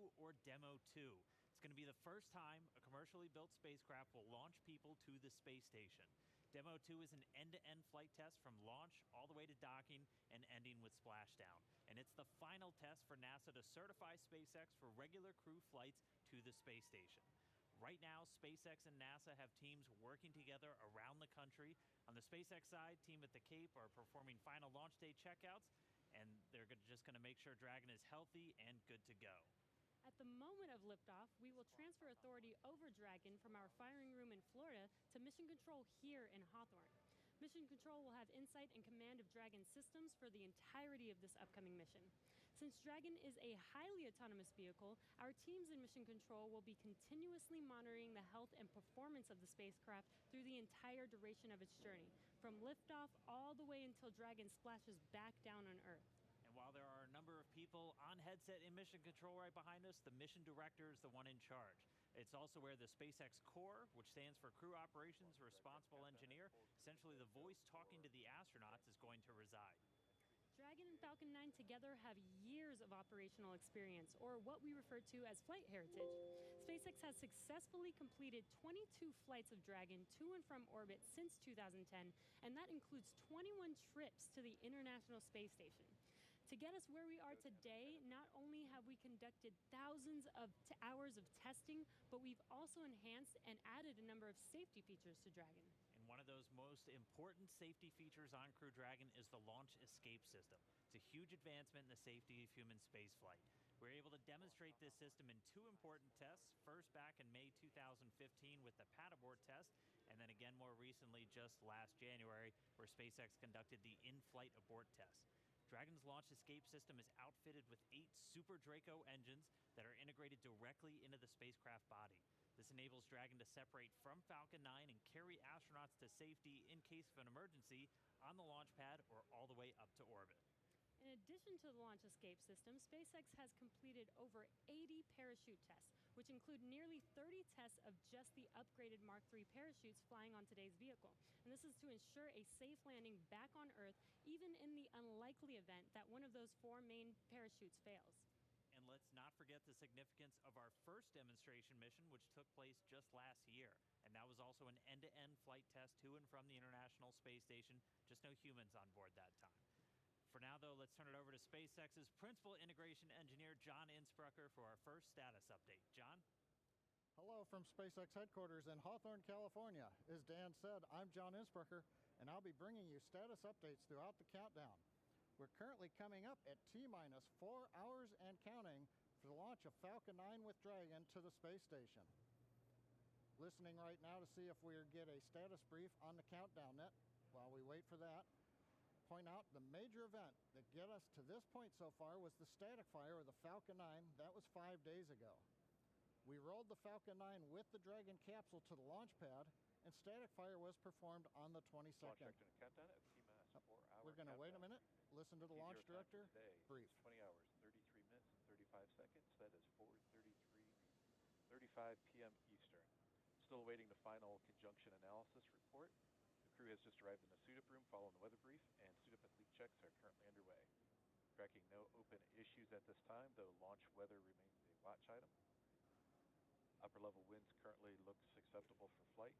2 or Demo 2. It's going to be the first time a commercially built spacecraft will launch people to the space station. Demo 2 is an end-to-end flight test from launch all the way to docking and ending with splashdown. And it's the final test for NASA to certify SpaceX for regular crew flights to the space station. Right now, SpaceX and NASA have teams working together around the country. On the SpaceX side, team at the Cape are performing final launch day checkouts, and they're just going to make sure Dragon is healthy and good to go. At the moment of liftoff, we will transfer authority over Dragon from our firing room in Florida to Mission Control here in Hawthorne. Mission Control will have insight and command of Dragon systems for the entirety of this upcoming mission. Since Dragon is a highly autonomous vehicle, our teams in Mission Control will be continuously monitoring the health and performance of the spacecraft through the entire duration of its journey, from liftoff all the way until Dragon splashes back down on Earth. And while there are a number of people on headset in Mission Control right behind us, the mission director is the one in charge. It's also where the SpaceX Core, which stands for Crew Operations Responsible Engineer, essentially the voice talking to the astronauts, is going to reside. Dragon and Falcon 9 together have years of operational experience, or what we refer to as flight heritage. SpaceX has successfully completed 22 flights of Dragon to and from orbit since 2010, and that includes 21 trips to the International Space Station. To get us where we are today, not only have we conducted thousands of hours of testing, but we've also enhanced and added a number of safety features to Dragon. And one of those most important safety features on Crew Dragon is the launch escape system. It's a huge advancement in the safety of human spaceflight. We're able to demonstrate this system in two important tests, first back in May 2015 with the pad abort test, and then again more recently just last January where SpaceX conducted the in-flight abort test. Dragon's launch escape system is outfitted with 8 Super Draco engines that are integrated directly into the spacecraft body. This enables Dragon to separate from Falcon 9 and carry astronauts to safety in case of an emergency on the launch pad or all the way up to orbit. In addition to the launch escape system, SpaceX has completed over 80 parachute tests, which include nearly 30 tests of just the upgraded Mark III parachutes flying on today's vehicle. And this is to ensure a safe landing back on Earth, even in the unlikely event that one of those 4 main parachutes fails. And let's not forget the significance of our first demonstration mission, which took place just last year. And that was also an end-to-end flight test to and from the International Space Station, just no humans on board that time. For now, though, let's turn it over to SpaceX's Principal Integration Engineer, John Insprucker, for our first status update. John? Hello from SpaceX headquarters in Hawthorne, California. As Dan said, I'm John Insprucker, and I'll be bringing you status updates throughout the countdown. We're currently coming up at T-minus 4 hours and counting for the launch of Falcon 9 with Dragon to the space station. Listening right now to see if we get a status brief on the countdown net. While we wait for that, point out the major event that got us to this point so far was the static fire of the Falcon 9. That was 5 days ago. We rolled the Falcon 9 with the Dragon capsule to the launch pad, and static fire was performed on the 22nd. Launch director in countdown at T-minus 4 hours. We're going to wait a minute, listen to the launch director. Brief. 20 hours, 33 minutes, and 35 seconds. That is 4:35 p.m. Eastern. Still awaiting the final conjunction analysis report. The crew has just arrived in the suit-up room following the weather brief, and suit-up and leak checks are currently underway. Tracking no open issues at this time, though launch weather remains a watch item. Upper level winds currently looks acceptable for flight.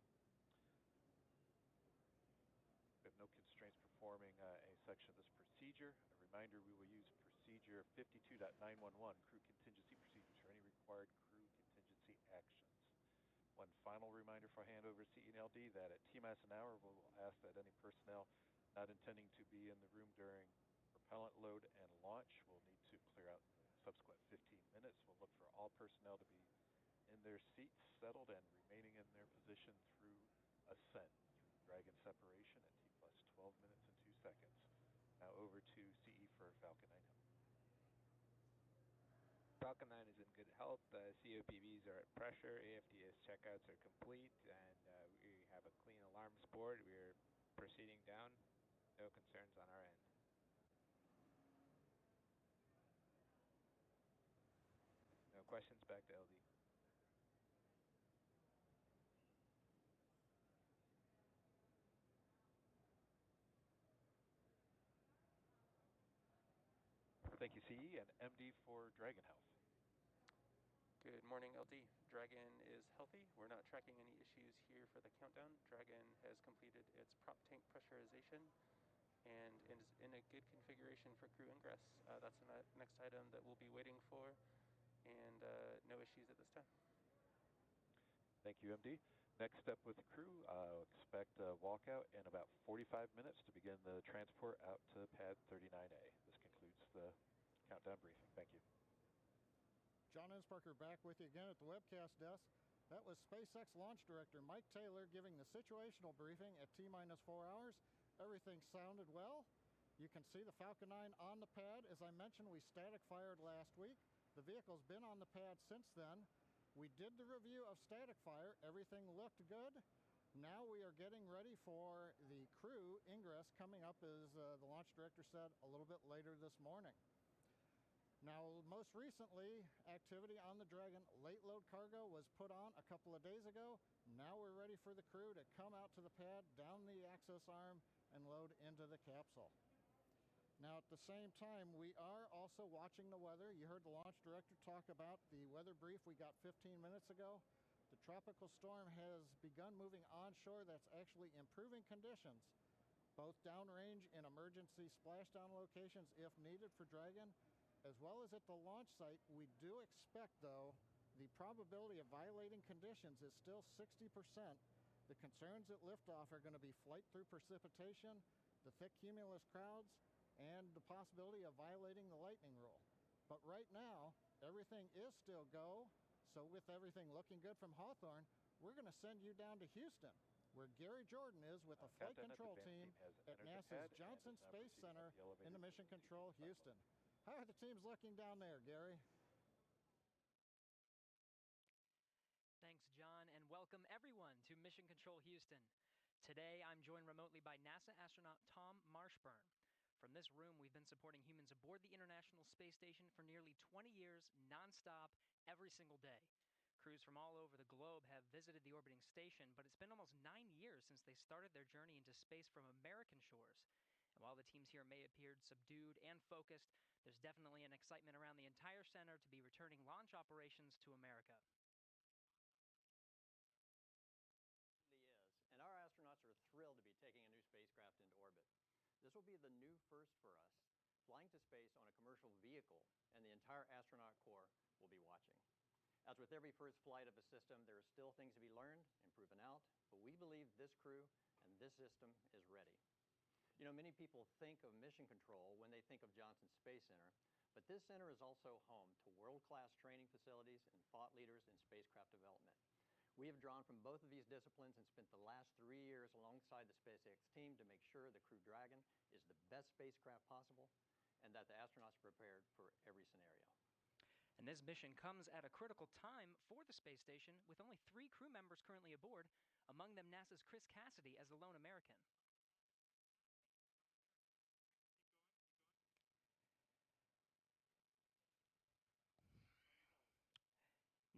We have no constraints performing a section of this procedure. A reminder, we will use procedure 52.911, crew contingency procedures, for any required crew contingency actions. One final reminder for handover to CE&LD that at T-minus an hour, we'll ask that any personnel not intending to be in the room during propellant load and launch will need to clear out subsequent 15 minutes. We'll look for all personnel to be in their seats, settled, and remaining in their position through ascent, through Dragon separation at T plus 12 minutes and 2 seconds. Now over to CE for Falcon 9 health. Falcon 9 is in good health. COPVs are at pressure. AFDS checkouts are complete, and we have a clean alarms board. We are proceeding down. No concerns on our end. No questions. Back to LD. Thank you, CE, and MD for Dragon Health. Good morning, LD. Dragon is healthy. We're not tracking any issues here for the countdown. Dragon has completed its prop tank pressurization and is in a good configuration for crew ingress. That's the next item that we'll be waiting for, and no issues at this time. Thank you, MD. Next step with the crew, expect a walkout in about 45 minutes to begin the transport out to pad 39A. This concludes the countdown briefing. Thank you. John Insparker back with you again at the webcast desk. That was SpaceX Launch Director Mike Taylor giving the situational briefing at T-minus 4 hours. Everything sounded well. You can see the Falcon 9 on the pad. As I mentioned, we static fired last week. The vehicle's been on the pad since then. We did the review of static fire. Everything looked good. Now we are getting ready for the crew ingress coming up, as the launch director said, a little bit later this morning. Now, most recently, activity on the Dragon late load cargo was put on a couple of days ago. Now we're ready for the crew to come out to the pad, down the access arm, and load into the capsule. Now, at the same time, we are also watching the weather. You heard the launch director talk about the weather brief we got 15 minutes ago. The tropical storm has begun moving onshore. That's actually improving conditions, both downrange in emergency splashdown locations if needed for Dragon, as well as at the launch site. We do expect, though, the probability of violating conditions is still 60%. The concerns at liftoff are going to be flight through precipitation, the thick cumulus crowds, and the possibility of violating the lightning rule. But right now, everything is still go. So with everything looking good from Hawthorne, we're going to send you down to Houston, where Gary Jordan is with the flight control team at NASA's Johnson Space Center in the Mission Control Houston. How are the teams looking down there, Gary? Thanks, John, and welcome everyone to Mission Control Houston. Today, I'm joined remotely by NASA astronaut Tom Marshburn. From this room, we've been supporting humans aboard the International Space Station for nearly 20 years, nonstop, every single day. Crews from all over the globe have visited the orbiting station, but it's been almost 9 years since they started their journey into space from American shores. And while the teams here may appear subdued and focused, there's definitely an excitement around the entire center to be returning launch operations to America. And our astronauts are thrilled to be taking a new spacecraft into orbit. This will be the new first for us, flying to space on a commercial vehicle, and the entire astronaut corps will be watching. As with every first flight of a system, there are still things to be learned and proven out, but we believe this crew and this system is ready. You know, many people think of mission control when they think of Johnson Space Center, but this center is also home to world-class training facilities and thought leaders in spacecraft development. We have drawn from both of these disciplines and spent the last 3 years alongside the SpaceX team to make sure the Crew Dragon is the best spacecraft possible and that the astronauts are prepared for every scenario. And this mission comes at a critical time for the space station, with only 3 crew members currently aboard, among them NASA's Chris Cassidy as the lone American.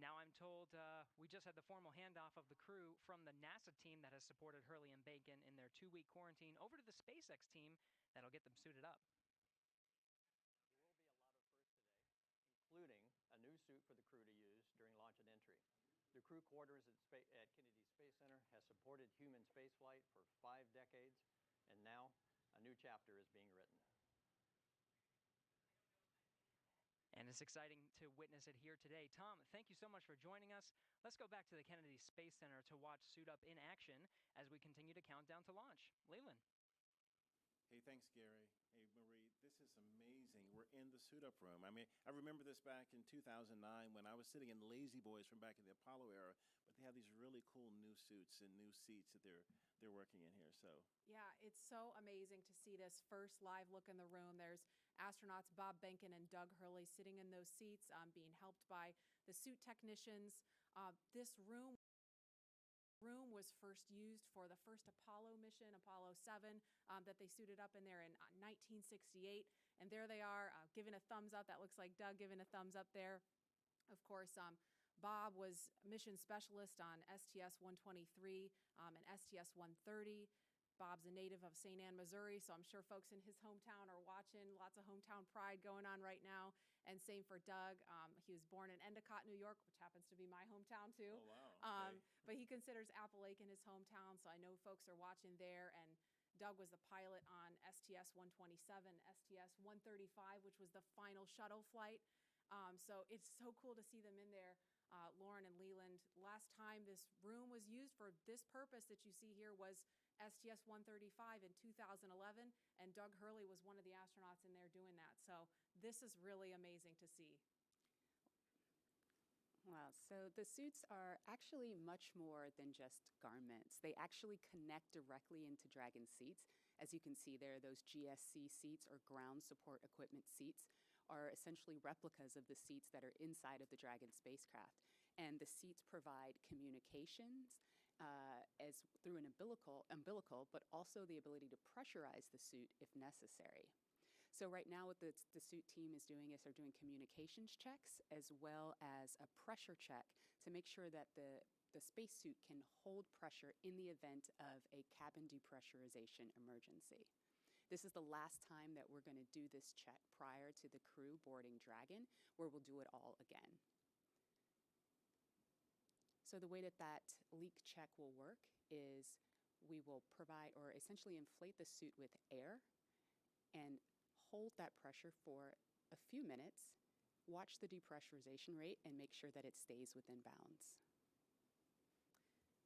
Now I'm told we just had the formal handoff of the crew from the NASA team that has supported Hurley and Bacon in their 2-week quarantine over to the SpaceX team that'll get them suited up. There will be a lot of firsts today, including a new suit for the crew to use during launch and entry. The crew quarters at Kennedy Space Center has supported human spaceflight for 5 decades, and now a new chapter is being written. And it's exciting to witness it here today. Tom, thank you so much for joining us. Let's go back to the Kennedy Space Center to watch Suit Up in action as we continue to count down to launch. Leland. Hey, thanks, Gary. Hey, Marie, this is amazing. We're in the suit-up room. I mean, I remember this back in 2009 when I was sitting in Lazy Boys from back in the Apollo era, but they have these really cool new suits and new seats that they're working in here. So yeah, it's so amazing to see this first live look in the room. There's astronauts Bob Behnken and Doug Hurley sitting in those seats, being helped by the suit technicians. This room was first used for the first Apollo mission, Apollo 7, that they suited up in there in 1968. And there they are, giving a thumbs up. That looks like Doug giving a thumbs up there. Of course, Bob was mission specialist on STS-123 and STS-130. Bob's a native of St. Anne, Missouri, so I'm sure folks in his hometown are watching. Lots of hometown pride going on right now. And same for Doug. He was born in Endicott, New York, which happens to be my hometown too. Oh, wow. Okay. But he considers Apple Lake in his hometown, so I know folks are watching there. And Doug was the pilot on STS-127, STS-135, which was the final shuttle flight. So it's so cool to see them in there. Lauren and Leland, last time this room was used for this purpose that you see here was STS-135 in 2011, and Doug Hurley was one of the astronauts in there doing that. So this is really amazing to see. Wow, so the suits are actually much more than just garments. They actually connect directly into Dragon seats. As you can see there, those GSC seats, or ground support equipment seats, are essentially replicas of the seats that are inside of the Dragon spacecraft. And the seats provide communications as through an umbilical, but also the ability to pressurize the suit if necessary. So right now what the suit team is doing is they're doing communications checks as well as a pressure check to make sure that the spacesuit can hold pressure in the event of a cabin depressurization emergency. This is the last time that we're going to do this check prior to the crew boarding Dragon, where we'll do it all again. So the way that leak check will work is we will provide or essentially inflate the suit with air and hold that pressure for a few minutes, watch the depressurization rate, and make sure that it stays within bounds.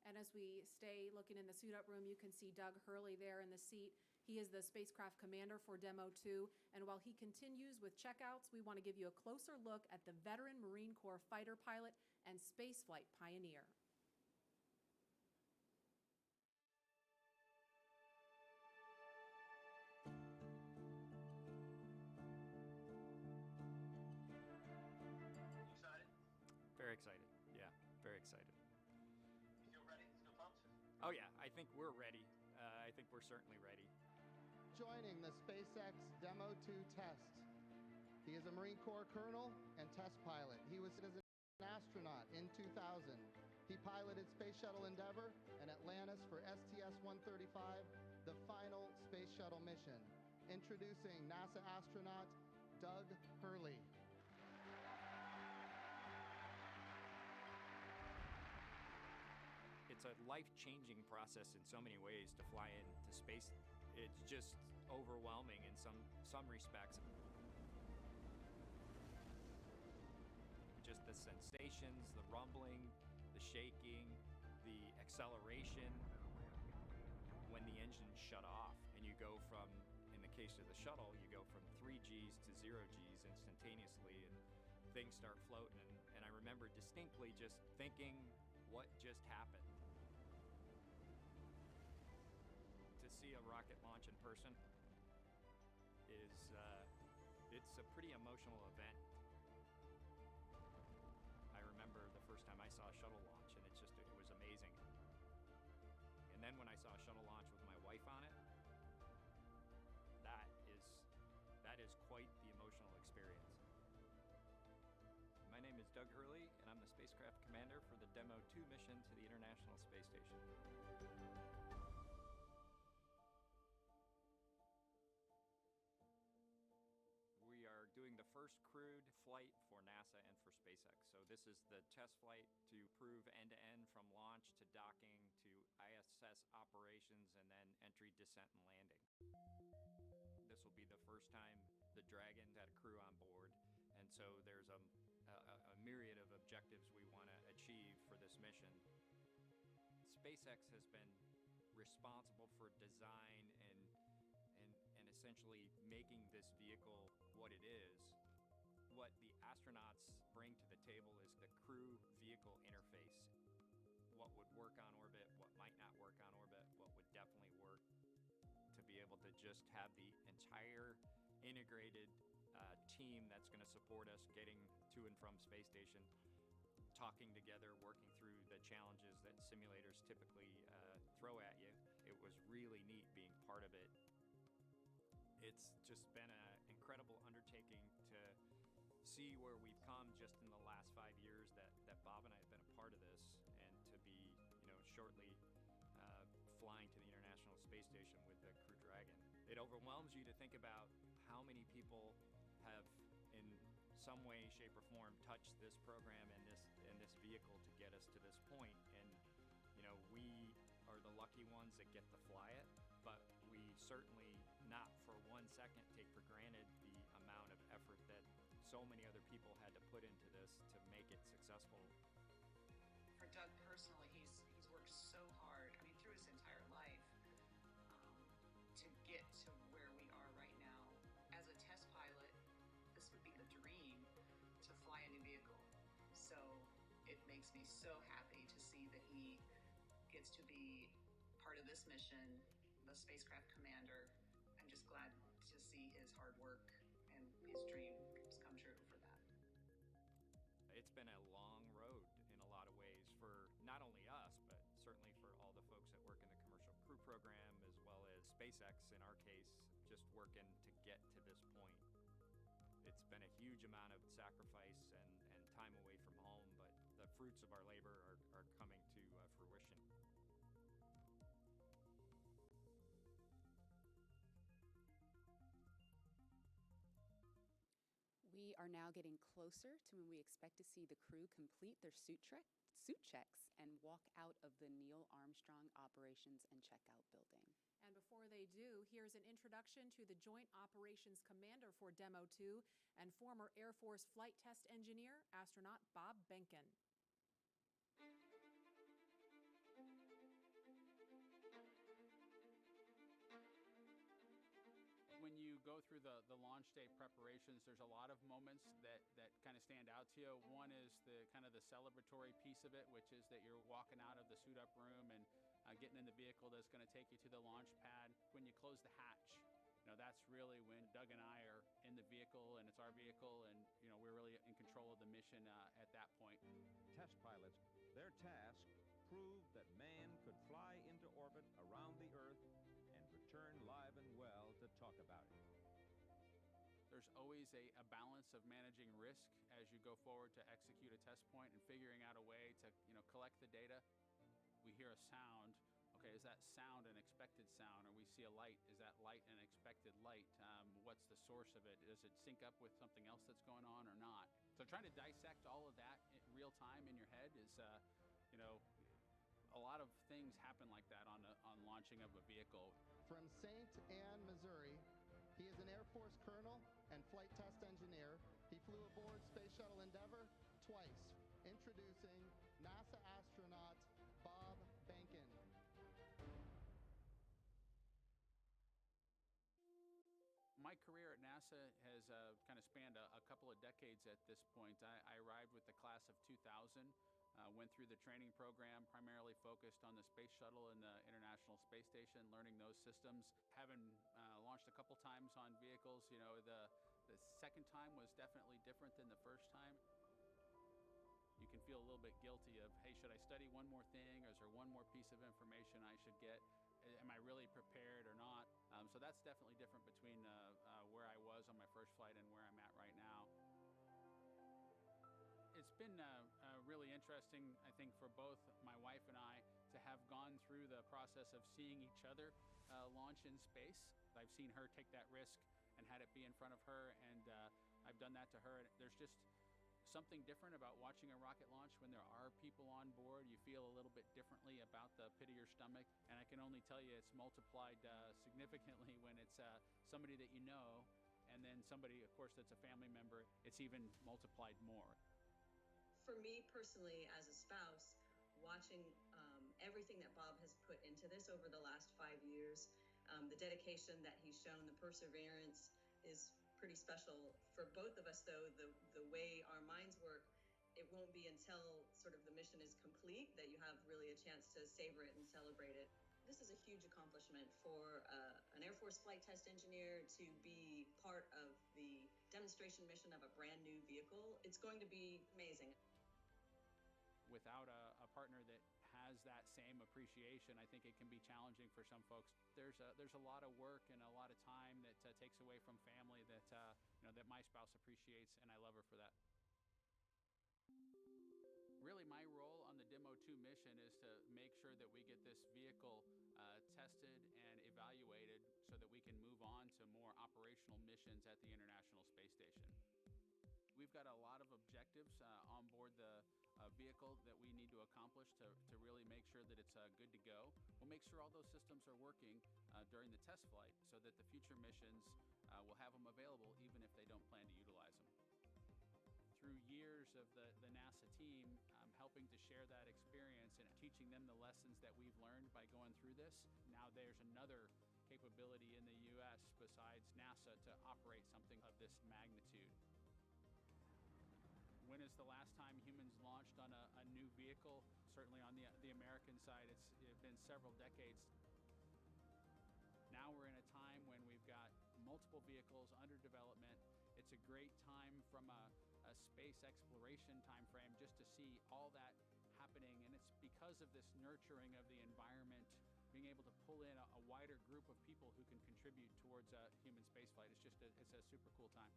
And as we stay looking in the suit up room, you can see Doug Hurley there in the seat. He is the spacecraft commander for Demo 2, and while he continues with checkouts, we want to give you a closer look at the veteran Marine Corps fighter pilot and spaceflight pioneer. Excited? Very excited. Yeah, very excited. You feel ready? Still pumped? Oh yeah, I think we're ready. I think we're certainly ready. Joining the SpaceX Demo 2 test. He is a Marine Corps colonel and test pilot. He was an astronaut in 2000. He piloted Space Shuttle Endeavour and Atlantis for STS-135, the final Space Shuttle mission. Introducing NASA astronaut Doug Hurley. It's a life-changing process in so many ways to fly into space. It's just overwhelming in some respects. Just the sensations, the rumbling, the shaking, the acceleration when the engines shut off and you go from, in the case of the shuttle, you go from 3 Gs to 0 Gs instantaneously and things start floating. And I remember distinctly just thinking, what just happened? To see a rocket launch in person is, it's a pretty emotional event. I remember the first time I saw a shuttle launch, and it was amazing. And then when I saw a shuttle launch with my wife on it, that is quite the emotional experience. My name is Doug Hurley, and I'm the spacecraft commander for the Demo 2 mission to the International Space Station. We are doing the first crewed flight for NASA and for SpaceX. So this is the test flight to prove end-to-end from launch to docking to ISS operations and then entry, descent, and landing. This will be the first time the Dragon had a crew on board, and so there's a myriad of objectives we want to achieve for this mission. SpaceX has been responsible for design and essentially making this vehicle what it is. What the astronauts bring to the table is the crew vehicle interface. What would work on orbit, what might not work on orbit, what would definitely work, to be able to just have the entire integrated team that's going to support us getting to and from space station, talking together, working through the challenges that simulators typically throw at you. It was really neat being part of it. It's just been an incredible undertaking to see where we've come just in the last 5 years that Bob and I have been a part of this, and to be, shortly flying to the International Space space station with the Crew Dragon. It overwhelms you to think about how many people have, in some way, shape, or form, touched this program and this vehicle to get us to this point. And we are the lucky ones that get to fly it, but we certainly not for 1 second take for granted the amount of effort that so many other people had to put into this to make it successful. For Doug personally, he's worked so hard, I mean, through his entire life, to get to where we are right now. As a test pilot, this would be the dream to fly a new vehicle. So it makes me so happy to see that he gets to be part of this mission, the spacecraft commander. I'm just glad to see his hard work and his dreams come true for that. It's been a long road in a lot of ways for not only us, but certainly for all the folks that work in the Commercial Crew Program, as well as SpaceX in our case, just working to get to this point. It's been a huge amount of sacrifice and time away from home, but the fruits of our labor are coming to fruition. We are now getting closer to when we expect to see the crew complete their suit checks and walk out of the Neil Armstrong Operations and Checkout Building. And before they do, here's an introduction to the Joint Operations Commander for Demo 2 and former Air Force flight test engineer, astronaut Bob Behnken. When you go through the launch day preparations, there's a lot of moments that kind of stand out to you. One is the kind of the celebratory piece of it, which is that you're walking out of the suit up room and getting in the vehicle that's going to take you to the launch pad. When you close the hatch, that's really when Doug and I are in the vehicle, and it's our vehicle, and we're really in control of the mission at that point. Test pilots, their task proved that man could fly into orbit around the Earth and return live and well to talk about it. There's always a balance of managing risk as you go forward to execute a test point and figuring out a way to collect the data. We hear a sound. Okay, is that sound an expected sound? Or we see a light. Is that light an expected light? What's the source of it? Does it sync up with something else that's going on or not? So trying to dissect all of that in real time in your head is, a lot of things happen like that on launching of a vehicle. From St. Anne, Missouri, he is an Air Force colonel and flight test engineer. He flew aboard Space Shuttle Endeavour twice. Introducing NASA astronaut Bob Behnken. My career at NASA has kind of spanned a couple of decades at this point. I arrived with the class of 2000, went through the training program, primarily focused on the Space Shuttle and the International Space Station, learning those systems. Having launched a couple times on vehicles, the second time was definitely different than the first time. You can feel a little bit guilty of, hey, should I study one more thing, or is there one more piece of information I should get? Am I really prepared or not? So that's definitely different between where I was on my first flight and where I'm at right now. It's been really interesting, I think, for both my wife and I to have gone through the process of seeing each other launch in space. I've seen her take that risk and had it be in front of her, and I've done that to her. And there's just something different about watching a rocket launch when there are people on board. You feel a little bit differently about the pit of your stomach, and I can only tell you it's multiplied significantly when it's somebody that you know, and then somebody, of course, that's a family member. It's even multiplied more. For me personally, as a spouse, watching everything that Bob has put into this over the last 5 years, the dedication that he's shown, the perseverance is pretty special. For both of us, though, the way our minds work, it won't be until sort of the mission is complete that you have really a chance to savor it and celebrate it. This is a huge accomplishment for an Air Force flight test engineer to be part of the demonstration mission of a brand new vehicle. It's going to be amazing. Without a partner that has that same appreciation, I think it can be challenging for some folks. There's a lot of work and a lot of time that takes away from family that that my spouse appreciates, and I love her for that. Really, my role on the Demo 2 mission is to make sure that we get this vehicle tested and evaluated so that we can move on to more operational missions at the International Space Station. We've got a lot of objectives on board the vehicle that we need to accomplish to really make sure that it's good to go. We'll make sure all those systems are working during the test flight so that the future missions will have them available even if they don't plan to utilize them. Through years of the NASA team helping to share that experience and teaching them the lessons that we've learned by going through this, now there's another capability in the U.S. besides NASA to operate something of this magnitude. When is the last time humans launched on a new vehicle? Certainly on the American side, it's been several decades. Now we're in a time when we've got multiple vehicles under development. It's a great time from a space exploration time frame just to see all that happening, and it's because of this nurturing of the environment, being able to pull in a wider group of people who can contribute towards human spaceflight. It's a super cool time.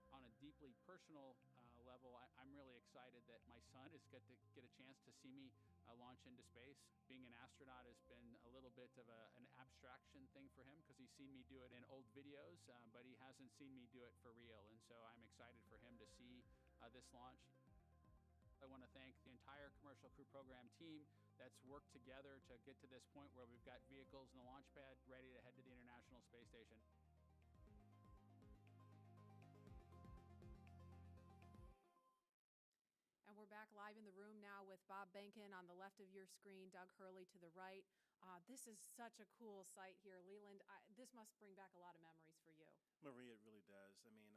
On a deeply personal level, I'm really excited that my son is going to get a chance to see me launch into space. Being an astronaut has been a little bit of an abstraction thing for him because he's seen me do it in old videos, but he hasn't seen me do it for real. And so I'm excited for him to see this launch. I want to thank the entire Commercial Crew Program team that's worked together to get to this point where we've got vehicles in the launch pad ready to head to the International Space Station. And we're back live in the room now with Bob Behnken on the left of your screen, Doug Hurley to the right. This is such a cool site here, Leland. This must bring back a lot of memories for you. Marie, it really does. I mean,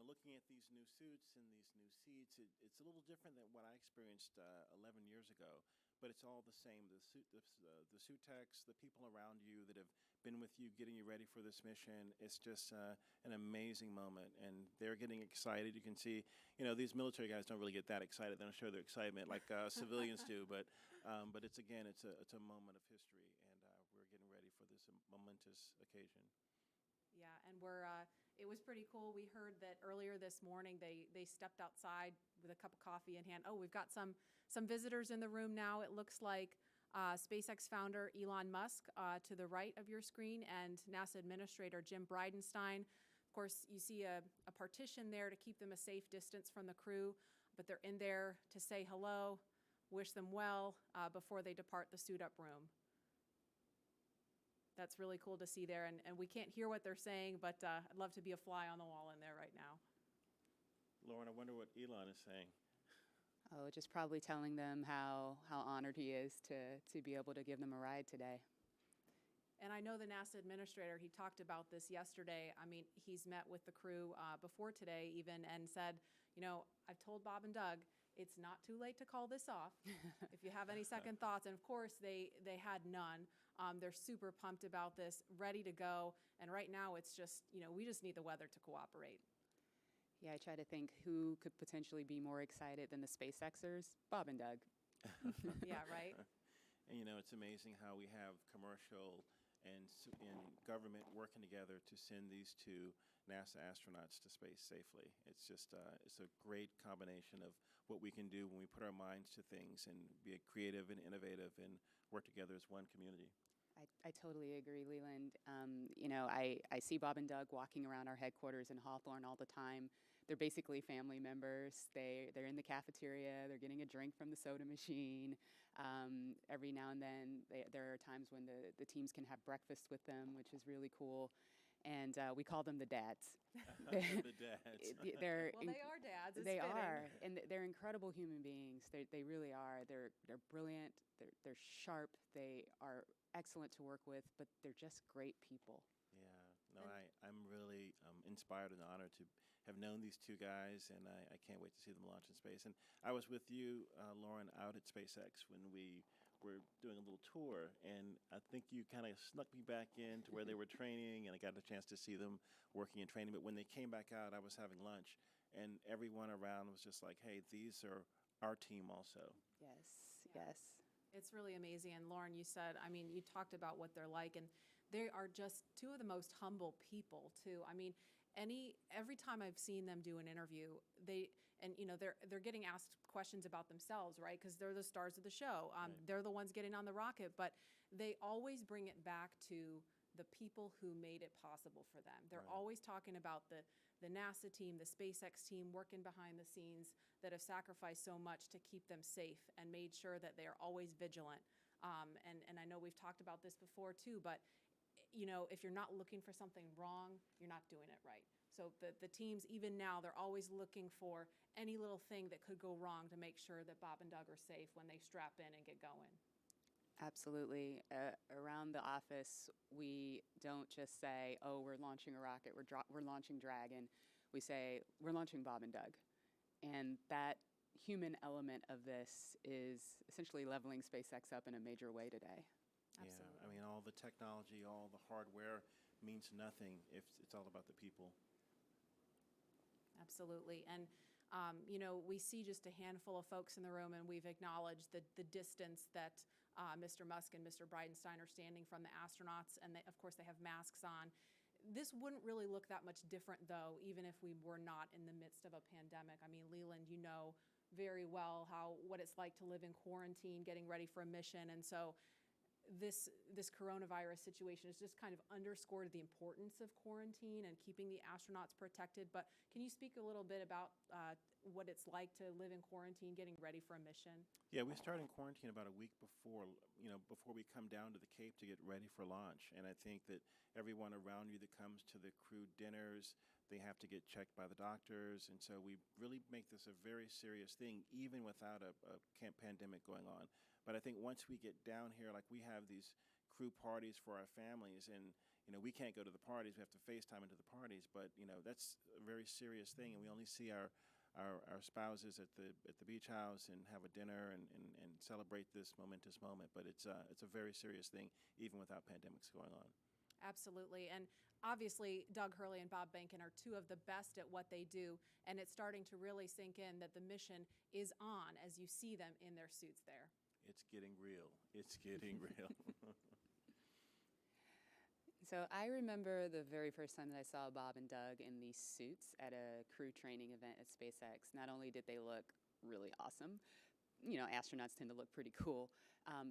looking at these new suits and these new seats, it's a little different than what I experienced 11 years ago. But it's all the same. The suit techs, the people around you that have been with you, getting you ready for this mission. It's just an amazing moment, and they're getting excited. You can see, these military guys don't really get that excited. They don't show their excitement like civilians do. But it's a moment of history, and we're getting ready for this momentous occasion. Yeah, and it was pretty cool. We heard that earlier this morning they stepped outside with a cup of coffee in hand. Oh, we've got some visitors in the room now. It looks like SpaceX founder Elon Musk to the right of your screen and NASA Administrator Jim Bridenstine. Of course, you see a partition there to keep them a safe distance from the crew, but they're in there to say hello, wish them well before they depart the suit-up room. That's really cool to see there, and we can't hear what they're saying, but I'd love to be a fly on the wall in there right now. Lauren, I wonder what Elon is saying. Oh, just probably telling them how honored he is to be able to give them a ride today. And I know the NASA Administrator, he talked about this yesterday. I mean, he's met with the crew before today even and said, I've told Bob and Doug, it's not too late to call this off if you have any second thoughts. And of course, they had none. They're super pumped about this, ready to go. And right now, it's just, we just need the weather to cooperate. Yeah, I try to think who could potentially be more excited than the SpaceXers, Bob and Doug. Yeah, right. And it's amazing how we have commercial and government working together to send these two NASA astronauts to space safely. It's just it's a great combination of what we can do when we put our minds to things and be creative and innovative and work together as one community. I totally agree, Leland. I see Bob and Doug walking around our headquarters in Hawthorne all the time. They're basically family members. They're in the cafeteria. They're getting a drink from the soda machine. Every now and then, there are times when the teams can have breakfast with them, which is really cool. And we call them the dads. The dads. They are dads. It's they fitting. are, and they're incredible human beings. They really are. They're brilliant. They're sharp. They are excellent to work with, but they're just great people. Yeah, no, I'm really inspired and honored to have known these two guys, and I can't wait to see them launch in space. And I was with you, Lauren, out at SpaceX when we were doing a little tour, and I think you kind of snuck me back in to where they were training, and I got a chance to see them working and training. But when they came back out, I was having lunch, and everyone around was just like, hey, these are our team also. Yes. It's really amazing. And Lauren, you said, you talked about what they're like, and they are just two of the most humble people too. I mean, every time I've seen them do an interview, and they're getting asked questions about themselves, right? Because they're the stars of the show. Right. They're the ones getting on the rocket, but they always bring it back to the people who made it possible for them. They're Right. always talking about the NASA team, the SpaceX team working behind the scenes that have sacrificed so much to keep them safe and made sure that they are always vigilant. And I know we've talked about this before too, but if you're not looking for something wrong, you're not doing it right. So the teams, even now, they're always looking for any little thing that could go wrong to make sure that Bob and Doug are safe when they strap in and get going. Absolutely. Around the office, we don't just say, oh, we're launching a rocket, we're launching Dragon. We say, we're launching Bob and Doug. And that human element of this is essentially leveling SpaceX up in a major way today. Absolutely. Yeah, I mean, all the technology, all the hardware means nothing if it's all about the people. Absolutely. And, we see just a handful of folks in the room, and we've acknowledged the distance that Mr. Musk and Mr. Bridenstine are standing from the astronauts, and of course they have masks on. This wouldn't really look that much different, though, even if we were not in the midst of a pandemic. I mean, Leland, you know very well what it's like to live in quarantine, getting ready for a mission, and so this coronavirus situation has just kind of underscored the importance of quarantine and keeping the astronauts protected. But can you speak a little bit about what it's like to live in quarantine, getting ready for a mission? Yeah, we start in quarantine about a week before we come down to the Cape to get ready for launch. And I think that everyone around you that comes to the crew dinners, they have to get checked by the doctors. And so we really make this a very serious thing, even without a pandemic going on. But I think once we get down here, like we have these crew parties for our families, and we can't go to the parties. We have to FaceTime into the parties. But that's a very serious thing, and we only see our spouses at the beach house and have a dinner and celebrate this momentous moment. But it's a very serious thing, even without pandemics going on. Absolutely. And obviously, Doug Hurley and Bob Behnken are two of the best at what they do, and it's starting to really sink in that the mission is on as you see them in their suits there. It's getting real. It's getting real. So I remember the very first time that I saw Bob and Doug in these suits at a crew training event at SpaceX. Not only did they look really awesome, astronauts tend to look pretty cool,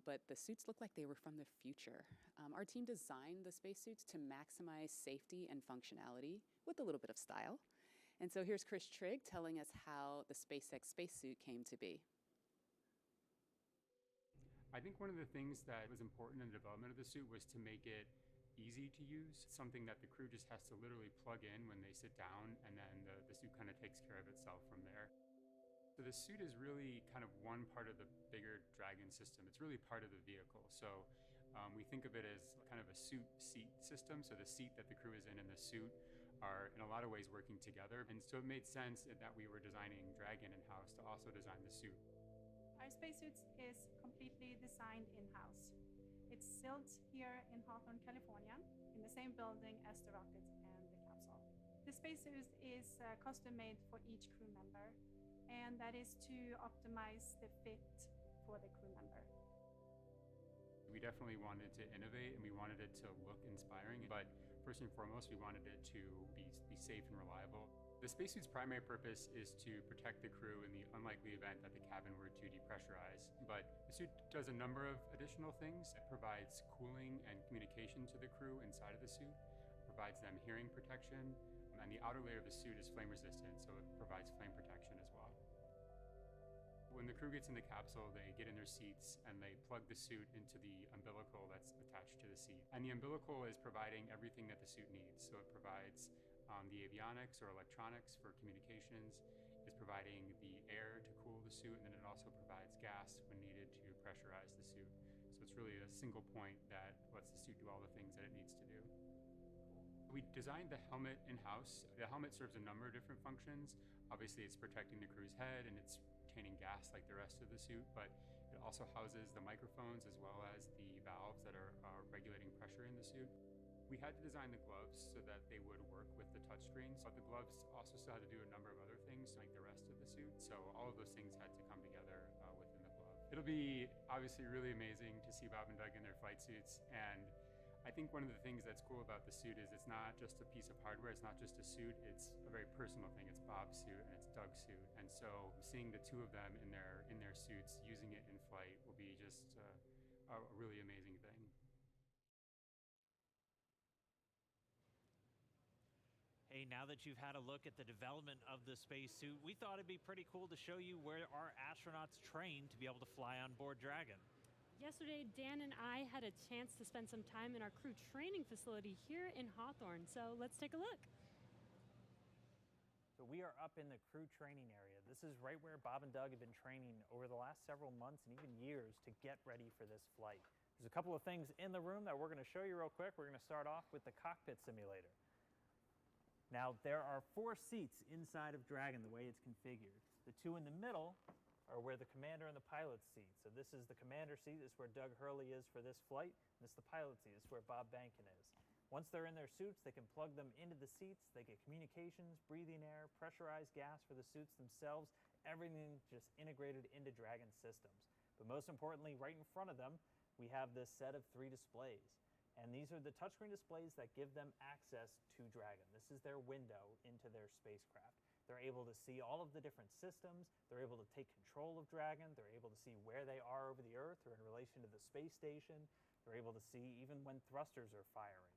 but the suits looked like they were from the future. Our team designed the spacesuits to maximize safety and functionality with a little bit of style. And so here's Chris Trigg telling us how the SpaceX spacesuit came to be. I think one of the things that was important in the development of the suit was to make it easy to use, something that the crew just has to literally plug in when they sit down, and then the suit kind of takes care of itself from there. So the suit is really kind of one part of the bigger Dragon system. It's really part of the vehicle. So we think of it as kind of a suit-seat system. So the seat that the crew is in and the suit are in a lot of ways working together. And so it made sense that we were designing Dragon in-house to also design the suit. Our spacesuit is completely designed in-house. It's built here in Hawthorne, California, in the same building as the rocket and the capsule. The spacesuit is custom-made for each crew member, and that is to optimize the fit for the crew member. We definitely wanted to innovate, and we wanted it to look inspiring, but first and foremost, we wanted it to be safe and reliable. The spacesuit's primary purpose is to protect the crew in the unlikely event that the cabin were to depressurize. But the suit does a number of additional things. It provides cooling and communication to the crew inside of the suit, provides them hearing protection, and the outer layer of the suit is flame resistant, so it provides flame protection as well. When the crew gets in the capsule, they get in their seats and they plug the suit into the umbilical that's attached to the seat. And the umbilical is providing everything that the suit needs. So it provides the avionics or electronics for communications, is providing the air to cool the suit, and then it also provides gas when needed to pressurize the suit. So it's really a single point that lets the suit do all the things that it needs to do. We designed the helmet in-house. The helmet serves a number of different functions. Obviously, it's protecting the crew's head and it's retaining gas like the rest of the suit, but it also houses the microphones as well as the valves that are regulating pressure in the suit. We had to design the gloves so that they would work with the touchscreens, but the gloves also still had to do a number of other things like the rest of the suit. So all of those things had to come together within the glove. It'll be obviously really amazing to see Bob and Doug in their flight suits, and I think one of the things that's cool about the suit is it's not just a piece of hardware, it's not just a suit, it's a very personal thing. It's Bob's suit and it's Doug's suit. And so seeing the two of them in their suits using it in flight will be just a really amazing thing. Hey, now that you've had a look at the development of the spacesuit, we thought it'd be pretty cool to show you where our astronauts train to be able to fly on board Dragon. Yesterday, Dan and I had a chance to spend some time in our crew training facility here in Hawthorne, so let's take a look. So we are up in the crew training area. This is right where Bob and Doug have been training over the last several months and even years to get ready for this flight. There's a couple of things in the room that we're going to show you real quick. We're going to start off with the cockpit simulator. Now, there are 4 seats inside of Dragon the way it's configured. The 2 in the middle are where the commander and the pilot's seat. So this is the commander seat. This is where Doug Hurley is for this flight. And this is the pilot seat. This is where Bob Bankin is. Once they're in their suits, they can plug them into the seats. They get communications, breathing air, pressurized gas for the suits themselves. Everything just integrated into Dragon systems. But most importantly, right in front of them, we have this set of 3 displays. And these are the touchscreen displays that give them access to Dragon. This is their window into their spacecraft. They're able to see all of the different systems. They're able to take control of Dragon. They're able to see where they are over the Earth or in relation to the space station. They're able to see even when thrusters are firing.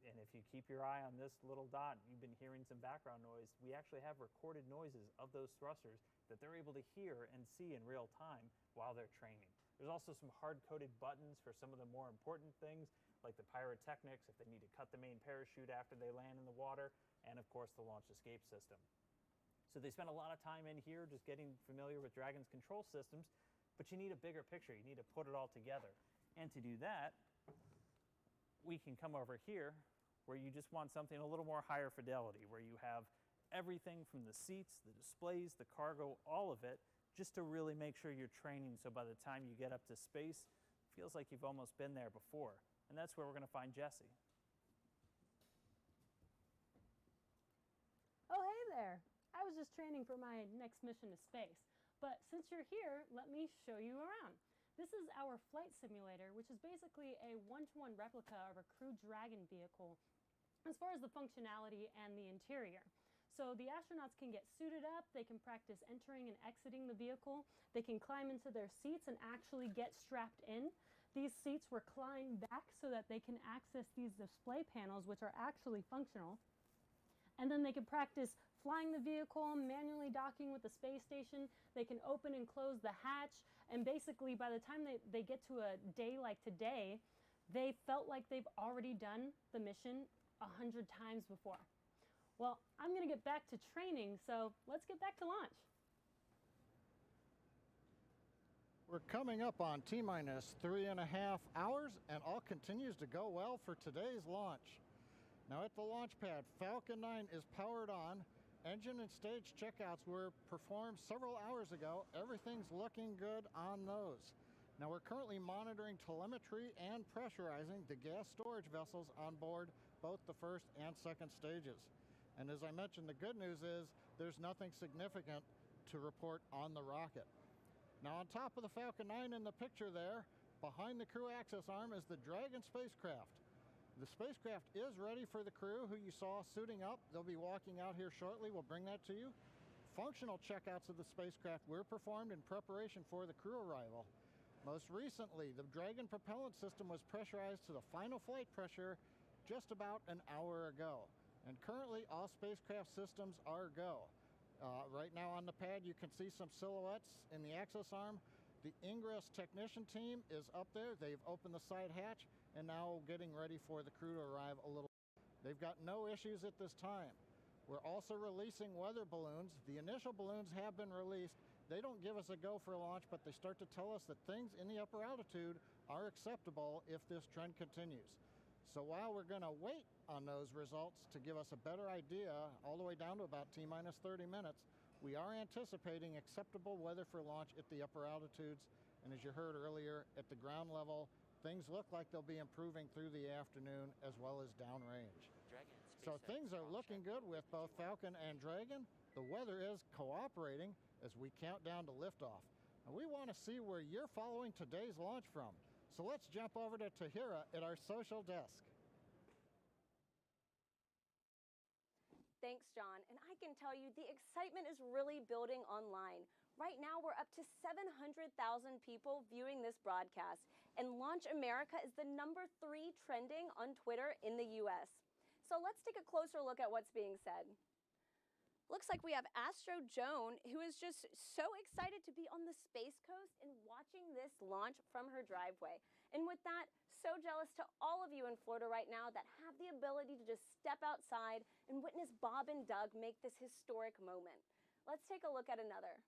And if you keep your eye on this little dot, you've been hearing some background noise. We actually have recorded noises of those thrusters that they're able to hear and see in real time while they're training. There's also some hard-coded buttons for some of the more important things, like the pyrotechnics, if they need to cut the main parachute after they land in the water, and of course the launch escape system. So they spend a lot of time in here just getting familiar with Dragon's control systems, but you need a bigger picture. You need to put it all together. And to do that, we can come over here where you just want something a little more higher fidelity, where you have everything from the seats, the displays, the cargo, all of it, just to really make sure you're training so by the time you get up to space, it feels like you've almost been there before. And that's where we're going to find Jesse. Oh, hey there. I was just training for my next mission to space. But since you're here, let me show you around. This is our flight simulator, which is basically a one-to-one replica of a Crew Dragon vehicle as far as the functionality and the interior. So the astronauts can get suited up, they can practice entering and exiting the vehicle, they can climb into their seats and actually get strapped in. These seats recline back so that they can access these display panels, which are actually functional. And then they can practice flying the vehicle, manually docking with the space station. They can open and close the hatch. And basically, by the time they get to a day like today, they felt like they've already done the mission 100 times before. Well, I'm going to get back to training, so let's get back to launch. We're coming up on T-minus 3.5 hours, and all continues to go well for today's launch. Now at the launch pad, Falcon 9 is powered on. Engine and stage checkouts were performed several hours ago. Everything's looking good on those. Now we're currently monitoring telemetry and pressurizing the gas storage vessels on board both the first and second stages. And as I mentioned, the good news is there's nothing significant to report on the rocket. Now on top of the Falcon 9 in the picture there, behind the crew access arm is the Dragon spacecraft. The spacecraft is ready for the crew who you saw suiting up. They'll be walking out here shortly. We'll bring that to you. Functional checkouts of the spacecraft were performed in preparation for the crew arrival. Most recently, the Dragon propellant system was pressurized to the final flight pressure just about an hour ago. And currently, all spacecraft systems are go. Right now on the pad, you can see some silhouettes in the access arm. The ingress technician team is up there. They've opened the side hatch and now getting ready for the crew to arrive a little. They've got no issues at this time. We're also releasing weather balloons. The initial balloons have been released. They don't give us a go for launch, but they start to tell us that things in the upper altitude are acceptable if this trend continues. So while we're going to wait on those results to give us a better idea all the way down to about T-minus 30 minutes, we are anticipating acceptable weather for launch at the upper altitudes. And as you heard earlier, at the ground level, things look like they'll be improving through the afternoon as well as downrange. So things are looking good with both Falcon and Dragon. The weather is cooperating as we count down to liftoff. And we want to see where you're following today's launch from. So let's jump over to Tahira at our social desk. Thanks, John. And I can tell you the excitement is really building online. Right now, we're up to 700,000 people viewing this broadcast, and Launch America is the #3 trending on Twitter in the US. So let's take a closer look at what's being said. Looks like we have Astro Joan, who is just so excited to be on the Space Coast and watching this launch from her driveway. And with that, so jealous to all of you in Florida right now that have the ability to just step outside and witness Bob and Doug make this historic moment. Let's take a look at another.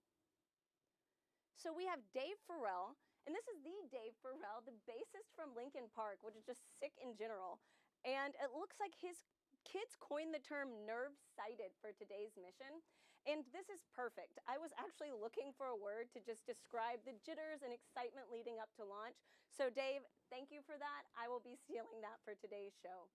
So we have Dave Farrell, and this is the Dave Farrell, the bassist from Linkin Park, which is just sick in general. And it looks like his kids coined the term nerve-sighted for today's mission, and this is perfect. I was actually looking for a word to just describe the jitters and excitement leading up to launch. So Dave, thank you for that. I will be stealing that for today's show.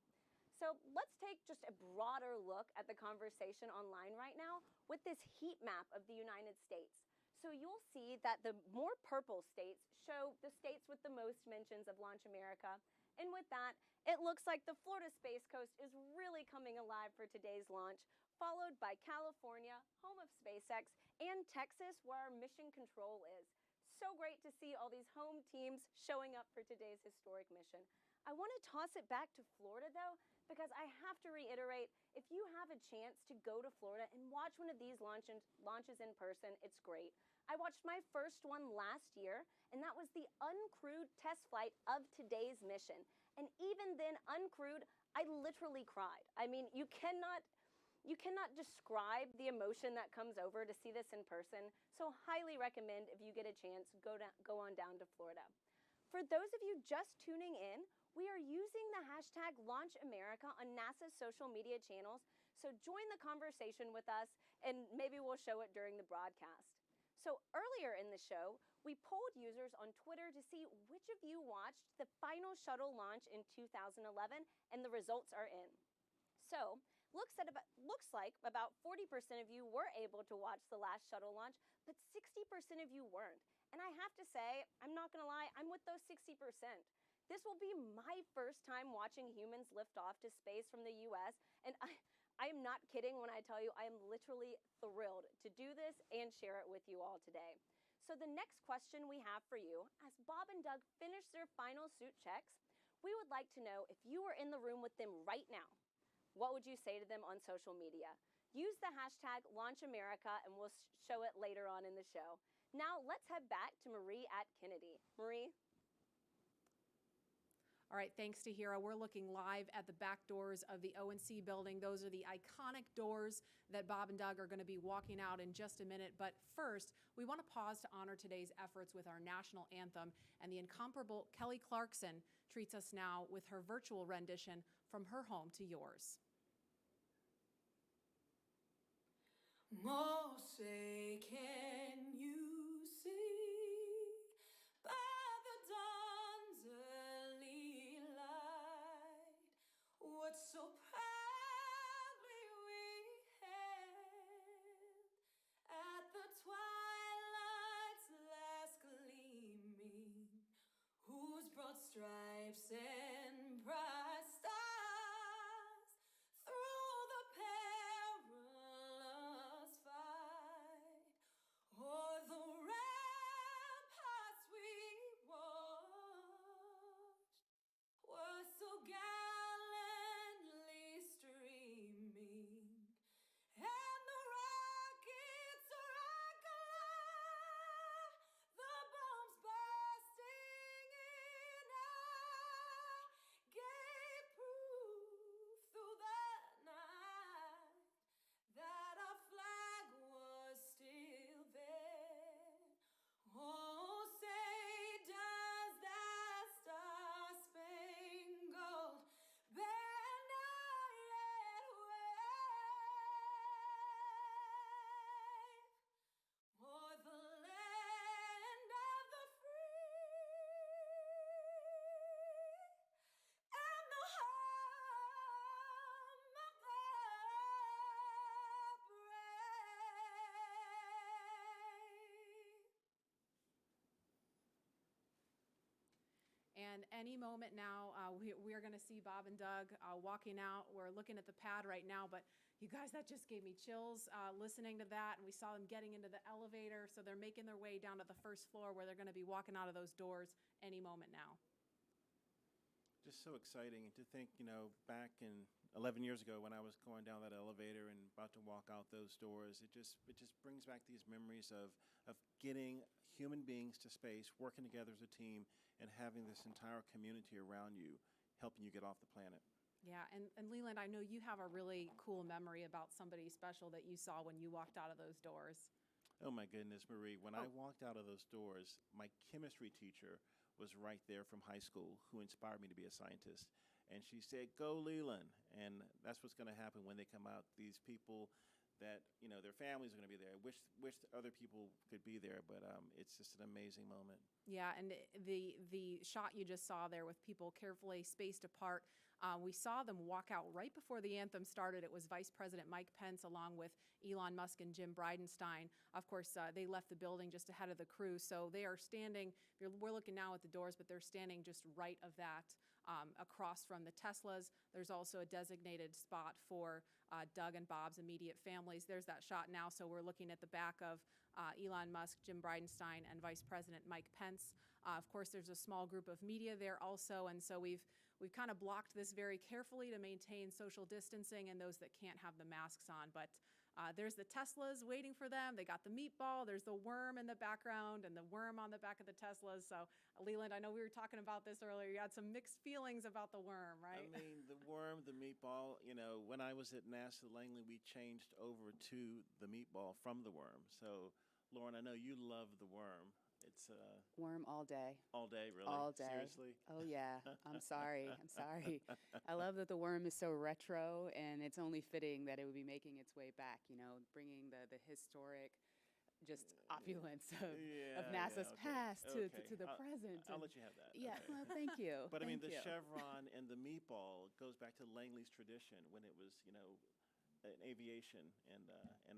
So let's take just a broader look at the conversation online right now with this heat map of the United States. So you'll see that the more purple states show the states with the most mentions of Launch America. And with that, it looks like the Florida Space Coast is really coming alive for today's launch, followed by California, home of SpaceX, and Texas, where our mission control is. So great to see all these home teams showing up for today's historic mission. I want to toss it back to Florida, though, because I have to reiterate, if you have a chance to go to Florida and watch one of these launches in person, it's great. I watched my first one last year, and that was the uncrewed test flight of today's mission. And even then, uncrewed, I literally cried. I mean, you cannot describe the emotion that comes over to see this in person. So highly recommend, if you get a chance, go on down to Florida. For those of you just tuning in, we are using the hashtag #LaunchAmerica on NASA's social media channels. So join the conversation with us, and maybe we'll show it during the broadcast. So earlier in the show, we polled users on Twitter to see which of you watched the final shuttle launch in 2011, and the results are in. So looks like about 40% of you were able to watch the last shuttle launch, but 60% of you weren't. And I have to say, I'm not gonna lie, I'm with those 60%. This will be my first time watching humans lift off to space from the US, and I am not kidding when I tell you I am literally thrilled to do this and share it with you all today. So the next question we have for you, as Bob and Doug finish their final suit checks, we would like to know if you were in the room with them right now, what would you say to them on social media? Use the hashtag #LaunchAmerica, and we'll show it later on in the show. Now let's head back to Marie at Kennedy. Marie? All right, thanks to Hira. We're looking live at the back doors of the O&C building. Those are the iconic doors that Bob and Doug are going to be walking out in just a minute. But first, we want to pause to honor today's efforts with our national anthem. And the incomparable Kelly Clarkson treats us now with her virtual rendition from her home to yours. Oh, say, can you see by the dawn's early light what so proudly we hailed at the twilight's last gleaming, whose broad stripes and bright stars through the perilous fight o'er the ramparts we watched were so gallantly streaming, and the rockets rank aloft, the bombs bursting in And any moment now, we are going to see Bob and Doug walking out. We're looking at the pad right now, but you guys, that just gave me chills listening to that. And we saw them getting into the elevator. So they're making their way down to the first floor where they're going to be walking out of those doors any moment now. Just so exciting to think, back in 11 years ago when I was going down that elevator and about to walk out those doors, it just brings back these memories of getting human beings to space, working together as a team, and having this entire community around you helping you get off the planet. Yeah, and Leland, I know you have a really cool memory about somebody special that you saw when you walked out of those doors. Oh my goodness, Marie, when I walked out of those doors, my chemistry teacher was right there from high school who inspired me to be a scientist. And she said, "Go Leland." And that's what's going to happen when they come out. These people that, their families are going to be there. Wish other people could be there, but it's just an amazing moment. Yeah, and the shot you just saw there with people carefully spaced apart, we saw them walk out right before the anthem started. It was Vice President Mike Pence along with Elon Musk and Jim Bridenstine. Of course, they left the building just ahead of the crew, so they are standing, we're looking now at the doors, but they're standing just right of that, across from the Teslas. There's also a designated spot for Doug and Bob's immediate families. There's that shot now, so we're looking at the back of Elon Musk, Jim Bridenstine, and Vice President Mike Pence. Of course, there's a small group of media there also, and so we've kind of blocked this very carefully to maintain social distancing and those that can't have the masks on. But there's the Teslas waiting for them. They got the meatball. There's the worm in the background and the worm on the back of the Teslas. So, Leland, I know we were talking about this earlier. You had some mixed feelings about the worm, right? I mean, the worm, the meatball, when I was at NASA Langley, we changed over to the meatball from the worm. So, Lauren, I know you love the worm. It's worm all day. All day, really? All day. Seriously? Oh, yeah. I'm sorry. I love that the worm is so retro, and it's only fitting that it would be making its way back, bringing the historic just opulence of NASA's past to the present. I'll let you have that. Yeah, okay. well, thank you. But I mean, the chevron and the meatball goes back to Langley's tradition when it was, in aviation, and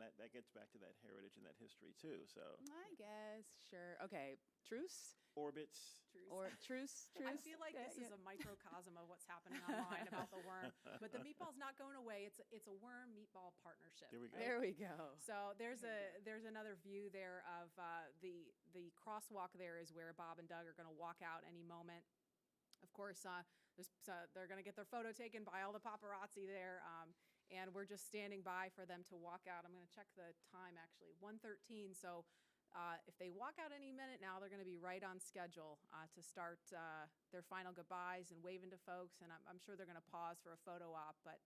that gets back to that heritage and that history too. So I guess, sure. Okay, truce. Orbits. Truce. I feel like this is a microcosm of what's happening online about the worm. But the meatball's not going away. It's a worm meatball partnership. There we go. There we go. So there's another view there of the crosswalk. There is where Bob and Doug are going to walk out any moment. Of course, they're going to get their photo taken by all the paparazzi there. And we're just standing by for them to walk out. I'm going to check the time, actually, 1:13. So if they walk out any minute now, they're going to be right on schedule to start their final goodbyes and waving to folks. And I'm sure they're going to pause for a photo op. But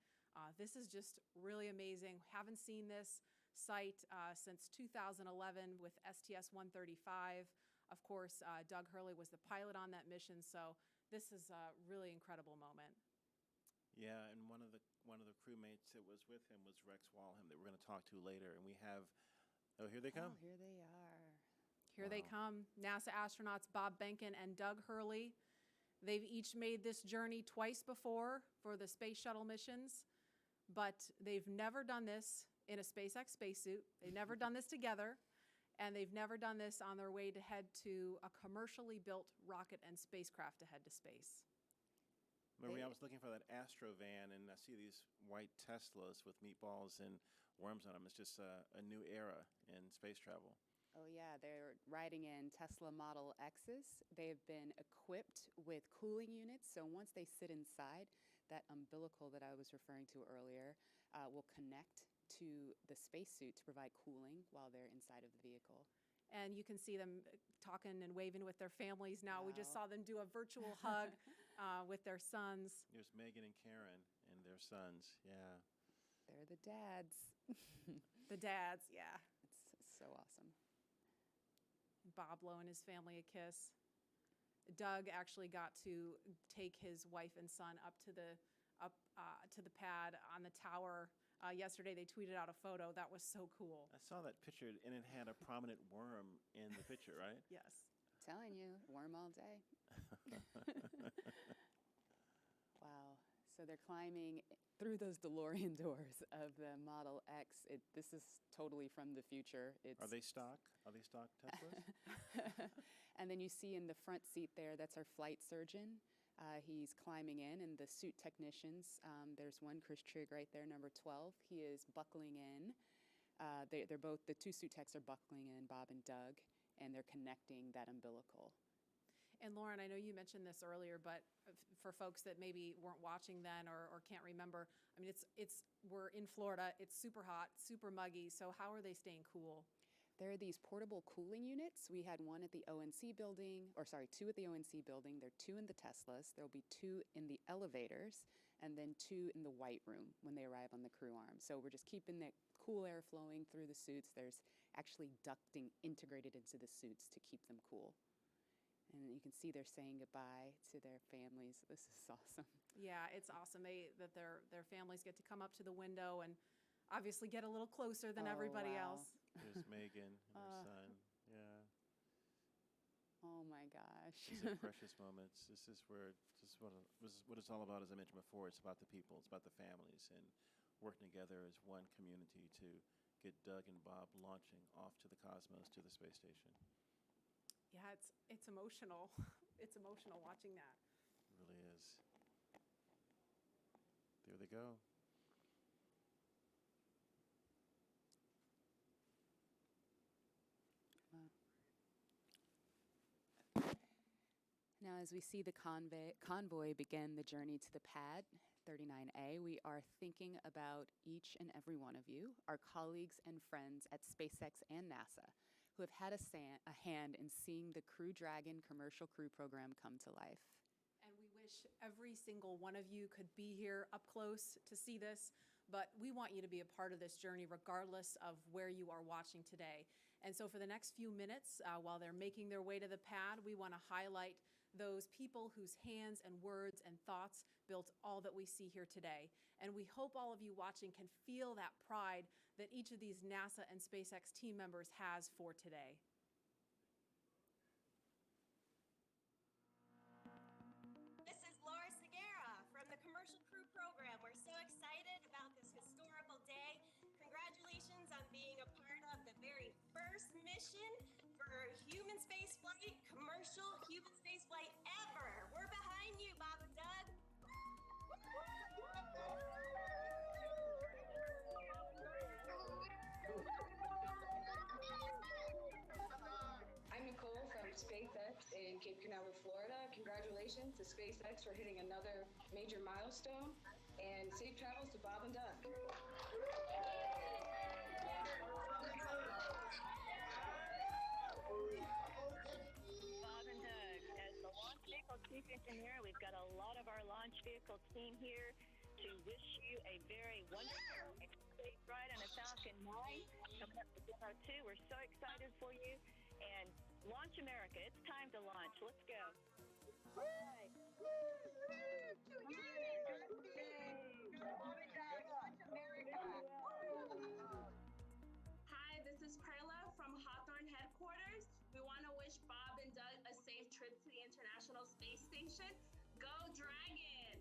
this is just really amazing. Haven't seen this site since 2011 with STS-135. Of course, Doug Hurley was the pilot on that mission. So this is a really incredible moment. Yeah, and one of the crewmates that was with him was Rex Walham that we're going to talk to later. And we have, here they come. Oh, here they are. Here they come, NASA astronauts Bob Behnken and Doug Hurley. They've each made this journey twice before for the space shuttle missions, but they've never done this in a SpaceX spacesuit. They've never done this together, and they've never done this on their way to head to a commercially built rocket and spacecraft to head to space. Marie, I was looking for that Astro van, and I see these white Teslas with meatballs and worms on them. It's just a new era in space travel. Oh, yeah. They're riding in Tesla Model X's. They've been equipped with cooling units. So once they sit inside, that umbilical that I was referring to earlier will connect to the spacesuit to provide cooling while they're inside of the vehicle. And you can see them talking and waving with their families now. Wow. We just saw them do a virtual hug with their sons. There's Megan and Karen and their sons, yeah. They're the dads. The dads, yeah. It's so awesome. Bob blowing his family a kiss. Doug actually got to take his wife and son up to the pad on the tower. Yesterday they tweeted out a photo. That was so cool. I saw that picture, and it had a prominent worm in the picture, right? Yes. Telling you, worm all day. Wow. So they're climbing through those DeLorean doors of the Model X. This is totally from the future. Are they stock? Are they stock Teslas? And And then you see in the front seat there, that's our flight surgeon. He's climbing in, and the suit technicians, there's one, Chris Trigg right there, number 12. He is buckling in. They're both, the two suit techs are buckling in, Bob and Doug, and they're connecting that umbilical. And Lauren, I know you mentioned this earlier, but for folks that maybe weren't watching then or can't remember, I mean, we're in Florida, it's super hot, super muggy, so how are they staying cool? There are these portable cooling units. We had one at the ONC building, or sorry, 2 at the ONC building. There are 2 in the Teslas. There'll be 2 in the elevators, and then 2 in the white room when they arrive on the crew arm. So we're just keeping that cool air flowing through the suits. There's actually ducting integrated into the suits to keep them cool. And you can see they're saying goodbye to their families. This is awesome. Yeah, it's awesome that their families get to come up to the window and obviously get a little closer than everybody else. There's Megan and her son. Yeah. Oh my gosh. These are precious moments. This is what it's all about. As I mentioned before, it's about the people, it's about the families, and working together as one community to get Doug and Bob launching off to the cosmos, to the space station. Yeah, it's emotional. It's emotional watching that. It really is. There they go. Now, as we see the convoy begin the journey to the pad, 39A, we are thinking about each and every one of you, our colleagues and friends at SpaceX and NASA, who have had a hand in seeing the Crew Dragon commercial crew program come to life. And we wish every single one of you could be here up close to see this, but we want you to be a part of this journey regardless of where you are watching today. And so for the next few minutes, while they're making their way to the pad, we want to highlight those people whose hands and words and thoughts built all that we see here today. And we hope all of you watching can feel that pride that each of these NASA and SpaceX team members has for today. This is Laura Segura from the Commercial Crew Program. We're so excited about this historical day. Congratulations on being a part of the very first mission for human spaceflight, commercial human spaceflight ever. We're behind you, Bob and Doug. I'm Nicole from SpaceX in Cape Canaveral, Florida. Congratulations to SpaceX for hitting another major milestone, and safe travels to Bob and Doug. Bob and Doug, as the launch vehicle chief engineer, we've got a lot of our launch vehicle team here to wish you a very wonderful safe ride on a Falcon 9 coming up to Demo 2. We're so excited for you. And Launch America, it's time to launch. Let's go. Launch America. Hi, this is Perla from Hawthorne headquarters. We want to wish Bob and Doug a safe trip to the International Space Station. Go Dragon!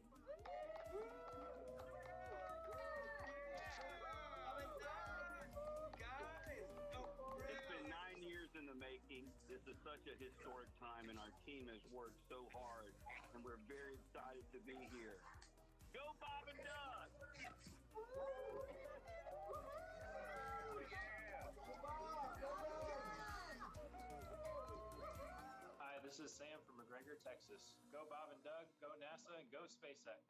It's been 9 years in the making. This is such a historic time, and our team has worked so hard, and we're very excited to be here. Go Bob and Doug! Hi, this is Sam from McGregor, Texas. Go Bob and Doug, go NASA, and go SpaceX.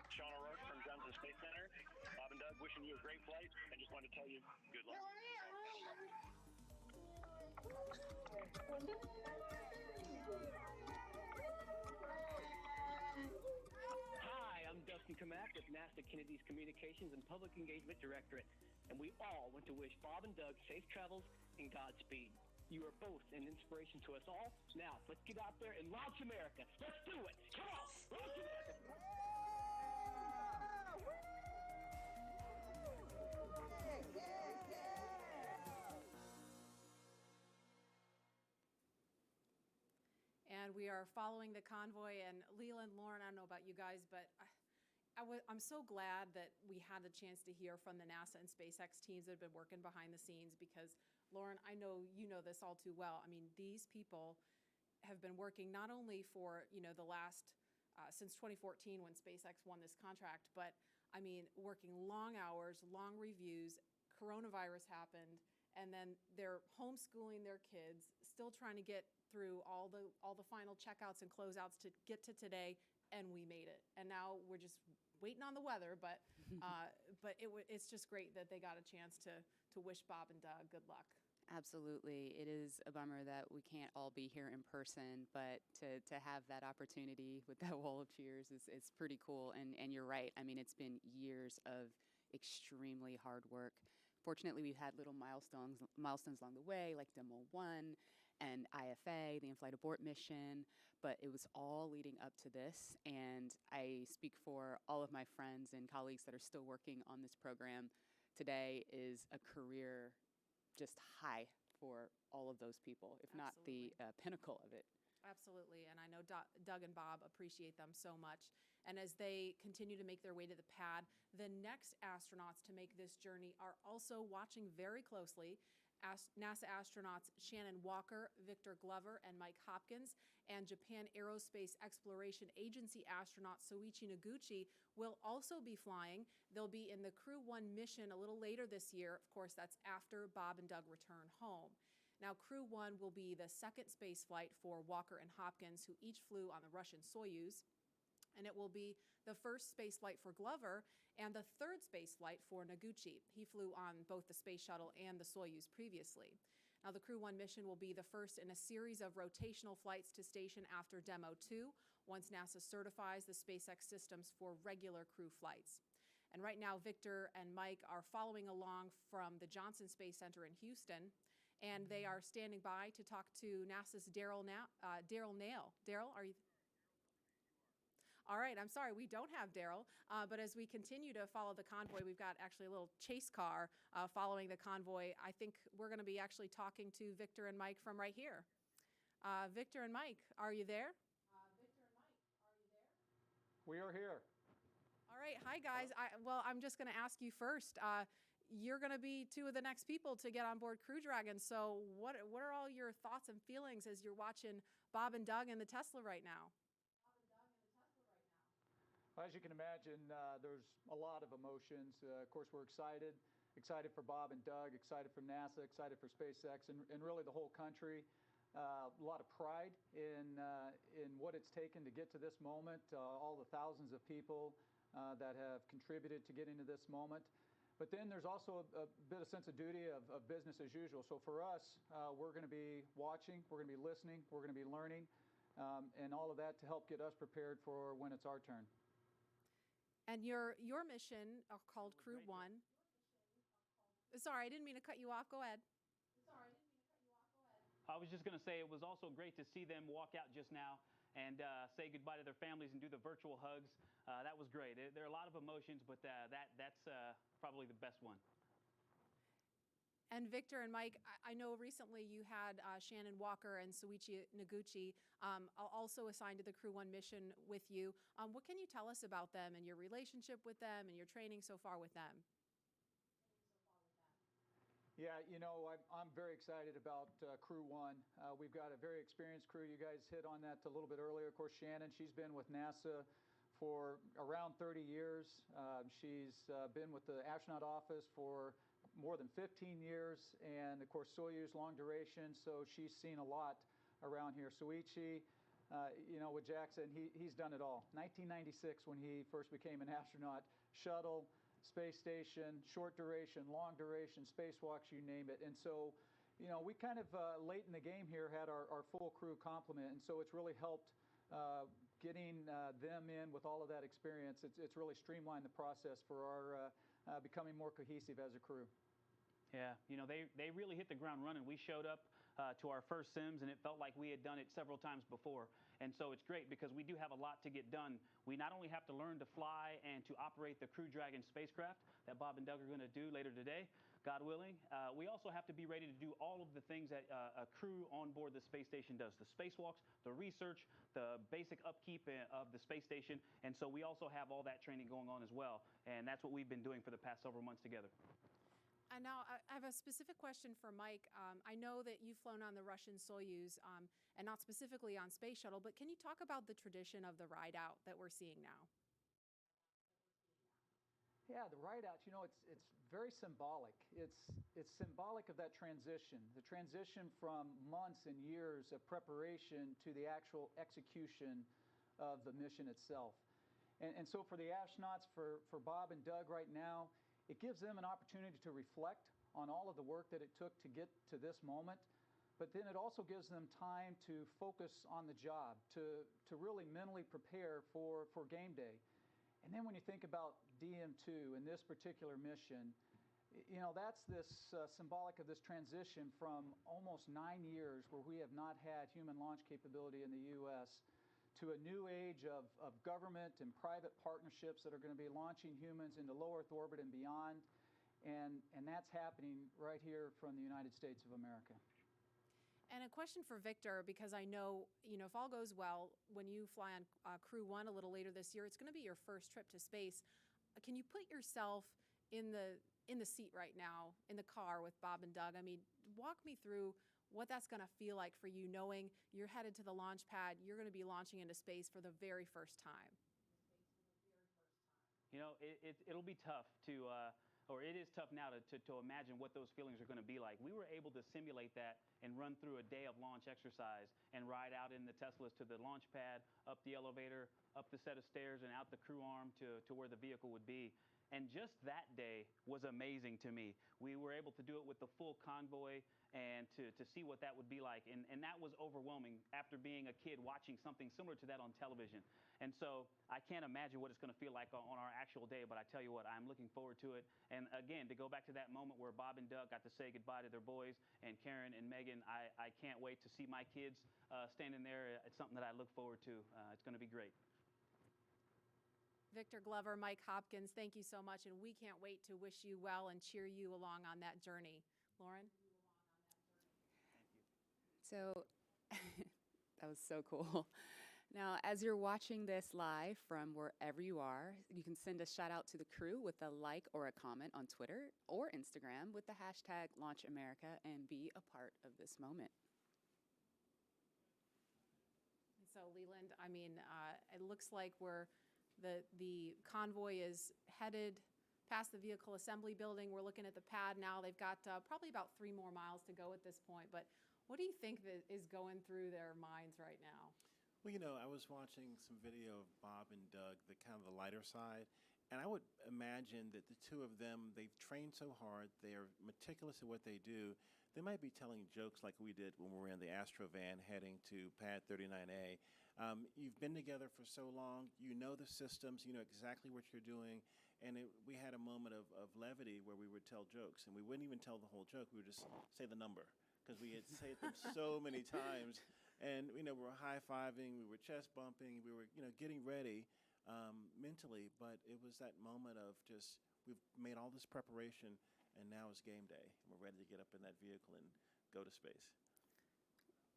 Sean O'Rourke from Johnson Space Center. Bob and Doug, wishing you a great flight, and just wanted to tell you good luck. Hi, I'm Dustin Kamak with NASA Kennedy's Communications and Public Engagement Directorate, and we all want to wish Bob and Doug safe travels and Godspeed. You are both an inspiration to us all. Now, let's get out there and launch America. Let's do it. Come on, launch America. And we are following the convoy. And Leland, Lauren, I don't know about you guys, but I'm so glad that we had the chance to hear from the NASA and SpaceX teams that have been working behind the scenes because, Lauren, I know you know this all too well. I mean, these people have been working not only for, the last, since 2014 when SpaceX won this contract, but I mean, working long hours, long reviews, coronavirus happened, and then they're homeschooling their kids, still trying to get through all the final checkouts and closeouts to get to today, and we made it. And now we're just waiting on the weather, but it's just great that they got a chance to wish Bob and Doug good luck. Absolutely. It is a bummer that we can't all be here in person, but to have that opportunity with that wall of cheers is pretty cool. And you're right. I mean, it's been years of extremely hard work. Fortunately, we've had little milestones along the way, like Demo 1 and IFA, the in-flight abort mission, but it was all leading up to this. And I speak for all of my friends and colleagues that are still working on this program. Today is a career just high for all of those people, if not the pinnacle of it. Absolutely, and I know Doug and Bob appreciate them so much. And as they continue to make their way to the pad, the next astronauts to make this journey are also watching very closely. NASA astronauts Shannon Walker, Victor Glover, and Mike Hopkins, and Japan Aerospace Exploration Agency astronaut Soichi Noguchi will also be flying. They'll be in the Crew-1 mission a little later this year. Of course, that's after Bob and Doug return home. Now, Crew-1 will be the second space flight for Walker and Hopkins, who each flew on the Russian Soyuz. And it will be the first space flight for Glover and the third space flight for Noguchi. He flew on both the Space Shuttle and the Soyuz previously. Now, the Crew-1 mission will be the first in a series of rotational flights to station after Demo 2, once NASA certifies the SpaceX systems for regular crew flights. And right now, Victor and Mike are following along from the Johnson Space Center in Houston, and they are standing by to talk to NASA's Daryl Nail. Daryl, are you? All right, I'm sorry, we don't have Daryl, but as we continue to follow the convoy, we've got actually a little chase car following the convoy. I think we're going to be actually talking to Victor and Mike from right here. Victor and Mike, are you there? We are here. All right, hi guys. I'm just going to ask you first. You're going to be two of the next people to get on board Crew Dragon. So what are all your thoughts and feelings as you're watching Bob and Doug in the Tesla right now? As you can imagine, there's a lot of emotions. Of course, we're excited for Bob and Doug, excited for NASA, excited for SpaceX, and really the whole country. A lot of pride in what it's taken to get to this moment, all the thousands of people that have contributed to getting to this moment. But then there's also a bit of sense of duty of business as usual. So for us, we're going to be watching, we're going to be listening, we're going to be learning, and all of that to help get us prepared for when it's our turn. And your mission called Crew-1. Sorry, I didn't mean to cut you off. Go ahead. I was just going to say it was also great to see them walk out just now and say goodbye to their families and do the virtual hugs. That was great. There are a lot of emotions, but that's probably the best one. And Victor and Mike, I know recently you had Shannon Walker and Soichi Noguchi also assigned to the Crew-1 mission with you. What can you tell us about them and your relationship with them and your training so far with them? Yeah, I'm very excited about Crew-1. We've got a very experienced crew. You guys hit on that a little bit earlier. Of course, Shannon, she's been with NASA for around 30 years. She's been with the astronaut office for more than 15 years, and of course Soyuz long duration, so she's seen a lot around here. Soichi, with Jackson, he's done it all. 1996 when he first became an astronaut, shuttle, space station, short duration, long duration, spacewalks, you name it. And so, we kind of late in the game here had our full crew complement, and so it's really helped getting them in with all of that experience. It's really streamlined the process for our becoming more cohesive as a crew. Yeah, they really hit the ground running. We showed up to our first sims, and it felt like we had done it several times before. And so it's great because we do have a lot to get done. We not only have to learn to fly and to operate the Crew Dragon spacecraft that Bob and Doug are going to do later today, God willing. We also have to be ready to do all of the things that a crew on board the space station does, the spacewalks, the research, the basic upkeep of the space station. And so we also have all that training going on as well. And that's what we've been doing for the past several months together. And now I have a specific question for Mike. I know that you've flown on the Russian Soyuz and not specifically on Space Shuttle, but can you talk about the tradition of the ride out that we're seeing now? Yeah, the ride out, you know, it's very symbolic. It's symbolic of that transition, the transition from months and years of preparation to the actual execution of the mission itself. And so for the astronauts, for Bob and Doug right now, it gives them an opportunity to reflect on all of the work that it took to get to this moment, but then it also gives them time to focus on the job, to really mentally prepare for game day. And then when you think about DM2 and this particular mission, you know, that's this symbolic of this transition from almost 9 years where we have not had human launch capability in the U.S. to a new age of government and private partnerships that are going to be launching humans into low Earth orbit and beyond. And that's happening right here from the United States of America. And a question for Victor, because I know, if all goes well, when you fly on Crew 1 a little later this year, it's going to be your first trip to space. Can you put yourself in the seat right now, in the car with Bob and Doug? I mean, walk me through what that's going to feel like for you, knowing you're headed to the launch pad, you're going to be launching into space for the very first time. You know, it'll be tough to, or it is tough now to imagine what those feelings are going to be like. We were able to simulate that and run through a day of launch exercise and ride out in the Teslas to the launch pad, up the elevator, up the set of stairs, and out the crew arm to where the vehicle would be. And just that day was amazing to me. We were able to do it with the full convoy and to see what that would be like. And that was overwhelming after being a kid watching something similar to that on television. And so I can't imagine what it's going to feel like on our actual day, but I tell you what, I'm looking forward to it. And again, to go back to that moment where Bob and Doug got to say goodbye to their boys, and Karen and Megan, I can't wait to see my kids standing there. It's something that I look forward to. It's going to be great. Victor Glover, Mike Hopkins, thank you so much, and we can't wait to wish you well and cheer you along on that journey. Lauren? So that was so cool. Now, as you're watching this live from wherever you are, you can send a shout out to the crew with a like or a comment on Twitter or Instagram with the hashtag LaunchAmerica and be a part of this moment. So Leland, I mean, it looks like the convoy is headed past the vehicle assembly building. We're looking at the pad now. They've got probably about 3 more miles to go at this point. But what do you think that is going through their minds right now? Well, you know, I was watching some video of Bob and Doug, the kind of the lighter side, and I would imagine that the two of them, they've trained so hard, they're meticulous at what they do. They might be telling jokes like we did when we were in the Astrovan heading to Pad 39A. You've been together for so long, you know the systems, you know exactly what you're doing, and we had a moment of levity where we would tell jokes, and we wouldn't even tell the whole joke, we would just say the number, because we had said them so many times, and we were high-fiving, we were chest bumping, we were getting ready mentally, but it was that moment of just, we've made all this preparation, and now it's game day, and we're ready to get up in that vehicle and go to space.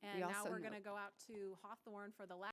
And now we're going to go out to Hawthorne for the last.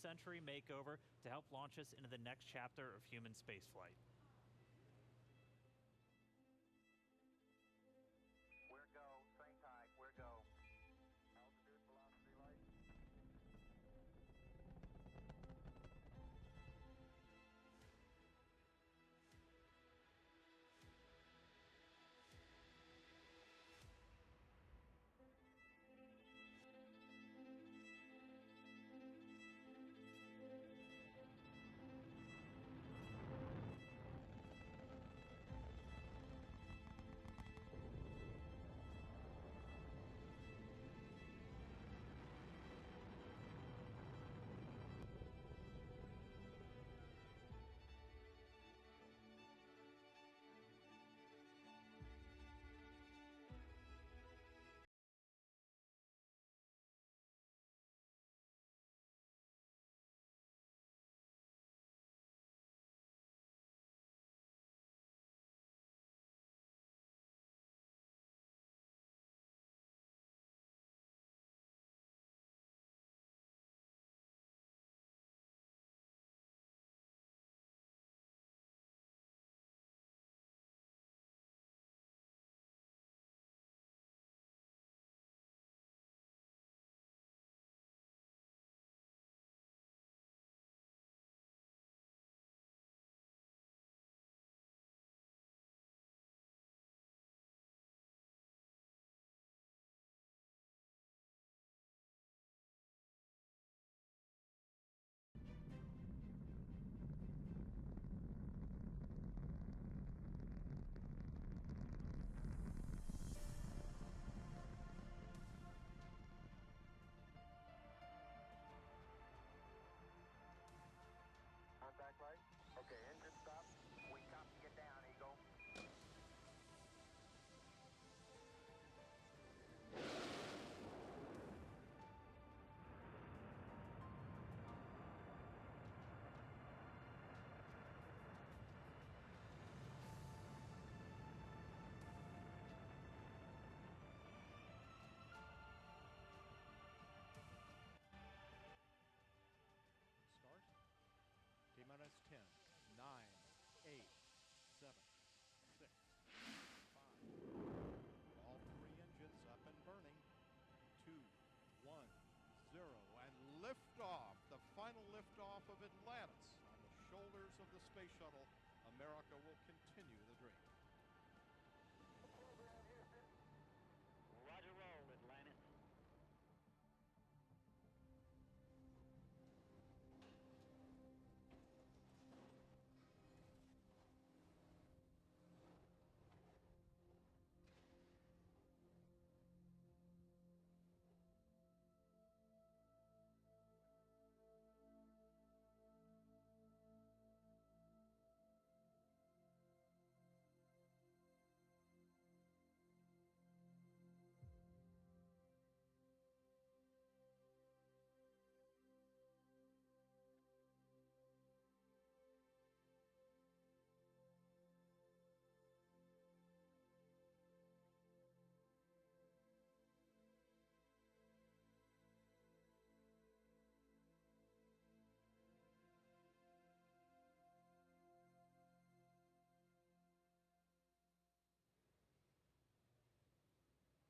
Century makeover to help launch us into the next chapter of human spaceflight. We're go, same tide, we're go. Altitude, velocity, light. of Atlantis, on the shoulders of the Space Shuttle, America will continue the dream. Roger, roll, Atlantis.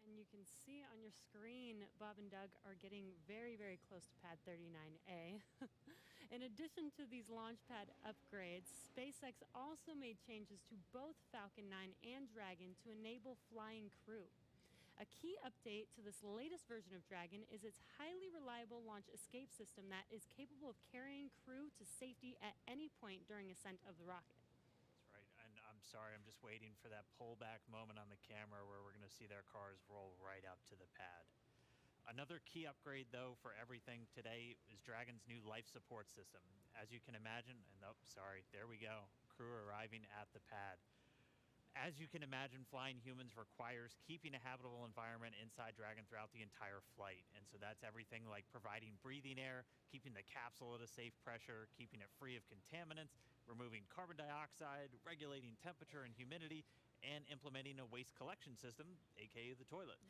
And you can see on your screen, Bob and Doug are getting very, very close to Pad 39A. In addition to these launch pad upgrades, SpaceX also made changes to both Falcon 9 and Dragon to enable flying crew. A key update to this latest version of Dragon is its highly reliable launch escape system that is capable of carrying crew to safety at any point during ascent of the rocket. That's right. And I'm sorry, I'm just waiting for that pullback moment on the camera where we're going to see their cars roll right up to the pad. Another key upgrade, though, for everything today is Dragon's new life support system. As you can imagine, and oh, sorry, there we go, crew arriving at the pad. As you can imagine, flying humans requires keeping a habitable environment inside Dragon throughout the entire flight. And so that's everything like providing breathing air, keeping the capsule at a safe pressure, keeping it free of contaminants, removing carbon dioxide, regulating temperature and humidity, and implementing a waste collection system, aka the toilet.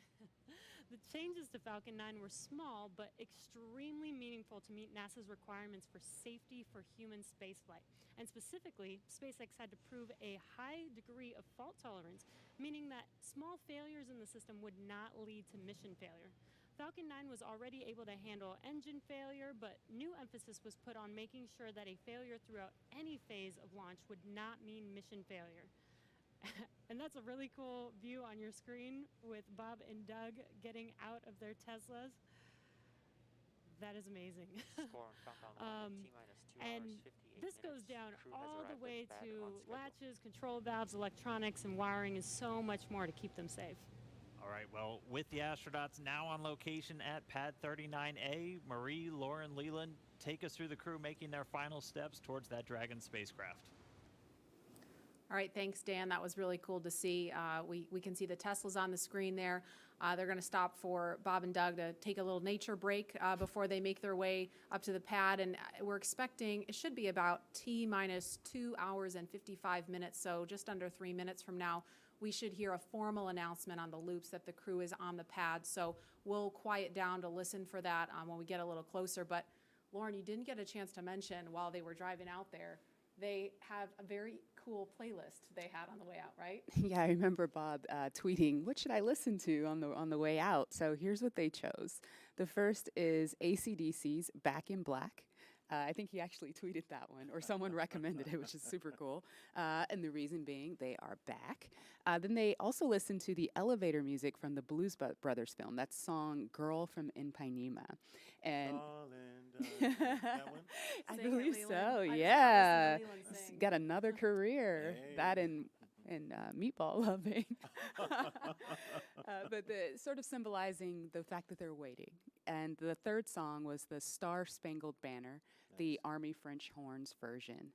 The changes to Falcon 9 were small, but extremely meaningful to meet NASA's requirements for safety for human spaceflight. And specifically, SpaceX had to prove a high degree of fault tolerance, meaning that small failures in the system would not lead to mission failure. Falcon 9 was already able to handle engine failure, but new emphasis was put on making sure that a failure throughout any phase of launch would not mean mission failure. And that's a really cool view on your screen with Bob and Doug getting out of their Teslas. That is amazing. And this goes down all the way to latches, control valves, electronics, and wiring, and so much more to keep them safe. All right, well, with the astronauts now on location at Pad 39A, Marie, Lauren, Leland, take us through the crew making their final steps towards that Dragon spacecraft. All right, thanks, Dan. That was really cool to see. We can see the Teslas on the screen there. They're going to stop for Bob and Doug to take a little nature break before they make their way up to the pad. And we're expecting it should be about T-minus 2 hours and 55 minutes, so just under 3 minutes from now, we should hear a formal announcement on the loops that the crew is on the pad. So we'll quiet down to listen for that when we get a little closer. But Lauren, you didn't get a chance to mention while they were driving out there, they have a very cool playlist they had on the way out, right? Yeah, I remember Bob tweeting, what should I listen to on the way out? So here's what they chose. The first is AC/DC's Back in Black. I think he actually tweeted that one, or someone recommended it, which is super cool. And the reason being, they are back. Then they also listened to the elevator music from the Blues Brothers film, that song "Girl from Ipanema." And that one? I believe so, yeah. Got another career, that and meatball loving. But sort of symbolizing the fact that they're waiting. And the third song was the Star Spangled Banner, the Army French horns version,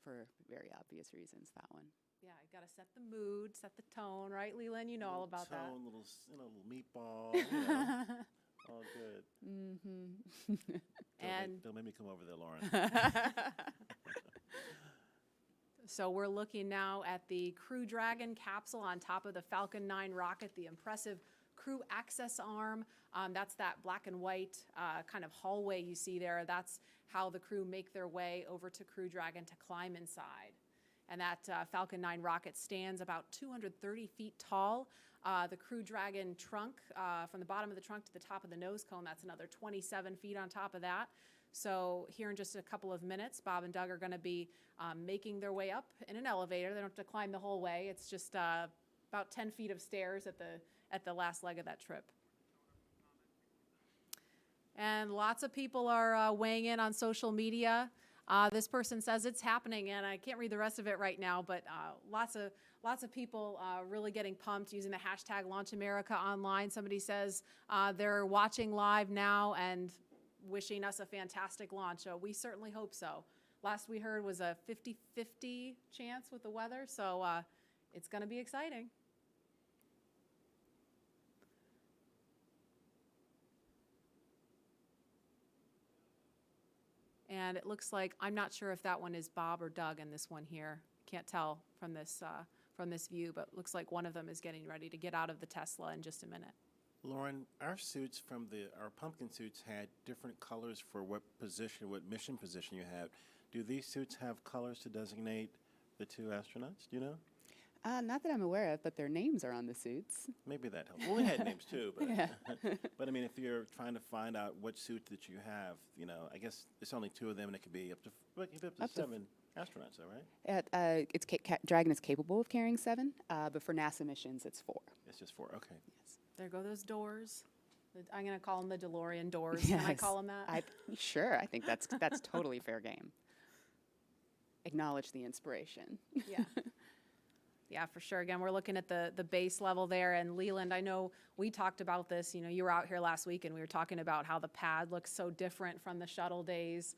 for very obvious reasons, that one. Yeah, you got to set the mood, set the tone, right, Leland? You know all about that. Little meatball, you know. All good. Mm-hmm. Don't make me come over there, Lauren. So we're looking now at the Crew Dragon capsule on top of the Falcon 9 rocket, the impressive crew access arm. That's that black and white kind of hallway you see there. That's how the crew make their way over to Crew Dragon to climb inside. And that Falcon 9 rocket stands about 230 feet tall. The Crew Dragon trunk, from the bottom of the trunk to the top of the nose cone, that's another 27 feet on top of that. So here in just a couple of minutes, Bob and Doug are going to be making their way up in an elevator. They don't have to climb the whole way. It's just about 10 feet of stairs at the last leg of that trip. And lots of people are weighing in on social media. This person says it's happening, and I can't read the rest of it right now, but lots of people really getting pumped using the hashtag #LaunchAmerica online. Somebody says they're watching live now and wishing us a fantastic launch. We certainly hope so. Last we heard was a 50-50 chance with the weather, so it's going to be exciting. And it looks like, I'm not sure if that one is Bob or Doug in this one here. Can't tell from this view, but looks like one of them is getting ready to get out of the Tesla in just a minute. Lauren, our suits our pumpkin suits had different colors for what mission position you have. Do these suits have colors to designate the two astronauts? Do you know? Not that I'm aware of, but their names are on the suits. Maybe that helps. Well, we had names too, but Yeah. but I mean, if you're trying to find out what suit that you have, I guess it's only two of them, and it could be up to 7 astronauts, all right? Dragon is capable of carrying 7, but for NASA missions, it's 4. It's just 4. Okay. Yes. There go those doors. I'm going to call them the DeLorean doors. Yes. Can I call them that? Sure. I think that's totally fair game. Acknowledge the inspiration. Yeah. Yeah, for sure. Again, we're looking at the base level there. And Leland, I know we talked about this. You were out here last week, and we were talking about how the pad looks so different from the shuttle days.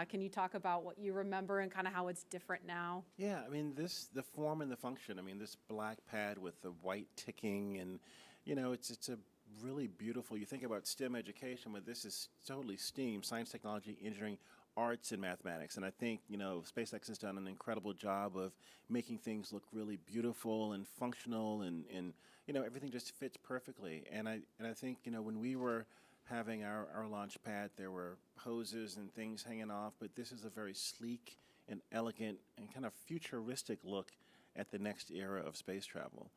Can you talk about what you remember and kind of how it's different now? Yeah, I mean, the form and the function. I mean, this black pad with the white ticking, and it's a really beautiful. You think about STEM education, but this is totally STEAM: science, technology, engineering, arts, and mathematics. And I think SpaceX has done an incredible job of making things look really beautiful and functional, and everything just fits perfectly. And I think when we were having our launch pad, there were hoses and things hanging off, but this is a very sleek and elegant and kind of futuristic look at the next era of space travel.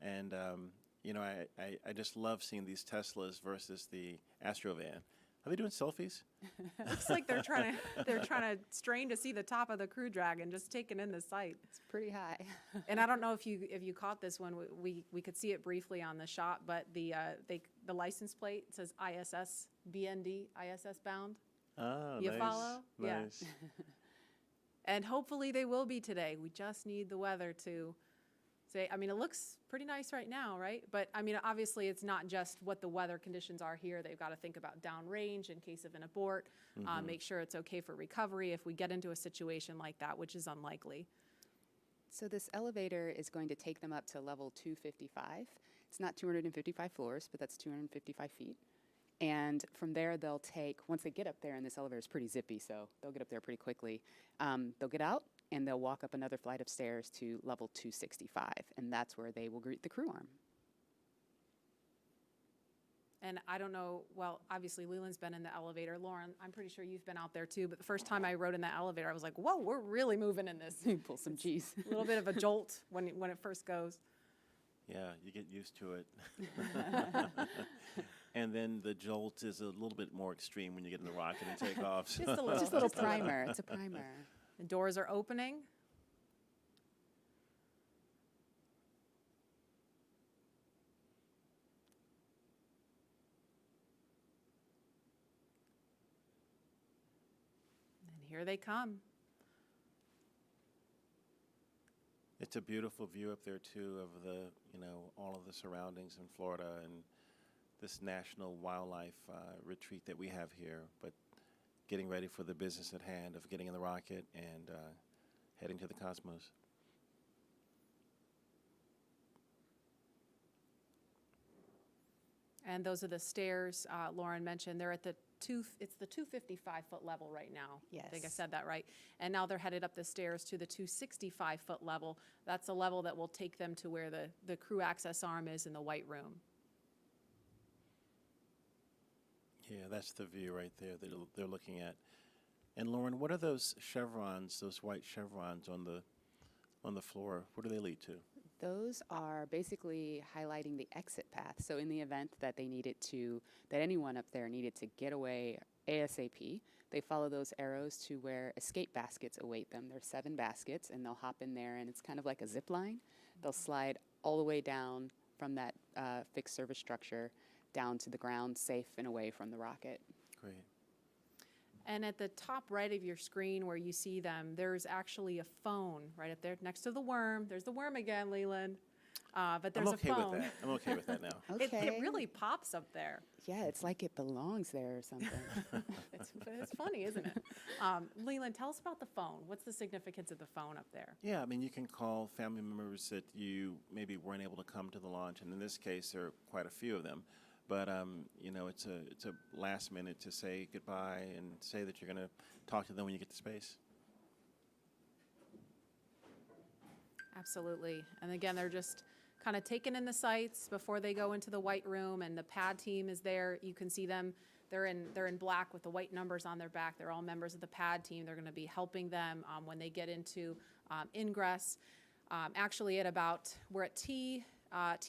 And I just love seeing these Teslas versus the Astrovan. Are they doing selfies? Looks like they're trying to strain to see the top of the Crew Dragon, just taking in the sight. It's pretty high. And I don't know if you caught this one. We could see it briefly on the shot, but the license plate says ISS BND, ISS bound. Oh, you nice. Follow? Nice. Yeah. And hopefully they will be today. We just need the weather to say, I mean, it looks pretty nice right now, right? But I mean, obviously it's not just what the weather conditions are here. They've got to think about downrange in case of an abort, make sure it's okay for recovery if we get into a situation like that, which is unlikely. So this elevator is going to take them up to level 255. It's not 255 floors, but that's 255 feet. And from there, they'll take, once they get up there, and this elevator is pretty zippy, so they'll get up there pretty quickly, they'll get out, and they'll walk up another flight of stairs to level 265, and that's where they will greet the crew arm. And I don't know, well, obviously Leland's been in the elevator. Lauren, I'm pretty sure you've been out there too, but the first time I rode in that elevator, I was like, whoa, we're really moving in this. Pull some G's. A little bit of a jolt when it first goes. Yeah, you get used to it. And then the jolt is a little bit more extreme when you get in the rocket and take off. Just a little. Just a little primer. It's a primer. The doors are opening. And here they come. It's a beautiful view up there too of the, all of the surroundings in Florida and this national wildlife retreat that we have here, but getting ready for the business at hand of getting in the rocket and heading to the cosmos. And those are the stairs Lauren mentioned. They're at it's the 255-foot level right now. Yes. I think I said that right. And now they're headed up the stairs to the 265-foot level. That's a level that will take them to where the crew access arm is in the white room. Yeah, that's the view right there that they're looking at. And Lauren, what are those chevrons, those white chevrons on the floor? What do they lead to? Those are basically highlighting the exit path. So in the event that they needed to, that anyone up there needed to get away ASAP. They follow those arrows to where escape baskets await them. There's 7 baskets, and they'll hop in there, and it's kind of like a zip line. They'll slide all the way down from that fixed service structure down to the ground, safe and away from the rocket. Great. And at the top right of your screen where you see them, there's actually a phone right up there next to the worm. There's the worm again, Leland. But there's I'm okay a phone. with that. I'm okay with that now. Okay. It really pops up there. Yeah, it's like it belongs there or something. It's funny, isn't it? Leland, tell us about the phone. What's the significance of the phone up there? Yeah, I mean, you can call family members that you maybe weren't able to come to the launch, and in this case, there are quite a few of them. But you know, it's a last minute to say goodbye and say that you're going to talk to them when you get to space. Absolutely. And again, they're just kind of taking in the sights before they go into the white room, and the pad team is there. You can see them. They're in black with the white numbers on their back. They're all members of the pad team. They're going to be helping them when they get into ingress. Actually, we're at T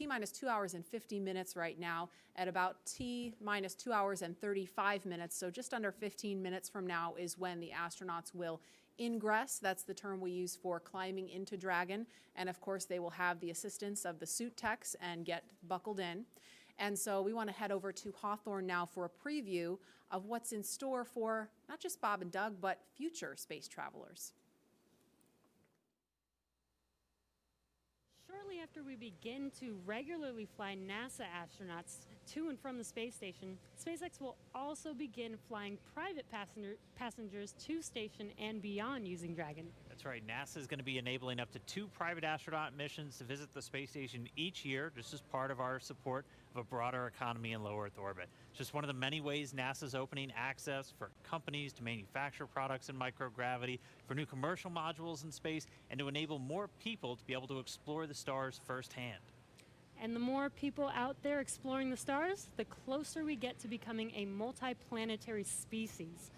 minus 2 hours and 50 minutes right now, at about T minus 2 hours and 35 minutes. So just under 15 minutes from now is when the astronauts will ingress. That's the term we use for climbing into Dragon. And of course, they will have the assistance of the suit techs and get buckled in. And so we want to head over to Hawthorne now for a preview of what's in store for not just Bob and Doug, but future space travelers. Shortly after we begin to regularly fly NASA astronauts to and from the space station, SpaceX will also begin flying private passengers to station and beyond using Dragon. That's right. NASA is going to be enabling up to 2 private astronaut missions to visit the space station each year, just as part of our support of a broader economy in low Earth orbit. It's just one of the many ways NASA's opening access for companies to manufacture products in microgravity, for new commercial modules in space, and to enable more people to be able to explore the stars firsthand. And the more people out there exploring the stars, the closer we get to becoming a multi-planetary species.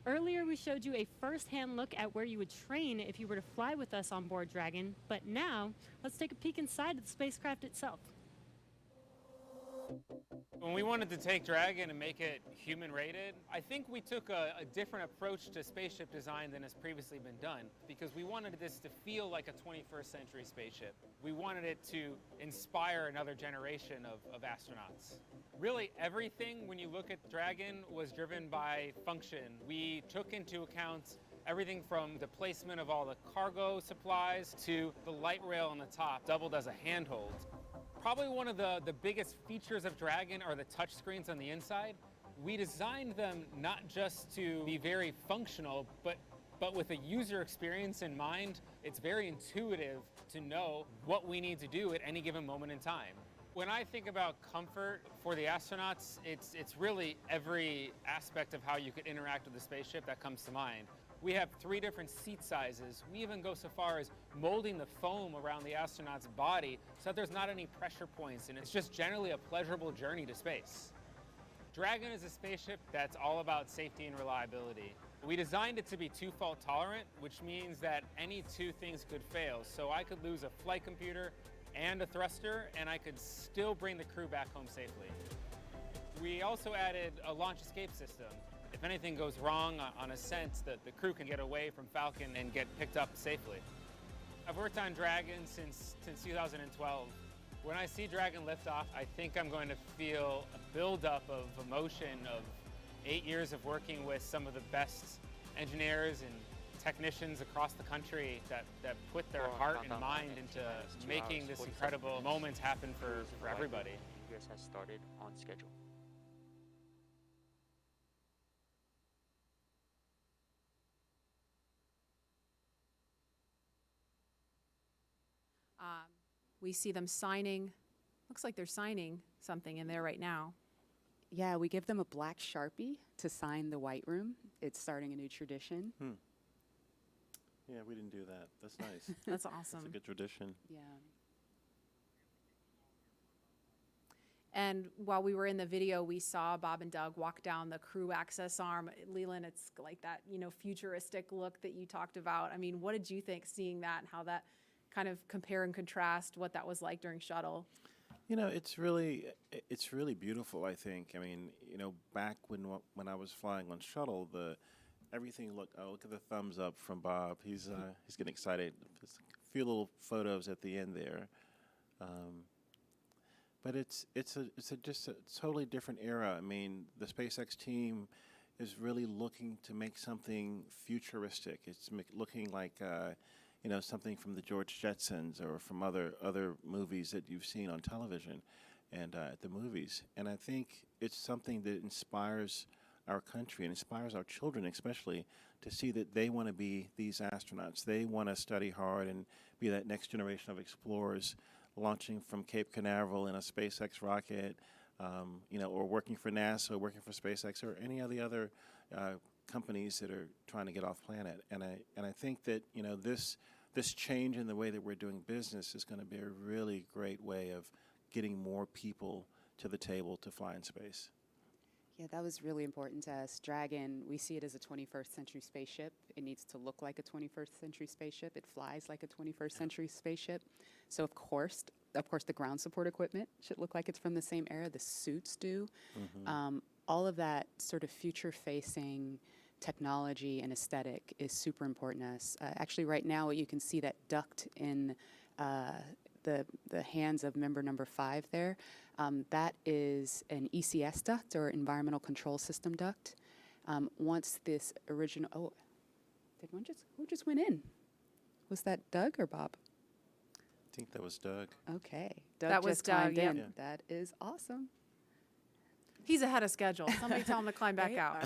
Earlier, we showed you a first-hand look at where you would train if you were to fly with us on board Dragon, but now, let's take a peek inside of the spacecraft itself. When we wanted to take Dragon and make it human-rated, I think we took a different approach to spaceship design than has previously been done, because we wanted this to feel like a 21st century spaceship. We wanted it to inspire another generation of astronauts. Really, everything when you look at Dragon was driven by function. We took into account everything from the placement of all the cargo supplies to the light rail on the top, doubled as a handhold. Probably one of the biggest features of Dragon are the touch screens on the inside. We designed them not just to be very functional, but with a user experience in mind. It's very intuitive to know what we need to do at any given moment in time. When I think about comfort for the astronauts, it's really every aspect of how you could interact with the spaceship that comes to mind. We have 3 different seat sizes. We even go so far as molding the foam around the astronaut's body so that there's not any pressure points, and it's just generally a pleasurable journey to space. Dragon is a spaceship that's all about safety and reliability. We designed it to be 2-fault tolerant, which means that any 2 things could fail. So I could lose a flight computer and a thruster, and I could still bring the crew back home safely. We also added a launch escape system. If anything goes wrong on ascent, the crew can get away from Falcon and get picked up safely. I've worked on Dragon since 2012. When I see Dragon lift off, I think I'm going to feel a buildup of emotion of 8 years of working with some of the best engineers and technicians across the country that put their heart and mind into making this incredible moment happen for everybody. Ingress has started on schedule. We see them signing. Looks like they're signing something in there right now. Yeah, we give them a black Sharpie to sign the white room. It's starting a new tradition. Yeah, we didn't do that. That's nice. That's awesome. That's a good tradition. Yeah. And while we were in the video, we saw Bob and Doug walk down the crew access arm. Leland, it's like that, futuristic look that you talked about. I mean, what did you think seeing that and how that kind of compare and contrast what that was like during Shuttle? You know, it's really beautiful. I think. I mean, you know, back when I was flying on Shuttle, everything looked. Oh, look at the thumbs up from Bob. He's getting excited. Just a few little photos at the end there. But it's just a totally different era. I mean, the SpaceX team is really looking to make something futuristic. It's looking like you know, something from the George Jetsons or from other movies that you've seen on television and at the movies. And I think it's something that inspires our country and inspires our children, especially, to see that they want to be these astronauts. They want to study hard and be that next generation of explorers, launching from Cape Canaveral in a SpaceX rocket, you know, or working for NASA, or working for SpaceX, or any of the other companies that are trying to get off planet. And I think that, you know, this change in the way that we're doing business is going to be a really great way of getting more people to the table to fly in space. Yeah, that was really important to us. Dragon, we see it as a 21st century spaceship. It needs to look like a 21st century spaceship. It flies like a 21st century spaceship. So of course, the ground support equipment should look like it's from the same era. The suits do. All of that sort of future-facing technology and aesthetic is super important to us. Actually, right now, you can see that duct in the hands of member number 5 there. That is an ECS duct, or Environmental Control System duct. Once this original, who just went in? Was that Doug or Bob? I think that was Doug. Okay. Doug that was Doug, in. yeah. That is awesome. He's ahead of schedule. Somebody tell him to climb back out.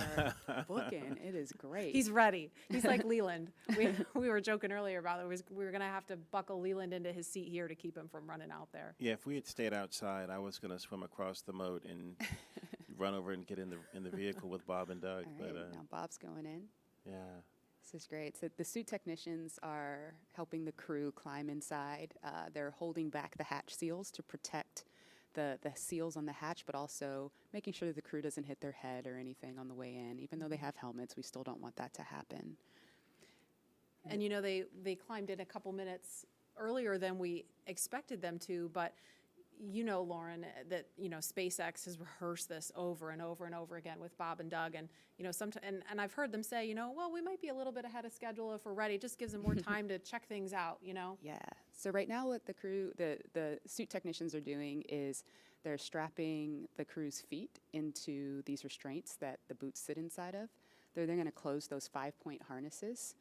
Are booking. It is great. He's ready. He's like Leland. We were joking earlier about it. We were going to have to buckle Leland into his seat here to keep him from running out there. Yeah, if we had stayed outside, I was going to swim across the moat and run over and get in the vehicle with Bob and Doug. All right, but now Bob's going in. Yeah. This is great. So the suit technicians are helping the crew climb inside. They're holding back the hatch seals to protect the seals on the hatch, but also making sure that the crew doesn't hit their head or anything on the way in. Even though they have helmets, we still don't want that to happen. And you know, they climbed in a couple minutes earlier than we expected them to, but you know, Lauren, that, you know, SpaceX has rehearsed this over and over and over again with Bob and Doug, and you know, and I've heard them say, you know, well, we might be a little bit ahead of schedule if we're ready. It just gives them more time to check things out, you know. Yeah. So right now, what the crew, the suit technicians are doing is they're strapping the crew's feet into these restraints that the boots sit inside of. They're then going to close those 5-point harnesses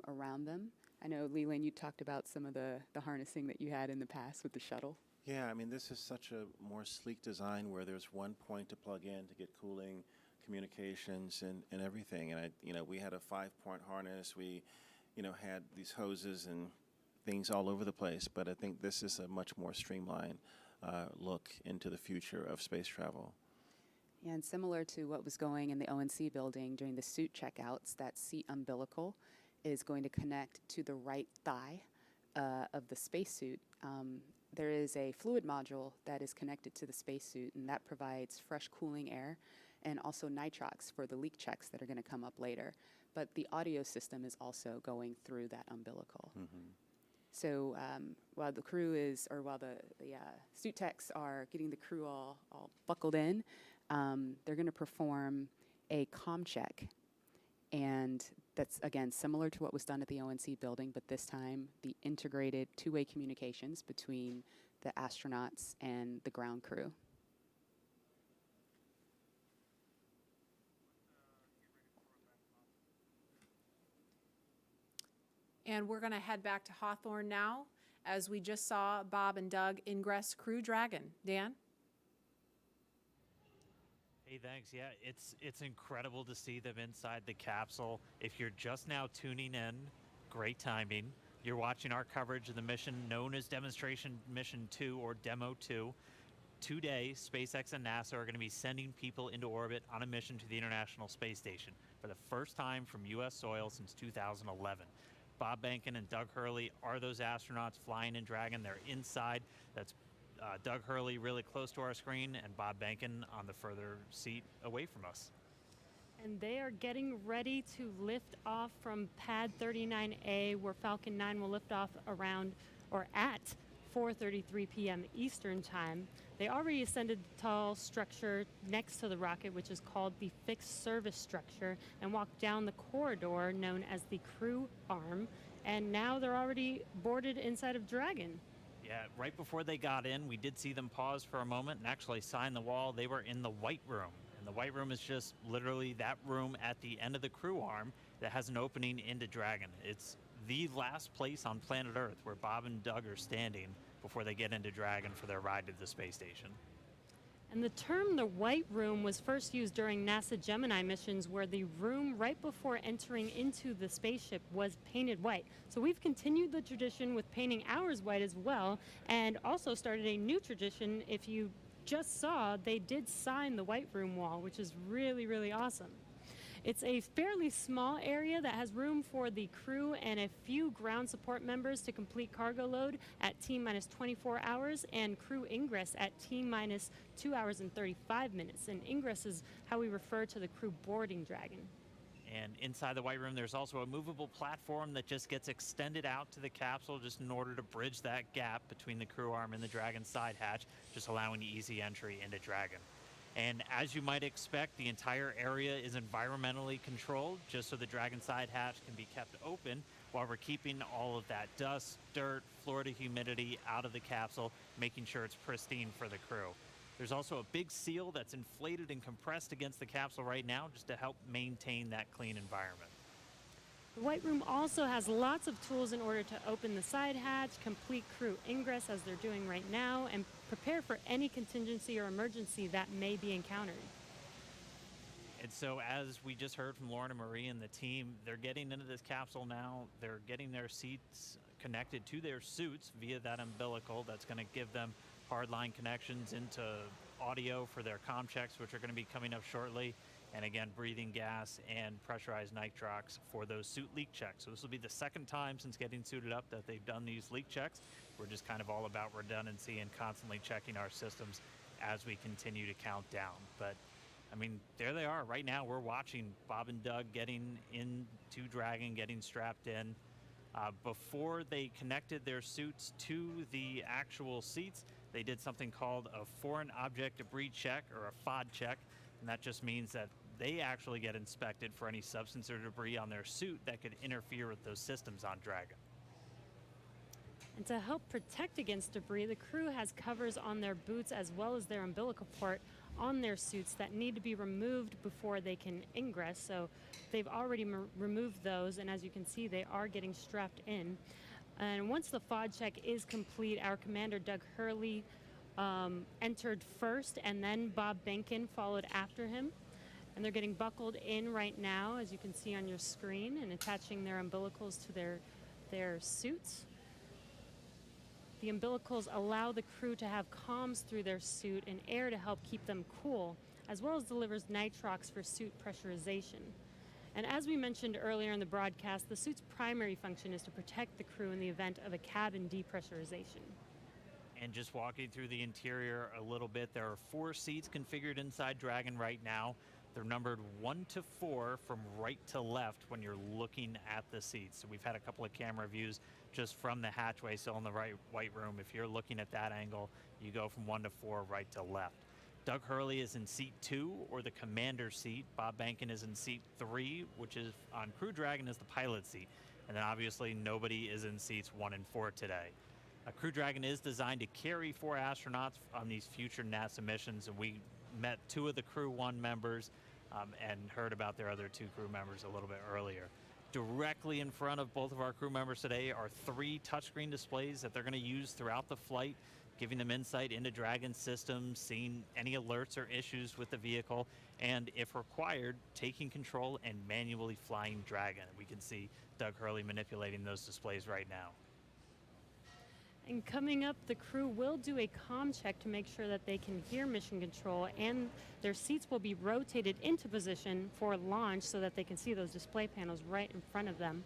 around them. I know, Leland, you talked about some of the harnessing that you had in the past with the shuttle. Yeah, I mean, this is such a more sleek design where there's one point to plug in to get cooling, communications, and everything. And you know, we had a 5-point harness. We, you know, had these hoses and things all over the place. But I think this is a much more streamlined look into the future of space travel. Yeah, and similar to what was going in the ONC building during the suit checkouts, that seat umbilical is going to connect to the right thigh of the spacesuit. There is a fluid module that is connected to the spacesuit, and that provides fresh cooling air and also nitrox for the leak checks that are going to come up later. But the audio system is also going through that umbilical. So while the crew is, or while the suit techs are getting the crew all buckled in, they're going to perform a comm check. And that's, again, similar to what was done at the ONC building, but this time the integrated two-way communications between the astronauts and the ground crew. And we're going to head back to Hawthorne now, as we just saw Bob and Doug ingress Crew Dragon. Dan? Hey, thanks. Yeah, it's incredible to see them inside the capsule. If you're just now tuning in, great timing. You're watching our coverage of the mission known as Demonstration Mission 2 or Demo 2. Today, SpaceX and NASA are going to be sending people into orbit on a mission to the International Space Station for the first time from U.S. soil since 2011. Bob Behnken and Doug Hurley are those astronauts flying in Dragon. They're inside. That's Doug Hurley really close to our screen and Bob Behnken on the further seat away from us. And they are getting ready to lift off from pad 39A, where Falcon 9 will lift off around or at 4:33 p.m. Eastern Time. They already ascended the tall structure next to the rocket, which is called the Fixed Service Structure, and walked down the corridor known as the Crew Arm. And now they're already boarded inside of Dragon. Yeah, right before they got in, we did see them pause for a moment and actually sign the wall. They were in the White Room. And the White Room is just literally that room at the end of the Crew Arm that has an opening into Dragon. It's the last place on planet Earth where Bob and Doug are standing before they get into Dragon for their ride to the space station. And the term the White Room was first used during NASA Gemini missions, where the room right before entering into the spaceship was painted white. So we've continued the tradition with painting ours white as well, and also started a new tradition. If you just saw, they did sign the White Room wall, which is really, really awesome. It's a fairly small area that has room for the crew and a few ground support members to complete cargo load at T-minus 24 hours and crew ingress at T-minus 2 hours and 35 minutes. And ingress is how we refer to the crew boarding Dragon. And inside the White Room, there's also a movable platform that just gets extended out to the capsule just in order to bridge that gap between the Crew Arm and the Dragon side hatch, just allowing easy entry into Dragon. And as you might expect, the entire area is environmentally controlled just so the Dragon side hatch can be kept open while we're keeping all of that dust, dirt, Florida humidity out of the capsule, making sure it's pristine for the crew. There's also a big seal that's inflated and compressed against the capsule right now just to help maintain that clean environment. The White Room also has lots of tools in order to open the side hatch, complete crew ingress as they're doing right now, and prepare for any contingency or emergency that may be encountered. And so as we just heard from Lauren and Marie and the team, they're getting into this capsule now. They're getting their seats connected to their suits via that umbilical that's going to give them hardline connections into audio for their comm checks, which are going to be coming up shortly. And again, breathing gas and pressurized nitrox for those suit leak checks. So this will be the second time since getting suited up that they've done these leak checks. We're just kind of all about redundancy and constantly checking our systems as we continue to count down. But I mean, there they are. Right now, we're watching Bob and Doug getting into Dragon, getting strapped in. Before they connected their suits to the actual seats, they did something called a foreign object debris check, or a FOD check. And that just means that they actually get inspected for any substance or debris on their suit that could interfere with those systems on Dragon. And to help protect against debris, the crew has covers on their boots as well as their umbilical port on their suits that need to be removed before they can ingress. So they've already removed those, and as you can see, they are getting strapped in. And once the FOD check is complete, our commander, Doug Hurley, entered first, and then Bob Behnken followed after him. And they're getting buckled in right now, as you can see on your screen, and attaching their umbilicals to their suits. The umbilicals allow the crew to have comms through their suit and air to help keep them cool, as well as delivers nitrox for suit pressurization. And as we mentioned earlier in the broadcast, the suit's primary function is to protect the crew in the event of a cabin depressurization. And just walking through the interior a little bit, there are 4 seats configured inside Dragon right now. They're numbered 1 to 4 from right to left when you're looking at the seats. So we've had a couple of camera views just from the hatchway, so in the White Room. If you're looking at that angle, you go from 1 to 4 right to left. Doug Hurley is in seat 2, or the commander seat. Bob Behnken is in seat 3, which is on Crew Dragon is the pilot seat. And then obviously nobody is in seats 1 and 4 today. Crew Dragon is designed to carry 4 astronauts on these future NASA missions, and we met 2 of the Crew 1 members and heard about their other 2 crew members a little bit earlier. Directly in front of both of our crew members today are 3 touchscreen displays that they're going to use throughout the flight, giving them insight into Dragon systems, seeing any alerts or issues with the vehicle, and if required, taking control and manually flying Dragon. We can see Doug Hurley manipulating those displays right now. And coming up, the crew will do a comm check to make sure that they can hear mission control, and their seats will be rotated into position for launch so that they can see those display panels right in front of them.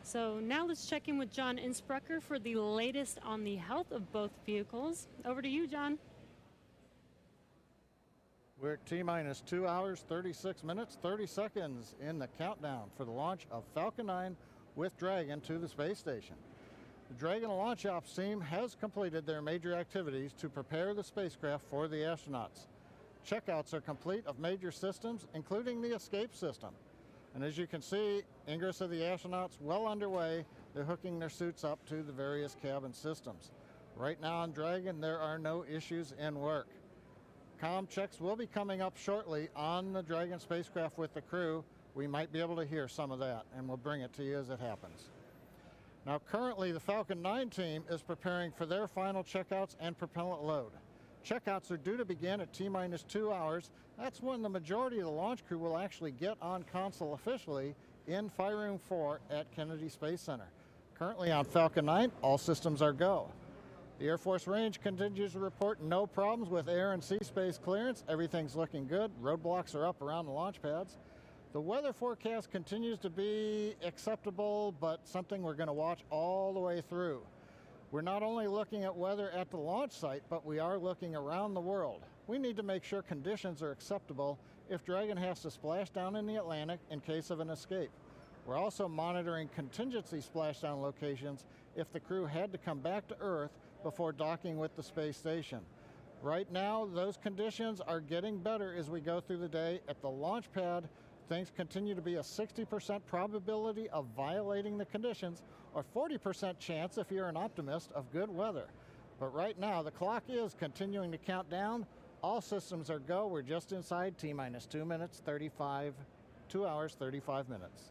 So now let's check in with John Insprucker for the latest on the health of both vehicles. Over to you, John. We're at T-minus 2 hours, 36 minutes, 30 seconds in the countdown for the launch of Falcon 9 with Dragon to the space station. The Dragon launch ops team has completed their major activities to prepare the spacecraft for the astronauts. Checkouts are complete of major systems, including the escape system. And as you can see, ingress of the astronauts well underway. They're hooking their suits up to the various cabin systems. Right now on Dragon, there are no issues in work. Comm checks will be coming up shortly on the Dragon spacecraft with the crew. We might be able to hear some of that, and we'll bring it to you as it happens. Now, currently, the Falcon 9 team is preparing for their final checkouts and propellant load. Checkouts are due to begin at T-minus 2 hours. That's when the majority of the launch crew will actually get on console officially in Fire Room 4 at Kennedy Space Center. Currently on Falcon 9, all systems are go. The Air Force Range continues to report no problems with air and sea space clearance. Everything's looking good. Roadblocks are up around the launch pads. The weather forecast continues to be acceptable, but something we're going to watch all the way through. We're not only looking at weather at the launch site, but we are looking around the world. We need to make sure conditions are acceptable if Dragon has to splash down in the Atlantic in case of an escape. We're also monitoring contingency splashdown locations if the crew had to come back to Earth before docking with the space station. Right now, those conditions are getting better as we go through the day. At the launch pad, things continue to be a 60% probability of violating the conditions, or 40% chance if you're an optimist of good weather. But right now, the clock is continuing to count down. All systems are go. We're just inside T-minus 2 hours, 35 minutes.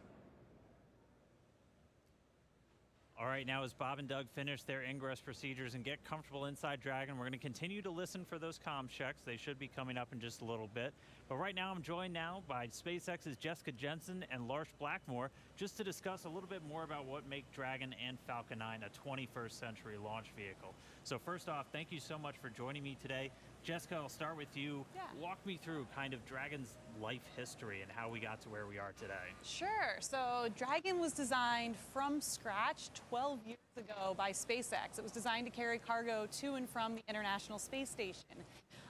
All right, now as Bob and Doug finish their ingress procedures and get comfortable inside Dragon, we're going to continue to listen for those comm checks. They should be coming up in just a little bit. But right now I'm joined now by SpaceX's Jessica Jensen and Lars Blackmore just to discuss a little bit more about what make Dragon and Falcon 9 a 21st century launch vehicle. So first off, thank you so much for joining me today. Jessica, I'll start with you. Yeah. Walk me through kind of Dragon's life history and how we got to where we are today. Sure. So Dragon was designed from scratch 12 years ago by SpaceX. It was designed to carry cargo to and from the International Space Station.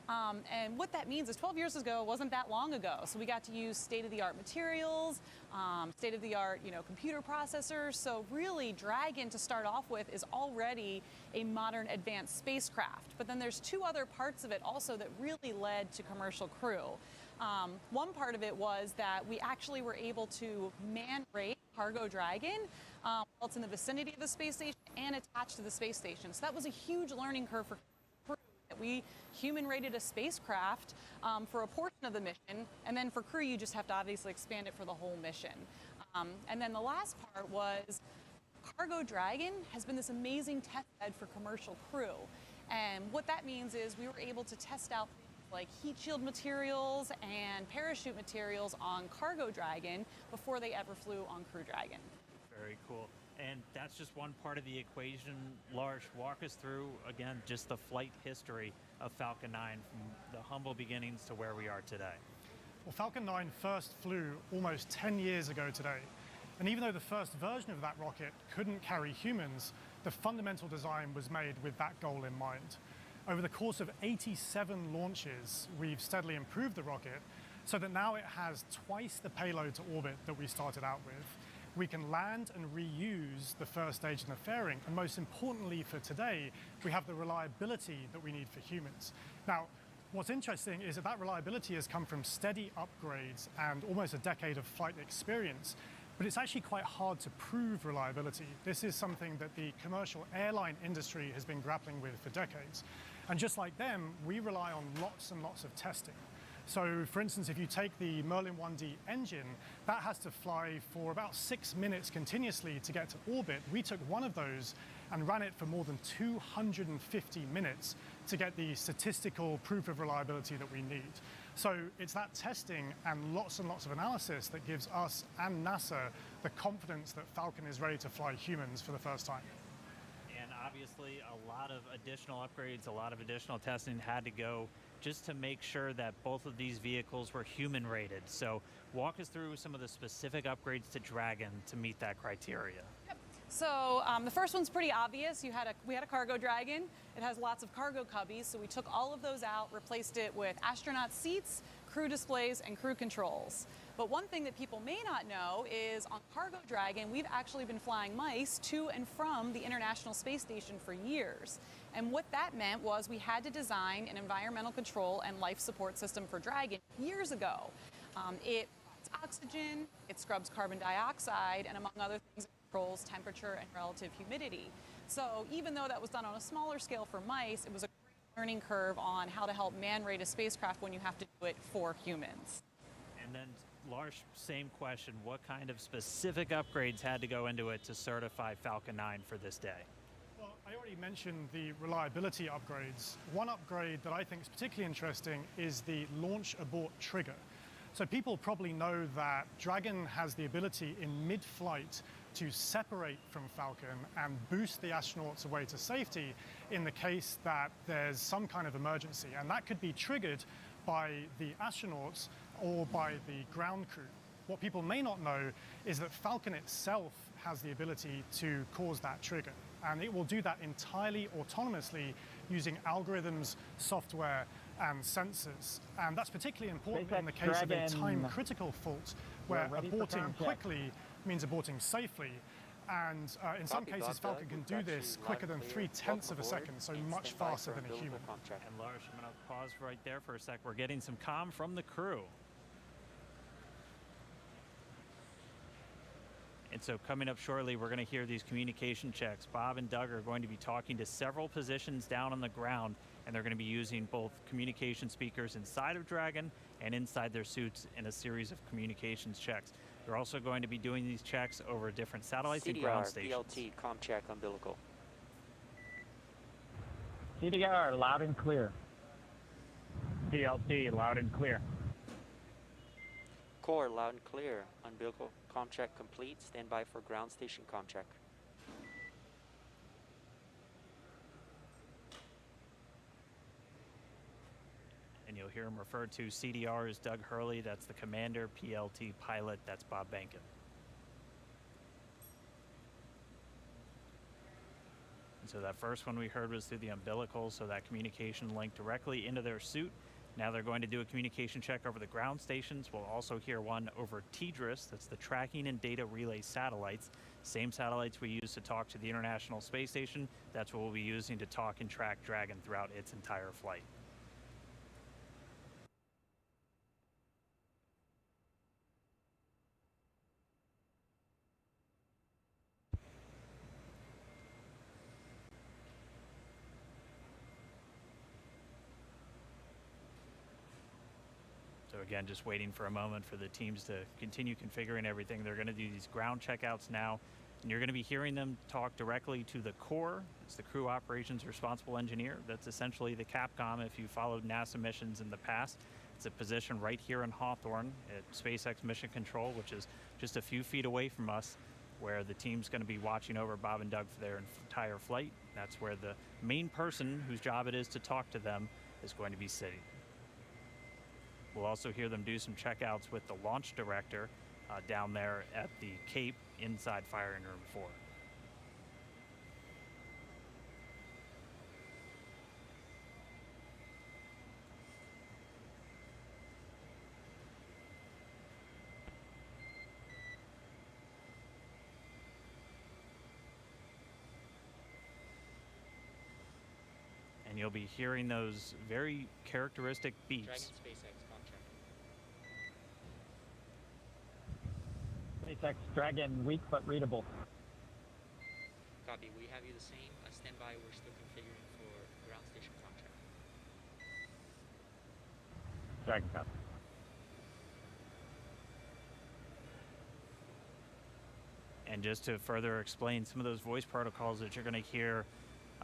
And what that means is 12 years ago wasn't that long ago. So we got to use state-of-the-art materials, state-of-the-art, computer processors. So really, Dragon, to start off with, is already a modern advanced spacecraft. But then there's two other parts of it also that really led to commercial crew. One part of it was that we actually were able to man-rate cargo Dragon while it's in the vicinity of the space station and attached to the space station. So that was a huge learning curve for crew. We human-rated a spacecraft for a portion of the mission, and then for crew, you just have to obviously expand it for the whole mission. And then the last part was Cargo Dragon has been this amazing test bed for commercial crew. And what that means is we were able to test out like heat shield materials and parachute materials on Cargo Dragon before they ever flew on Crew Dragon. Very cool. And that's just one part of the equation. Lars, walk us through, again, just the flight history of Falcon 9 from the humble beginnings to where we are today. Well, Falcon 9 first flew almost 10 years ago today. And even though the first version of that rocket couldn't carry humans, the fundamental design was made with that goal in mind. Over the course of 87 launches, we've steadily improved the rocket so that now it has twice the payload to orbit that we started out with. We can land and reuse the first stage and the fairing, and most importantly for today, we have the reliability that we need for humans. Now, what's interesting is that reliability has come from steady upgrades and almost a decade of flight experience, but it's actually quite hard to prove reliability. This is something that the commercial airline industry has been grappling with for decades. And just like them, we rely on lots and lots of testing. So for instance, if you take the Merlin 1D engine, that has to fly for about 6 minutes continuously to get to orbit. We took one of those and ran it for more than 250 minutes to get the statistical proof of reliability that we need. So it's that testing and lots of analysis that gives us and NASA the confidence that Falcon is ready to fly humans for the first time. And obviously a lot of additional upgrades, a lot of additional testing had to go just to make sure that both of these vehicles were human rated. So walk us through some of the specific upgrades to Dragon to meet that criteria. Yep. So the first one's pretty obvious. We had a Cargo Dragon. It has lots of cargo cubbies, so we took all of those out, replaced it with astronaut seats, crew displays, and crew controls. But one thing that people may not know is on Cargo Dragon, we've actually been flying mice to and from the International Space Station for years. And what that meant was we had to design an environmental control and life support system for Dragon years ago. It provides oxygen, it scrubs carbon dioxide, and among other things, it controls temperature and relative humidity. So even though that was done on a smaller scale for mice, it was a great learning curve on how to help man-rate a spacecraft when you have to do it for humans. And then, Lars, same question. What kind of specific upgrades had to go into it to certify Falcon 9 for this day? Well, I already mentioned the reliability upgrades. One upgrade that I think is particularly interesting is the launch abort trigger. So people probably know that Dragon has the ability in mid-flight to separate from Falcon and boost the astronauts away to safety in the case that there's some kind of emergency. And that could be triggered by the astronauts or by the ground crew. What people may not know is that Falcon itself has the ability to cause that trigger. And it will do that entirely autonomously using algorithms, software, and sensors. And that's particularly important in the case of a time-critical fault, where aborting quickly means aborting safely. And in some cases, Falcon can do this quicker than 3/10 of a second, so much faster than a human. And Lars, I'm going to pause right there for a sec. We're getting some comm from the crew. And so coming up shortly, we're going to hear these communication checks. Bob and Doug are going to be talking to several positions down on the ground, and they're going to be using both communication speakers inside of Dragon and inside their suits in a series of communications checks. They're also going to be doing these checks over different satellites and ground stations. PLT, comm check, umbilical. CDR, loud and clear. PLT, loud and clear. Core, loud and clear. Umbilical, comm check complete. Stand by for ground station comm check. And you'll hear him referred to CDR as Doug Hurley, that's the commander, PLT pilot, that's Bob Behnken. And so that first one we heard was through the umbilical, so that communication linked directly into their suit. Now they're going to do a communication check over the ground stations. We'll also hear one over TDRS, that's the tracking and data relay satellites. Same satellites we use to talk to the International Space Station, that's what we'll be using to talk and track Dragon throughout its entire flight. So again, just waiting for a moment for the teams to continue configuring everything. They're going to do these ground checkouts now, and you're going to be hearing them talk directly to the core. It's the Crew Operations Responsible Engineer. That's essentially the Capcom if you followed NASA missions in the past. It's a position right here in Hawthorne at SpaceX Mission Control, which is just a few feet away from us, where the team's going to be watching over Bob and Doug for their entire flight. That's where the main person whose job it is to talk to them is going to be sitting. We'll also hear them do some checkouts with the launch director down there at the Cape inside firing room 4. And you'll be hearing those very characteristic beeps. Dragon SpaceX contract. SpaceX Dragon, weak but readable. Copy, we have you the same. Stand by, we're still configuring for ground station contract. Dragon copy. And just to further explain some of those voice protocols that you're going to hear,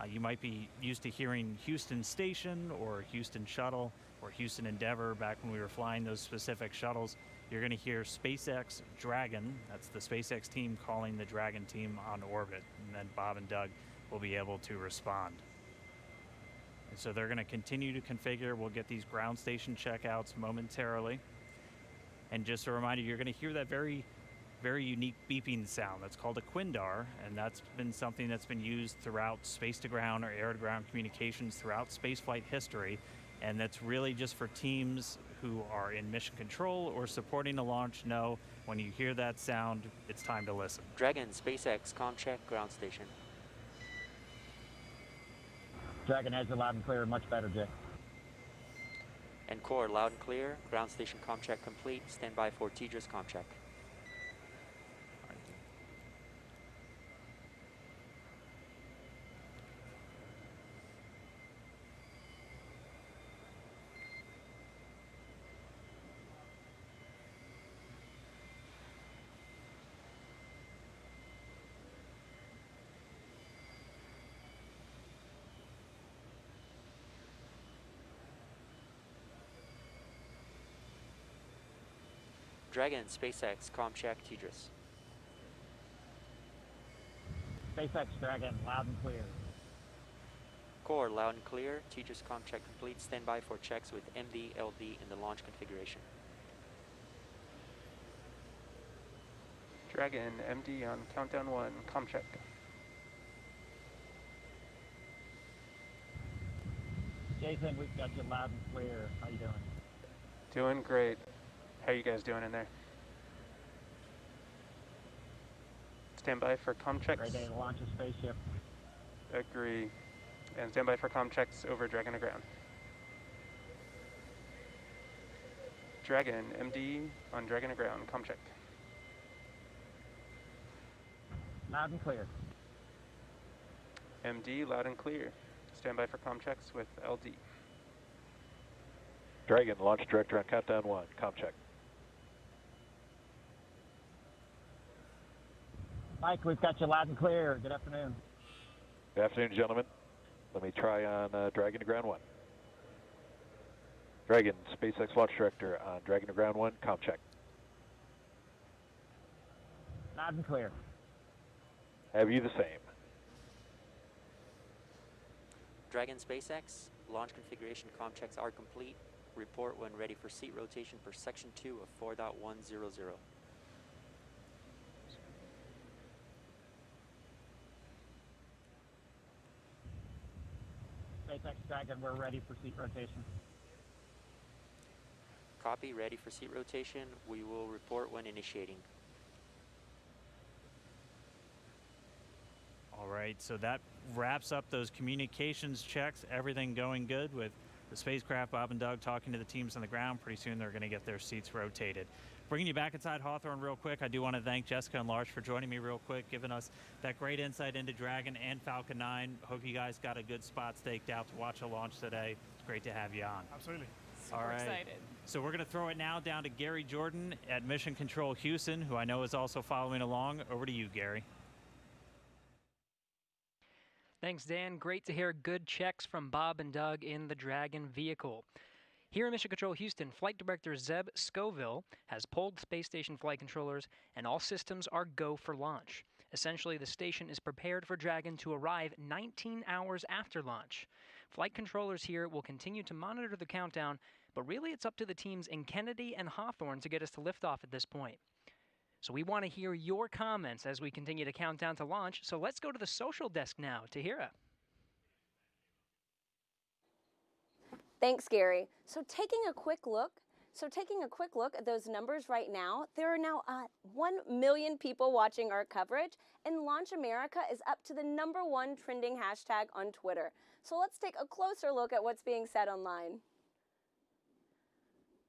you might be used to hearing Houston Station or Houston Shuttle or Houston Endeavor back when we were flying those specific shuttles. You're going to hear SpaceX Dragon. That's the SpaceX team calling the Dragon team on orbit. And then Bob and Doug will be able to respond. And so they're going to continue to configure. We'll get these ground station checkouts momentarily. And just a reminder, you're going to hear that very unique beeping sound. That's called a quindar, and that's been something that's been used throughout space-to-ground or air-to-ground communications throughout spaceflight history, and that's really just for teams who are in mission control or supporting the launch know when you hear that sound, it's time to listen. Dragon, SpaceX, comm check, ground station. Dragon has it loud and clear, much better, Jay. And core, loud and clear. Ground station comm check complete. Stand by for TDRS comm check. Dragon, SpaceX, comm check, TDRS. SpaceX, Dragon, loud and clear. Core, loud and clear. TDRS comm check complete. Stand by for checks with MD, LD in the launch configuration. Dragon, MD on countdown 1, comm check. Jason, we've got you loud and clear. How you doing? Doing great. How you guys doing in there? Stand by for comm checks. Great day to launch a spaceship. Agree. And stand by for comm checks over Dragon to ground. Dragon, MD on Dragon to ground, comm check. Loud and clear. MD, loud and clear. Stand by for comm checks with LD. Dragon, launch director on countdown 1, comm check. Mike, we've got you loud and clear. Good afternoon. Good afternoon, gentlemen. Let me try on Dragon to ground 1. Dragon, SpaceX launch director on Dragon to ground 1, comm check. Loud and clear. Have you the same? Dragon, SpaceX, launch configuration comm checks are complete. Report when ready for seat rotation for section 2 of 4.100. SpaceX, Dragon, we're ready for seat rotation. Copy, ready for seat rotation. We will report when initiating. All right, so that wraps up those communications checks. Everything going good with the spacecraft. Bob and Doug talking to the teams on the ground. Pretty soon they're going to get their seats rotated. Bringing you back inside Hawthorne real quick, I do want to thank Jessica and Lars for joining me real quick, giving us that great insight into Dragon and Falcon 9. Hope you guys got a good spot staked out to watch a launch today. It's great to have you on. Absolutely. Super All right. excited. So we're going to throw it now down to Gary Jordan at Mission Control Houston, who I know is also following along. Over to you, Gary. Thanks, Dan. Great to hear good checks from Bob and Doug in the Dragon vehicle. Here in Mission Control Houston, Flight Director Zeb Scoville has pulled space station flight controllers, and all systems are go for launch. Essentially, the station is prepared for Dragon to arrive 19 hours after launch. Flight controllers here will continue to monitor the countdown, but really it's up to the teams in Kennedy and Hawthorne to get us to liftoff at this point. So we want to hear your comments as we continue to count down to launch, so let's go to the social desk now. Tahira. Thanks, Gary. So taking a quick look at those numbers right now, there are now 1 million people watching our coverage, and Launch America is up to the #1 trending hashtag on Twitter. So let's take a closer look at what's being said online.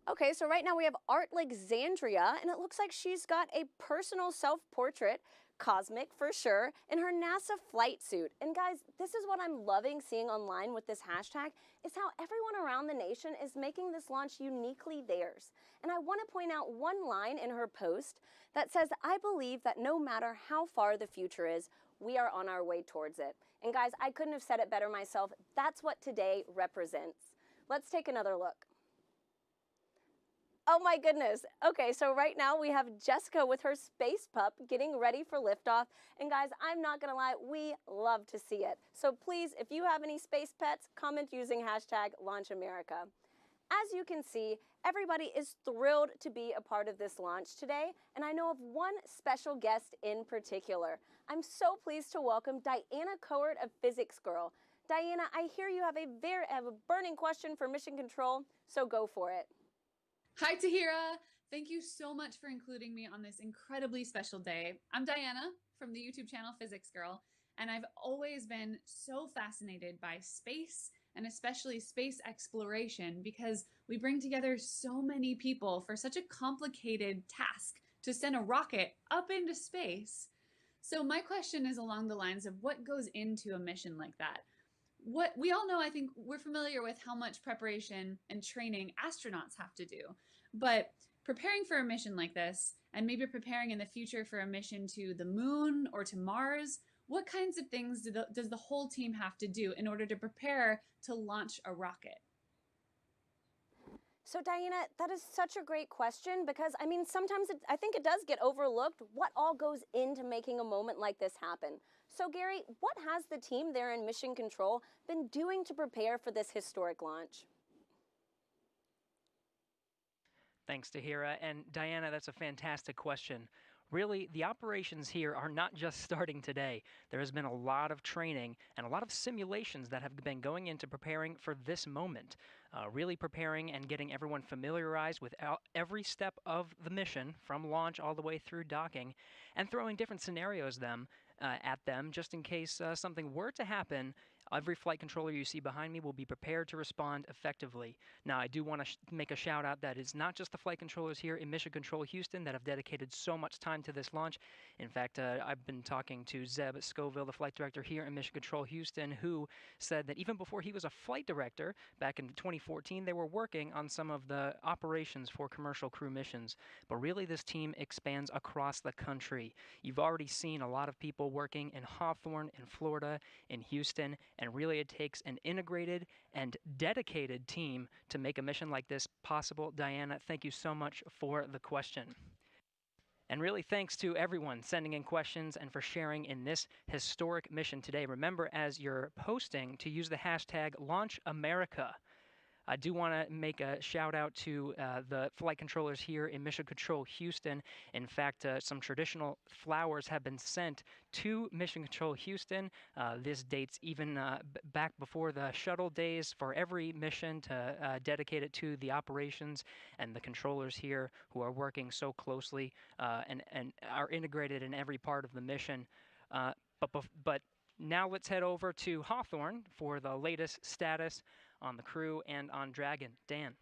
Okay, so right now we have Art Alexandria, and it looks like she's got a personal self-portrait, cosmic for sure, in her NASA flight suit. And guys, this is what I'm loving seeing online with this hashtag, is how everyone around the nation is making this launch uniquely theirs. And I want to point out one line in her post that says, "I believe that no matter how far the future is, we are on our way towards it." And guys, I couldn't have said it better myself. That's what today represents. Let's take another look. Oh my goodness. Okay, so right now we have Jessica with her space pup getting ready for liftoff. And guys, I'm not gonna lie, we love to see it. So please, if you have any space pets, comment using hashtag LaunchAmerica. As you can see, everybody is thrilled to be a part of this launch today, and I know of one special guest in particular. I'm so pleased to welcome Diana Cohort of Physics Girl. Diana, I hear you have a burning question for Mission Control, so go for it. Hi, Tahira. Thank you so much for including me on this incredibly special day. I'm Diana from the YouTube channel Physics Girl, and I've always been so fascinated by space and especially space exploration because we bring together so many people for such a complicated task to send a rocket up into space. So my question is along the lines of what goes into a mission like that? What we all know, I think we're familiar with how much preparation and training astronauts have to do. But preparing for a mission like this, and maybe preparing in the future for a mission to the moon or to Mars, what kinds of things does the whole team have to do in order to prepare to launch a rocket? So Diana, that is such a great question because, I mean, sometimes I think it does get overlooked what all goes into making a moment like this happen. So Gary, what has the team there in Mission Control been doing to prepare for this historic launch? Thanks, Tahira. And Diana, that's a fantastic question. Really, the operations here are not just starting today. There has been a lot of training and a lot of simulations that have been going into preparing for this moment. Really preparing and getting everyone familiarized with every step of the mission, from launch all the way through docking, and throwing different scenarios at them just in case something were to happen. Every flight controller you see behind me will be prepared to respond effectively. Now, I do want to make a shout out that it's not just the flight controllers here in Mission Control Houston that have dedicated so much time to this launch. In fact, I've been talking to Zeb Scoville, the flight director here in Mission Control Houston, who said that even before he was a flight director back in 2014, they were working on some of the operations for commercial crew missions. But really, this team expands across the country. You've already seen a lot of people working in Hawthorne, in Florida, in Houston, and really it takes an integrated and dedicated team to make a mission like this possible. Diana, thank you so much for the question. And really thanks to everyone sending in questions and for sharing in this historic mission today. Remember, as you're posting, to use the hashtag #LaunchAmerica. I do want to make a shout out to the flight controllers here in Mission Control Houston. In fact, some traditional flowers have been sent to Mission Control Houston. This dates even back before the shuttle days for every mission to dedicate it to the operations and the controllers here who are working so closely and are integrated in every part of the mission. But now let's head over to Hawthorne for the latest status on the crew and on Dragon. Dan.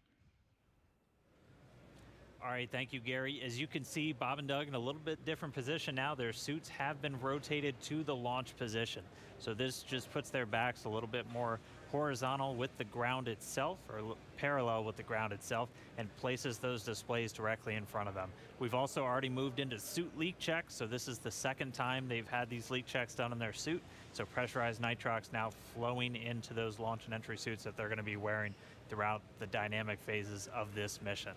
All right, thank you, Gary. As you can see, Bob and Doug in a little bit different position now. Their suits have been rotated to the launch position. So this just puts their backs a little bit more horizontal with the ground itself, or parallel with the ground itself, and places those displays directly in front of them. We've also already moved into suit leak checks, so this is the second time they've had these leak checks done in their suit. So pressurized nitrox now flowing into those launch and entry suits that they're going to be wearing throughout the dynamic phases of this mission.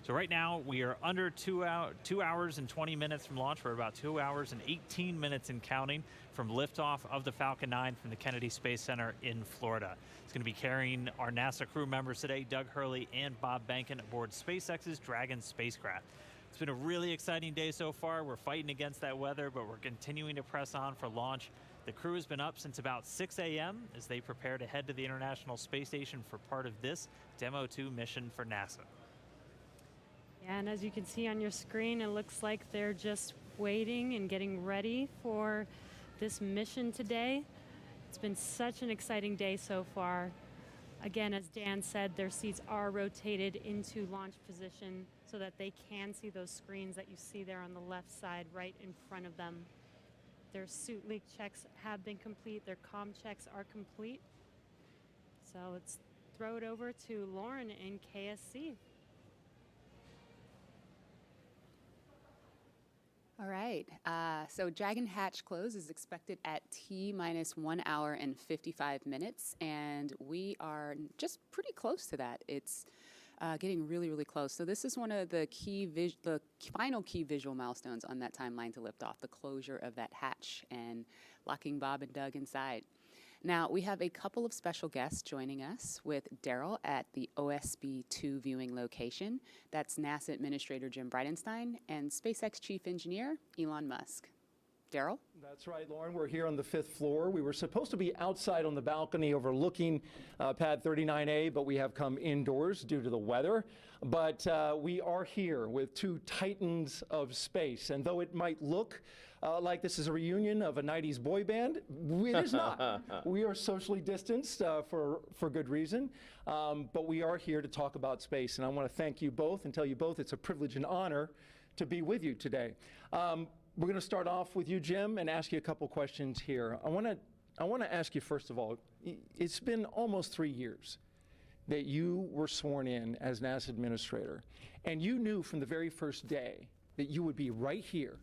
So right now we are under 2 hours and 20 minutes from launch. We're about 2 hours and 18 minutes and counting from liftoff of the Falcon 9 from the Kennedy Space Center in Florida. It's going to be carrying our NASA crew members today, Doug Hurley and Bob Behnken, aboard SpaceX's Dragon spacecraft. It's been a really exciting day so far. We're fighting against that weather, but we're continuing to press on for launch. The crew has been up since about 6 a.m. as they prepare to head to the International Space Station for part of this Demo 2 mission for NASA. Yeah, and as you can see on your screen, it looks like they're just waiting and getting ready for this mission today. It's been such an exciting day so far. Again, as Dan said, their seats are rotated into launch position so that they can see those screens that you see there on the left side right in front of them. Their suit leak checks have been complete. Their comm checks are complete. So let's throw it over to Lauren in KSC. All right, so Dragon hatch close is expected at T-1 hour and 55 minutes, and we are just pretty close to that. It's getting really, really close. So this is one of the final key visual milestones on that timeline to lift off, the closure of that hatch and locking Bob and Doug inside. Now, we have a couple of special guests joining us with Daryl at the OSB-2 viewing location. That's NASA Administrator Jim Bridenstine and SpaceX Chief Engineer Elon Musk. Daryl? That's right, Lauren. We're here on the 5th floor. We were supposed to be outside on the balcony overlooking pad 39A, but we have come indoors due to the weather. But we are here with two titans of space. And though it might look like this is a reunion of a 90s boy band, it is not. We are socially distanced for good reason. But we are here to talk about space. And I want to thank you both and tell you both it's a privilege and honor to be with you today. We're going to start off with you, Jim, and ask you a couple questions here. I want to ask you, first of all, it's been almost 3 years that you were sworn in as NASA administrator, and you knew from the very first day that you would be right here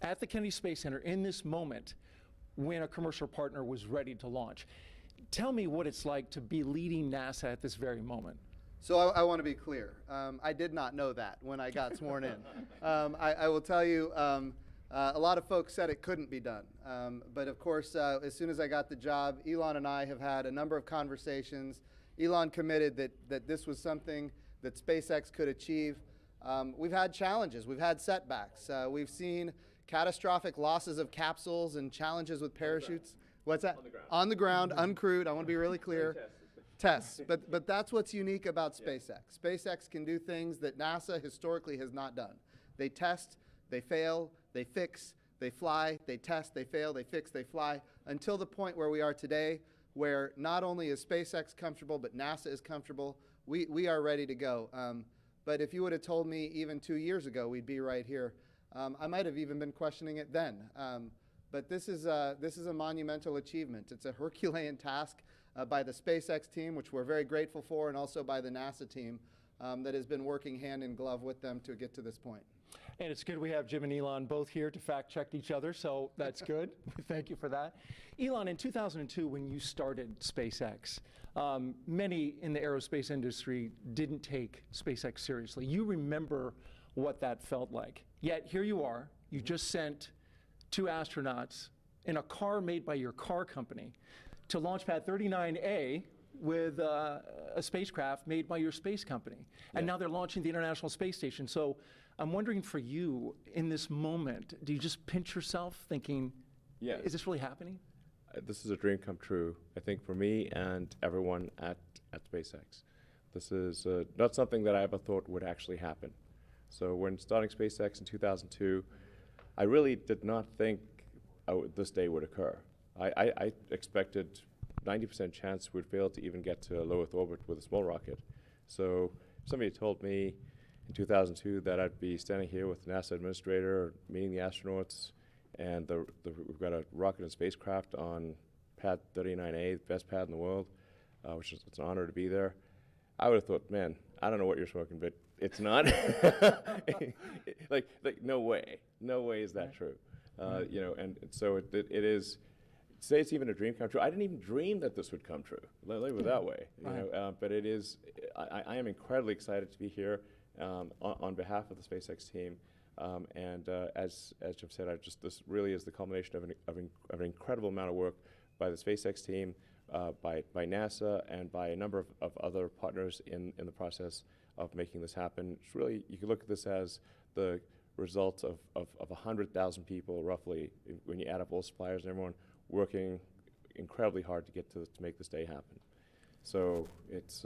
at the Kennedy Space Center in this moment when a commercial partner was ready to launch. Tell me what it's like to be leading NASA at this very moment. So I want to be clear. I did not know that when I got sworn in. I will tell you, a lot of folks said it couldn't be done. But of course, as soon as I got the job, Elon and I have had a number of conversations. Elon committed that this was something that SpaceX could achieve. We've had challenges. We've had setbacks. We've seen catastrophic losses of capsules and challenges with parachutes. What's that? On the ground, uncrewed. I want to be really clear. Tests. But that's what's unique about SpaceX. SpaceX can do things that NASA historically has not done. They test, they fail, they fix, they fly, they test, they fail, they fix, they fly, until the point where we are today, where not only is SpaceX comfortable, but NASA is comfortable. We are ready to go. But if you would have told me even 2 years ago we'd be right here, I might have even been questioning it then. But this is a monumental achievement. It's a Herculean task by the SpaceX team, which we're very grateful for, and also by the NASA team that has been working hand in glove with them to get to this point. And it's good we have Jim and Elon both here to fact check each other, so that's good. Thank you for that. Elon, in 2002, when you started SpaceX, many in the aerospace industry didn't take SpaceX seriously. You remember what that felt like. Yet here you are, you just sent 2 astronauts in a car made by your car company to launch pad 39A with a spacecraft made by your space company. And now they're launching the International Space Station. So I'm wondering for you, in this moment, do you just pinch yourself thinking, is this really happening? This is a dream come true, I think, for me and everyone at SpaceX. This is not something that I ever thought would actually happen. So when starting SpaceX in 2002, I really did not think this day would occur. I expected 90% chance we'd fail to even get to low Earth orbit with a small rocket. So if somebody told me in 2002 that I'd be standing here with the NASA administrator, meeting the astronauts, and we've got a rocket and spacecraft on pad 39A, the best pad in the world, which is it's an honor to be there, I would have thought, man, I don't know what you're smoking, but it's not. like no way is that true. You know, and so it is. Say it's even a dream come true. I didn't even dream that this would come true. Let it that way. You know, but it is. I am incredibly excited to be here on behalf of the SpaceX team. And as Jim said, this really is the culmination of an incredible amount of work by the SpaceX team, by NASA, and by a number of other partners in the process of making this happen. It's really, you can look at this as the result of 100,000 people, roughly, when you add up all suppliers and everyone working incredibly hard to make this day happen. So it's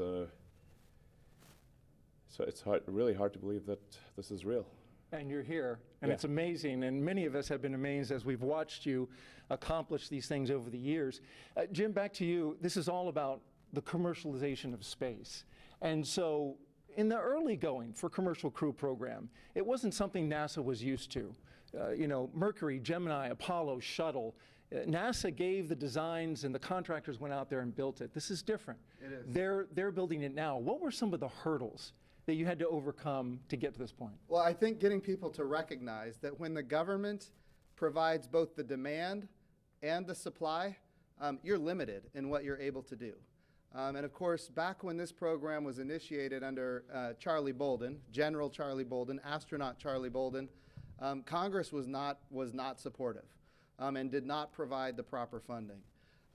really hard to believe that this is real. And you're here, and it's amazing, and many of us have been amazed as we've watched you accomplish these things over the years. Jim, back to you. This is all about the commercialization of space. And so in the early going for Commercial Crew Program, it wasn't something NASA was used to. You know, Mercury, Gemini, Apollo, Shuttle, NASA gave the designs and the contractors went out there and built it. This is different. It is. They're building it now. What were some of the hurdles that you had to overcome to get to this point? Well, I think getting people to recognize that when the government provides both the demand and the supply, you're limited in what you're able to do. And of course, back when this program was initiated under Charlie Bolden, General Charlie Bolden, astronaut Charlie Bolden, Congress was not supportive and did not provide the proper funding.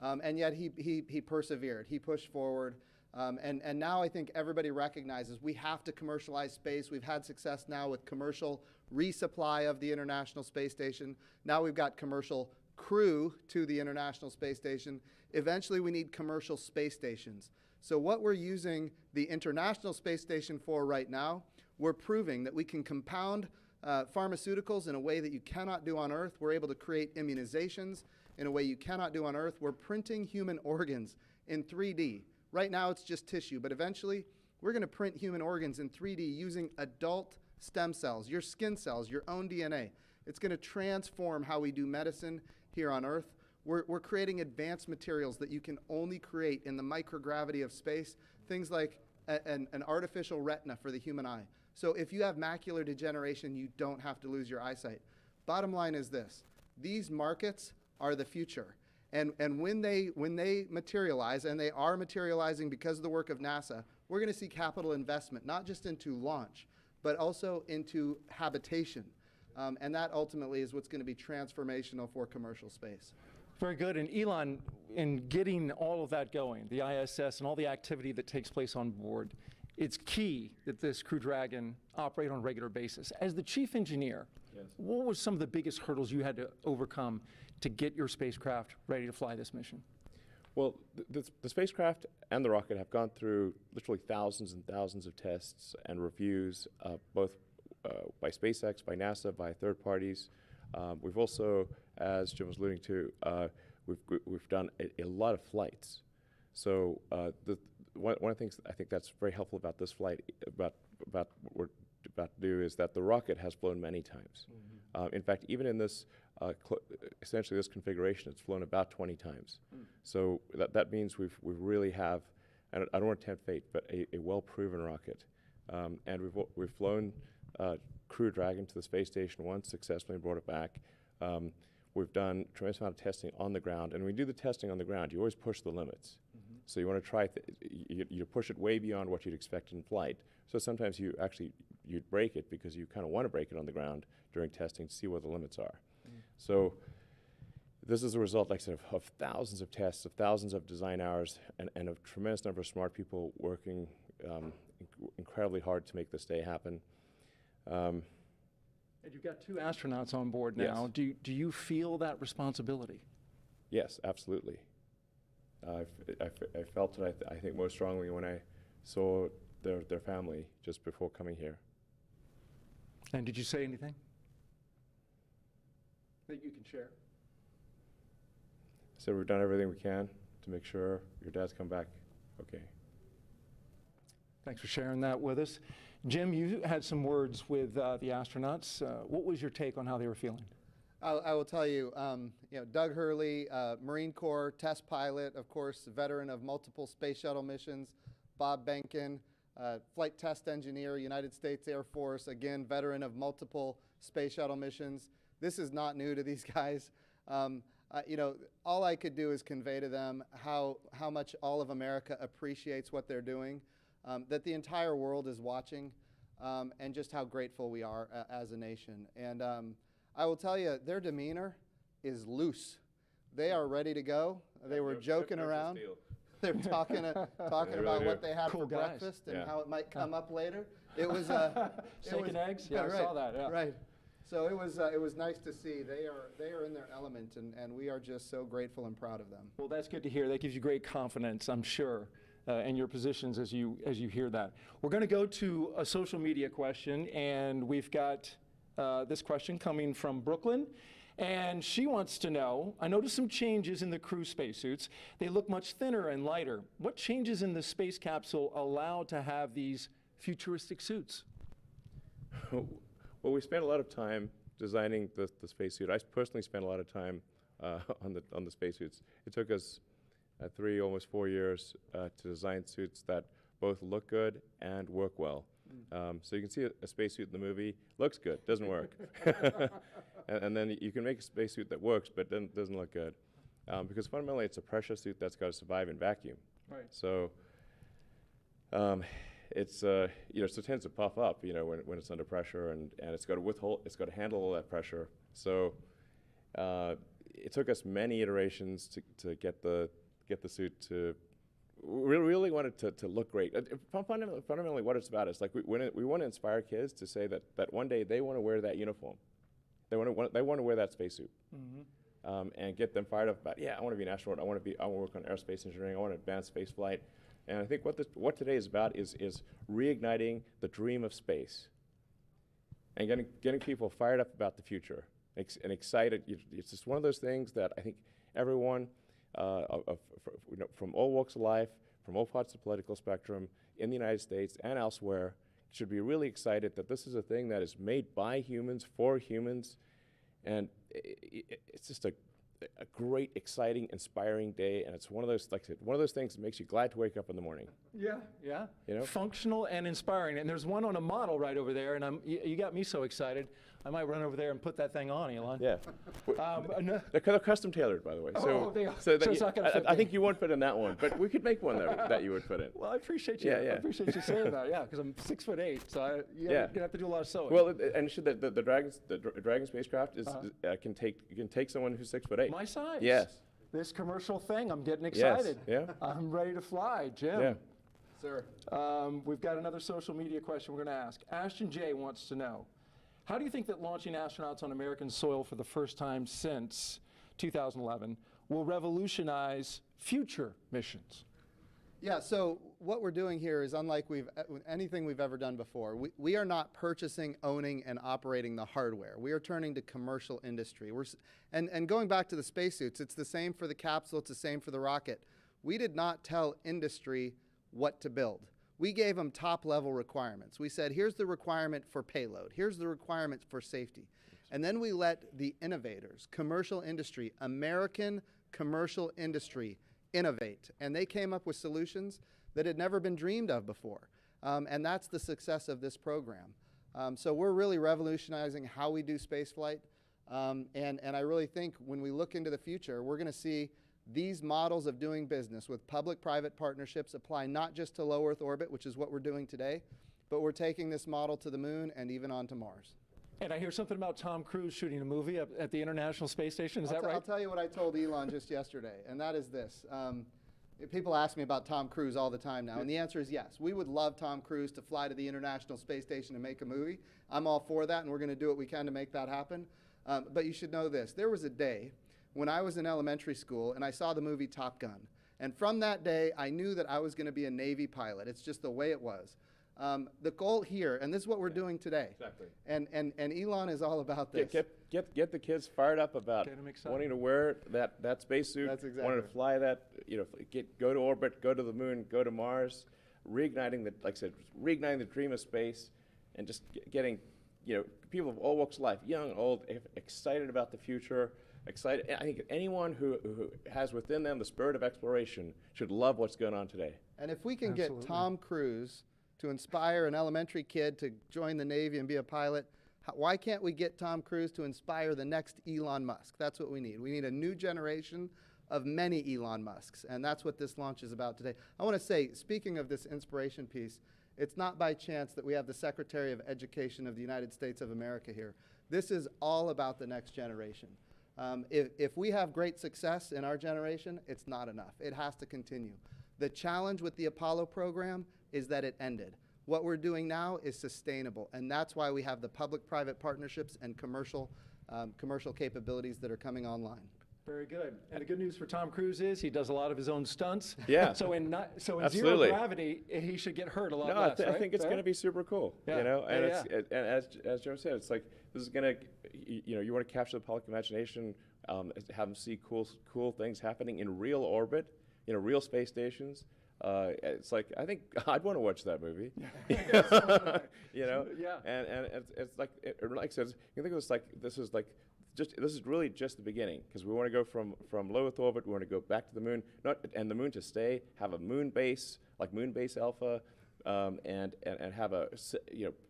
And yet he persevered. He pushed forward. And now I think everybody recognizes we have to commercialize space. We've had success now with commercial resupply of the International Space Station. Now we've got commercial crew to the International Space Station. Eventually we need commercial space stations. So what we're using the International Space Station for right now, we're proving that we can compound pharmaceuticals in a way that you cannot do on Earth. We're able to create immunizations in a way you cannot do on Earth. We're printing human organs in 3D. Right now it's just tissue, but eventually we're going to print human organs in 3D using adult stem cells, your skin cells, your own DNA. It's going to transform how we do medicine here on Earth. We're creating advanced materials that you can only create in the microgravity of space, things like an artificial retina for the human eye. So if you have macular degeneration, you don't have to lose your eyesight. Bottom line is this: these markets are the future. And when they materialize, and they are materializing because of the work of NASA, we're going to see capital investment, not just into launch, but also into habitation. And that ultimately is what's going to be transformational for commercial space. Very good. And Elon, in getting all of that going, the ISS and all the activity that takes place on board, it's key that this Crew Dragon operate on a regular basis. As the chief engineer, what were some of the biggest hurdles you had to overcome to get your spacecraft ready to fly this mission? Well, the spacecraft and the rocket have gone through literally thousands and thousands of tests and reviews, both by SpaceX, by NASA, by third parties. We've also, as Jim was alluding to, we've done a lot of flights. So one of the things I think that's very helpful about this flight, about what we're about to do, is that the rocket has flown many times. In fact, even in this, essentially this configuration, it's flown about 20 times. So that means we really have, and I don't want to tempt fate, but a well-proven rocket. And we've flown Crew Dragon to the space station once successfully and brought it back. We've done a tremendous amount of testing on the ground, and when you do the testing on the ground, you always push the limits. So you want to try, you push it way beyond what you'd expect in flight. So sometimes you'd break it because you kind of want to break it on the ground during testing to see what the limits are. So this is a result, like I said, of thousands of tests, of thousands of design hours, and a tremendous number of smart people working incredibly hard to make this day happen. And you've got 2 astronauts on board now. Yes. Do you feel that responsibility? Yes, absolutely. I felt it, I think, most strongly when I saw their family just before coming here. And did you say anything that you can share? I said we've done everything we can to make sure your dad's come back okay. Thanks for sharing that with us. Jim, you had some words with the astronauts. What was your take on how they were feeling? I will tell you, Doug Hurley, Marine Corps test pilot, of course, veteran of multiple space shuttle missions. Bob Benkin, flight test engineer, United States Air Force, again, veteran of multiple space shuttle missions. This is not new to these guys. All I could do is convey to them how much all of America appreciates what they're doing, that the entire world is watching, and just how grateful we are as a nation. And I will tell you, their demeanor is loose. They are ready to go. They were joking around. They're talking about what they had for breakfast and how it might come up later. It was steak and eggs. Yeah, right, I saw that. Yeah. Right. So it was nice to see. They are in their element, and we are just so grateful and proud of them. Well, that's good to hear. That gives you great confidence, I'm sure, in your positions as you hear that. We're going to go to a social media question, and we've got this question coming from Brooklyn. And she wants to know, I noticed some changes in the crew spacesuits. They look much thinner and lighter. What changes in the space capsule allow to have these futuristic suits? Well, we spent a lot of time designing the spacesuit. I personally spent a lot of time on the spacesuits. It took us 3, almost 4 years to design suits that both look good and work well. So you can see a spacesuit in the movie, looks good, doesn't work. and then you can make a spacesuit that works but then doesn't look good. Because fundamentally it's a pressure suit that's got to survive in vacuum. Right. So so it tends to puff up, when it's under pressure, and it's got to handle all that pressure. So it took us many iterations to get the suit to we really want it to look great. Fundamentally, what it's about is like we want to inspire kids to say that one day they want to wear that uniform. They want to wear that spacesuit. And get them fired up about, I want to be an astronaut. I want to work on aerospace engineering. I want to advance space flight. And I think what today is about is reigniting the dream of space and getting people fired up about the future and excited. It's just one of those things that I think everyone from all walks of life, from all parts of the political spectrum in the United States and elsewhere should be really excited that this is a thing that is made by humans for humans. And it's just a great, exciting, inspiring day, and it's one of those, like I said, one of those things that makes you glad to wake up in the morning. Yeah. You know? Functional and inspiring. And there's one on a model right over there, and you got me so excited. I might run over there and put that thing on, Elon. Yeah. They're custom tailored, by the way. Oh, they are. So it's not gonna fit I think you won't fit in that one, but we could make one that you would fit in. Well, I appreciate you. Yeah. I appreciate you saying that. Yeah, because I'm 6'8", so you're gonna have to do a lot of sewing. Well, and the Dragon spacecraft is can take someone who's 6'8". My size. Yes. This commercial thing, I'm getting excited. Yes. Yeah. I'm ready to fly, Jim. Yeah. Sir. We've got another social media question we're going to ask. Ashton J wants to know, how do you think that launching astronauts on American soil for the first time since 2011 will revolutionize future missions? Yeah, so what we're doing here is unlike anything we've ever done before. We are not purchasing, owning, and operating the hardware. We are turning to commercial industry. And going back to the spacesuits, it's the same for the capsule, it's the same for the rocket. We did not tell industry what to build. We gave them top-level requirements. We said, here's the requirement for payload. Here's the requirement for safety. And then we let the innovators, commercial industry, American commercial industry, innovate. And they came up with solutions that had never been dreamed of before. And that's the success of this program. So we're really revolutionizing how we do spaceflight. And I really think when we look into the future, we're going to see these models of doing business with public-private partnerships apply not just to low Earth orbit, which is what we're doing today, but we're taking this model to the moon and even onto Mars. And I hear something about Tom Cruise shooting a movie at the International Space Station. Is that right? I'll tell you what I told Elon just yesterday, and that is this. People ask me about Tom Cruise all the time now, and the answer is yes. We would love Tom Cruise to fly to the International Space Station and make a movie. I'm all for that, and we're going to do what we can to make that happen. But you should know this. There was a day when I was in elementary school and I saw the movie Top Gun. And from that day, I knew that I was going to be a Navy pilot. It's just the way it was. The goal here, and this is what we're doing today. Exactly. And Elon is all about this. Get the kids fired up about wanting to wear that spacesuit, wanting to fly that, go to orbit, go to the moon, go to Mars, reigniting the dream of space, and just getting, people of all walks of life, young, old, excited about the future. Excited. I think anyone who has within them the spirit of exploration should love what's going on today. And if we can get Tom Cruise to inspire an elementary kid to join the Navy and be a pilot, why can't we get Tom Cruise to inspire the next Elon Musk? That's what we need. We need a new generation of many Elon Musks, and that's what this launch is about today. I want to say, speaking of this inspiration piece, it's not by chance that we have the Secretary of Education of the United States of America here. This is all about the next generation. If we have great success in our generation, it's not enough. It has to continue. The challenge with the Apollo program is that it ended. What we're doing now is sustainable, and that's why we have the public-private partnerships and commercial capabilities that are coming online. Very good. And the good news for Tom Cruise is he does a lot of his own stunts. Yeah. So in zero gravity, he should get hurt a lot less. I think it's going to be super cool. Yeah. And as Joe said, it's like this is going to, you want to capture the public imagination, have them see cool things happening in real orbit, real space stations. It's like, I think I'd want to watch that movie. Yeah. And it's like I said, you can think of this like this is really just the beginning, because we want to go from low Earth orbit. We want to go back to the moon, and the moon to stay. Have a moon base like Moon Base Alpha, and have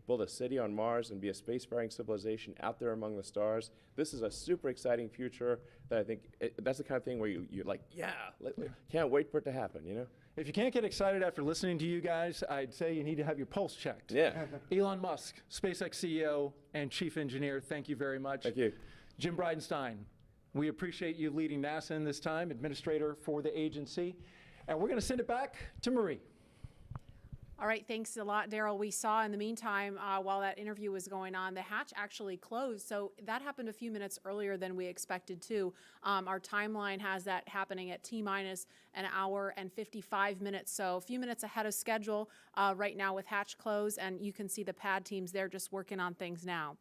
build a city on Mars and be a spacefaring civilization out there among the stars. This is a super exciting future that I think that's the kind of thing where you're like, can't wait for it to happen. If you can't get excited after listening to you guys, I'd say you need to have your pulse checked. Yeah. Elon Musk, SpaceX CEO and Chief Engineer, thank you very much. Thank you. Jim Bridenstine, we appreciate you leading NASA in this time, administrator for the agency. And we're going to send it back to Marie. All right, thanks a lot, Daryl. We saw in the meantime, while that interview was going on, the hatch actually closed. So that happened a few minutes earlier than we expected to. Our timeline has that happening at T-minus an hour and 55 minutes. So a few minutes ahead of schedule right now with hatch closed. And you can see the pad teams there just working on things now.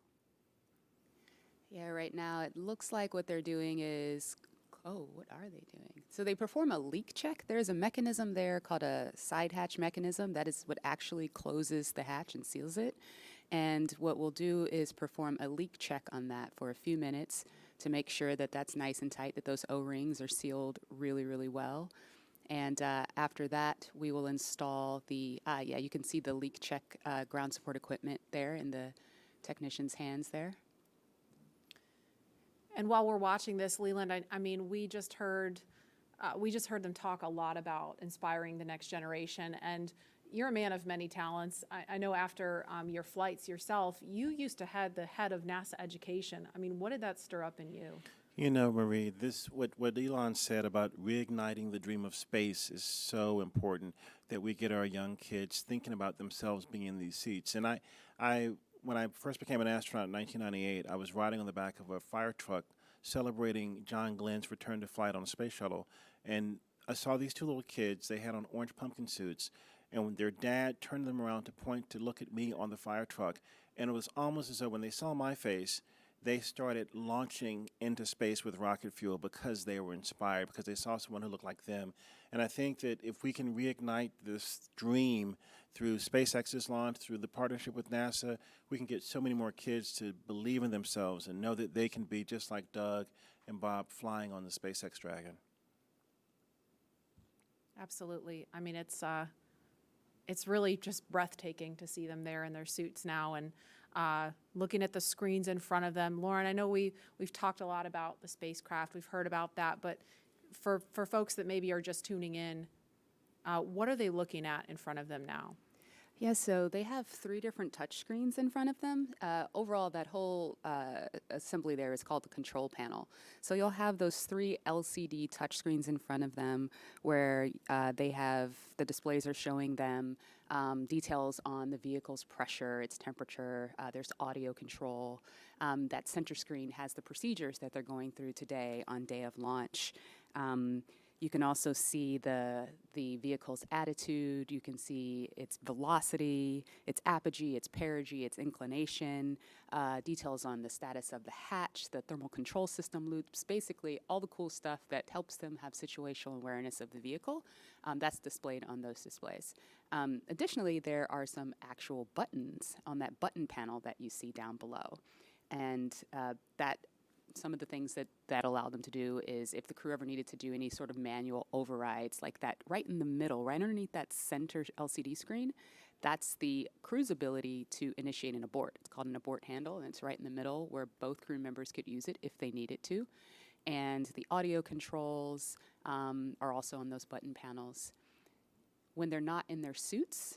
Yeah, right now it looks like what they're doing is, oh, what are they doing? So they perform a leak check. There's a mechanism there called a side hatch mechanism. That is what actually closes the hatch and seals it. And what we'll do is perform a leak check on that for a few minutes to make sure that that's nice and tight, that those O-rings are sealed really, really well. And after that, we will install the, yeah, you can see the leak check ground support equipment there in the technician's hands there. And while we're watching this, Leland, I mean, we just heard them talk a lot about inspiring the next generation. And you're a man of many talents. I know after your flights yourself, you used to head the head of NASA education. I mean, what did that stir up in you? You know, Marie, what Elon said about reigniting the dream of space is so important, that we get our young kids thinking about themselves being in these seats. And when I first became an astronaut in 1998, I was riding on the back of a fire truck celebrating John Glenn's return to flight on a space shuttle. And I saw these two little kids. They had on orange pumpkin suits. And when their dad turned them around to point to look at me on the fire truck, and it was almost as though when they saw my face, they started launching into space with rocket fuel because they were inspired, because they saw someone who looked like them. And I think that if we can reignite this dream through SpaceX's launch, through the partnership with NASA, we can get so many more kids to believe in themselves and know that they can be just like Doug and Bob flying on the SpaceX Dragon. Absolutely. I mean, it's really just breathtaking to see them there in their suits now and looking at the screens in front of them. Lauren, I know we've talked a lot about the spacecraft. We've heard about that. But for folks that maybe are just tuning in, what are they looking at in front of them now? Yeah, so they have 3 different touch screens in front of them. Overall, that whole assembly there is called the control panel. So you'll have those 3 LCD touch screens in front of them where they have, the displays are showing them details on the vehicle's pressure, its temperature, there's audio control. That center screen has the procedures that they're going through today on day of launch. You can also see the vehicle's attitude. You can see its velocity, its apogee, its perigee, its inclination, details on the status of the hatch, the thermal control system loops, basically all the cool stuff that helps them have situational awareness of the vehicle. That's displayed on those displays. Additionally, there are some actual buttons on that button panel that you see down below. And some of the things that allow them to do is if the crew ever needed to do any sort of manual overrides like that, right in the middle, right underneath that center LCD screen, that's the crew's ability to initiate an abort. It's called an abort handle, and it's right in the middle where both crew members could use it if they needed to. And the audio controls are also on those button panels. When they're not in their suits,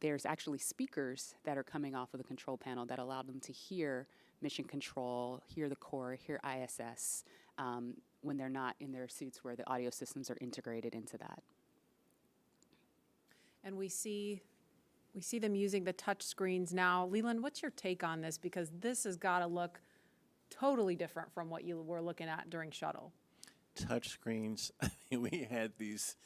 there's actually speakers that are coming off of the control panel that allow them to hear mission control, hear the core, hear ISS, when they're not in their suits where the audio systems are integrated into that. And we see them using the touch screens now. Leland, what's your take on this? Because this has got to look totally different from what you were looking at during Shuttle. Touch screens, I mean, we had these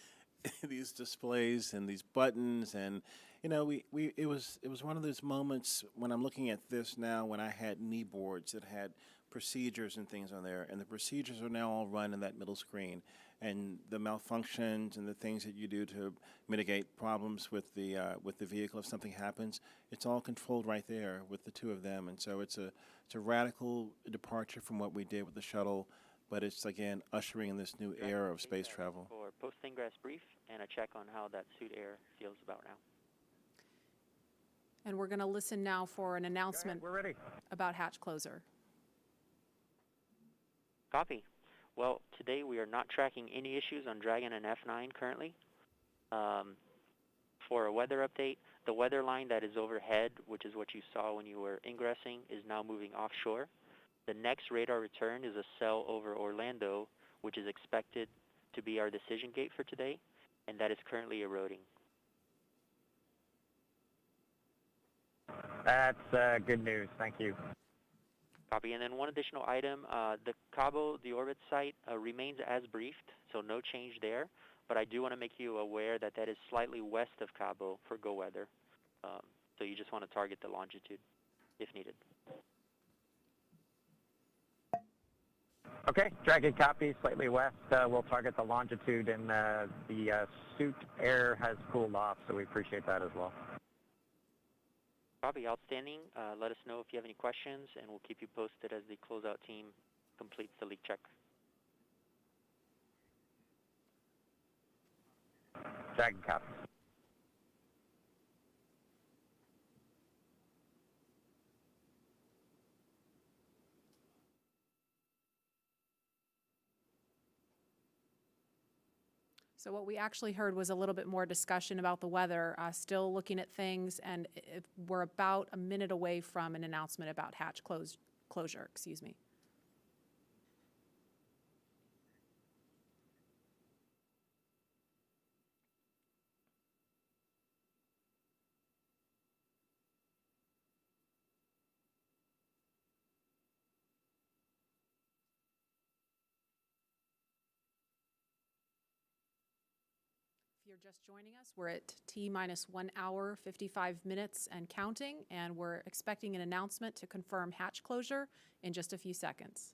displays and these buttons, and you know, it was one of those moments when I'm looking at this now when I had knee boards that had procedures and things on there, and the procedures are now all run in that middle screen, and the malfunctions and the things that you do to mitigate problems with the vehicle if something happens, it's all controlled right there with the 2 of them. And so it's a radical departure from what we did with the shuttle, but it's again ushering in this new era of space travel. For post-ingress brief and a check on how that suit air feels about now. And we're going to listen now for an announcement about hatch closer. Copy. Well, today we are not tracking any issues on Dragon and F9 currently. For a weather update, the weather line that is overhead, which is what you saw when you were ingressing, is now moving offshore. The next radar return is a cell over Orlando, which is expected to be our decision gate for today. and that is currently eroding. That's good news. Thank you. Copy. And then one additional item, the Cabo, the orbit site, remains as briefed, so no change there. But I do want to make you aware that that is slightly west of Cabo for go weather. So you just want to target the longitude if needed. Okay, Dragon copy, slightly west. We'll target the longitude, and the suit air has cooled off, so we appreciate that as well. Copy, outstanding. Let us know if you have any questions, and we'll keep you posted as the closeout team completes the leak check. Dragon copy. So what we actually heard was a little bit more discussion about the weather, still looking at things, and we're about a minute away from an announcement about hatch closure. Excuse me. If you're just joining us, we're at T-minus 1 hour, 55 minutes and counting, and we're expecting an announcement to confirm hatch closure in just a few seconds.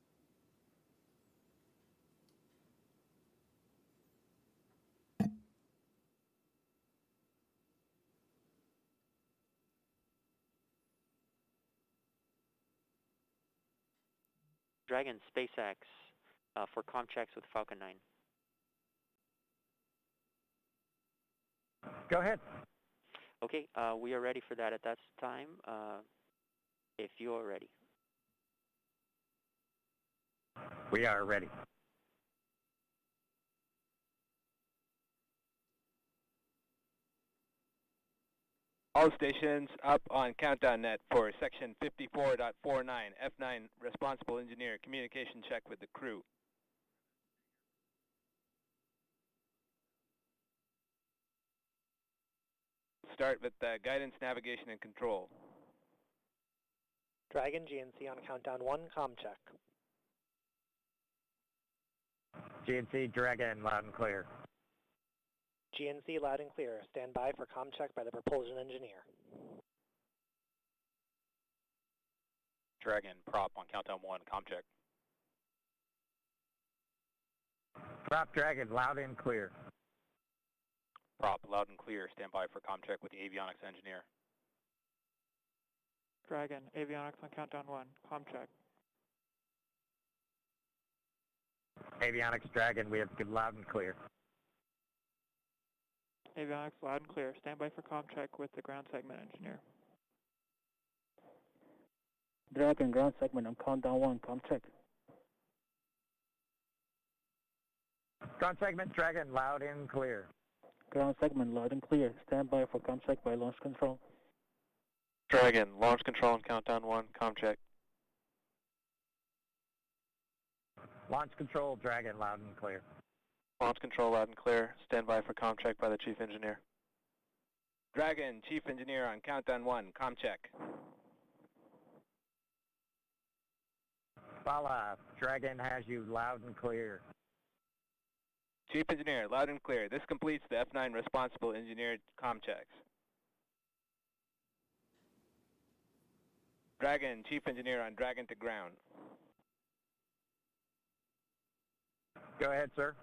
Dragon, SpaceX, for comm checks with Falcon 9. Go ahead. Okay, we are ready for that at that time, if you are ready. We are ready. All stations up on countdown net for section 54.49, F9 responsible engineer, communication check with the crew. Start with guidance, navigation, and control. Dragon GNC on countdown 1, comm check. GNC Dragon, loud and clear. GNC loud and clear. Stand by for comm check by the propulsion engineer. Dragon, prop on countdown 1, comm check. Prop Dragon, loud and clear. Prop, loud and clear. Stand by for comm check with the avionics engineer. Dragon, avionics on countdown 1, comm check. Avionics Dragon, we have good loud and clear. Avionics loud and clear. Stand by for comm check with the ground segment engineer. Dragon, ground segment on countdown 1, comm check. Ground segment Dragon, loud and clear. Ground segment loud and clear. Stand by for comm check by launch control. Dragon, launch control on countdown 1, comm check. Launch control Dragon, loud and clear. Launch control loud and clear. Stand by for comm check by the chief engineer. Dragon, chief engineer on countdown 1, comm check. Bala, Dragon has you loud and clear. Chief engineer, loud and clear. This completes the F9 responsible engineer comm checks. Dragon, chief engineer on Dragon to ground. Go ahead, sir.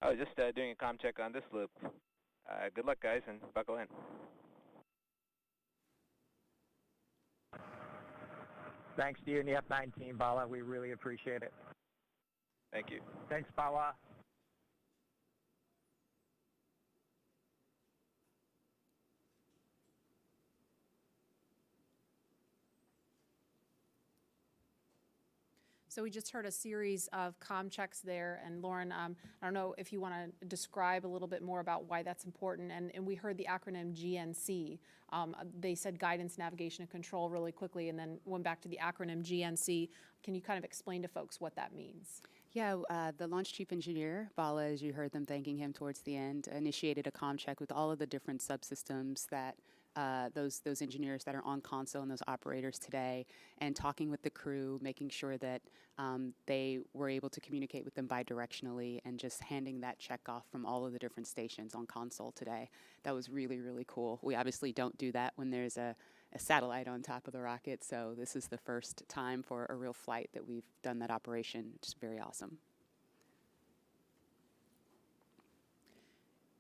I was just doing a comm check on this loop. Good luck, guys, and buckle in. Thanks to you and the F9 team, Bala. We really appreciate it. Thank you. Thanks, Bala. So we just heard a series of comm checks there, and Lauren, I don't know if you want to describe a little bit more about why that's important, and we heard the acronym GNC. They said guidance, navigation, and control really quickly, and then went back to the acronym GNC. Can you kind of explain to folks what that means? Yeah, the launch chief engineer, Bala, as you heard them thanking him towards the end, initiated a comm check with all of the different subsystems that those engineers that are on console and those operators today, and talking with the crew, making sure that they were able to communicate with them bidirectionally, and just handing that check off from all of the different stations on console today. That was really, really cool. We obviously don't do that when there's a satellite on top of the rocket, so this is the first time for a real flight that we've done that operation, which is very awesome.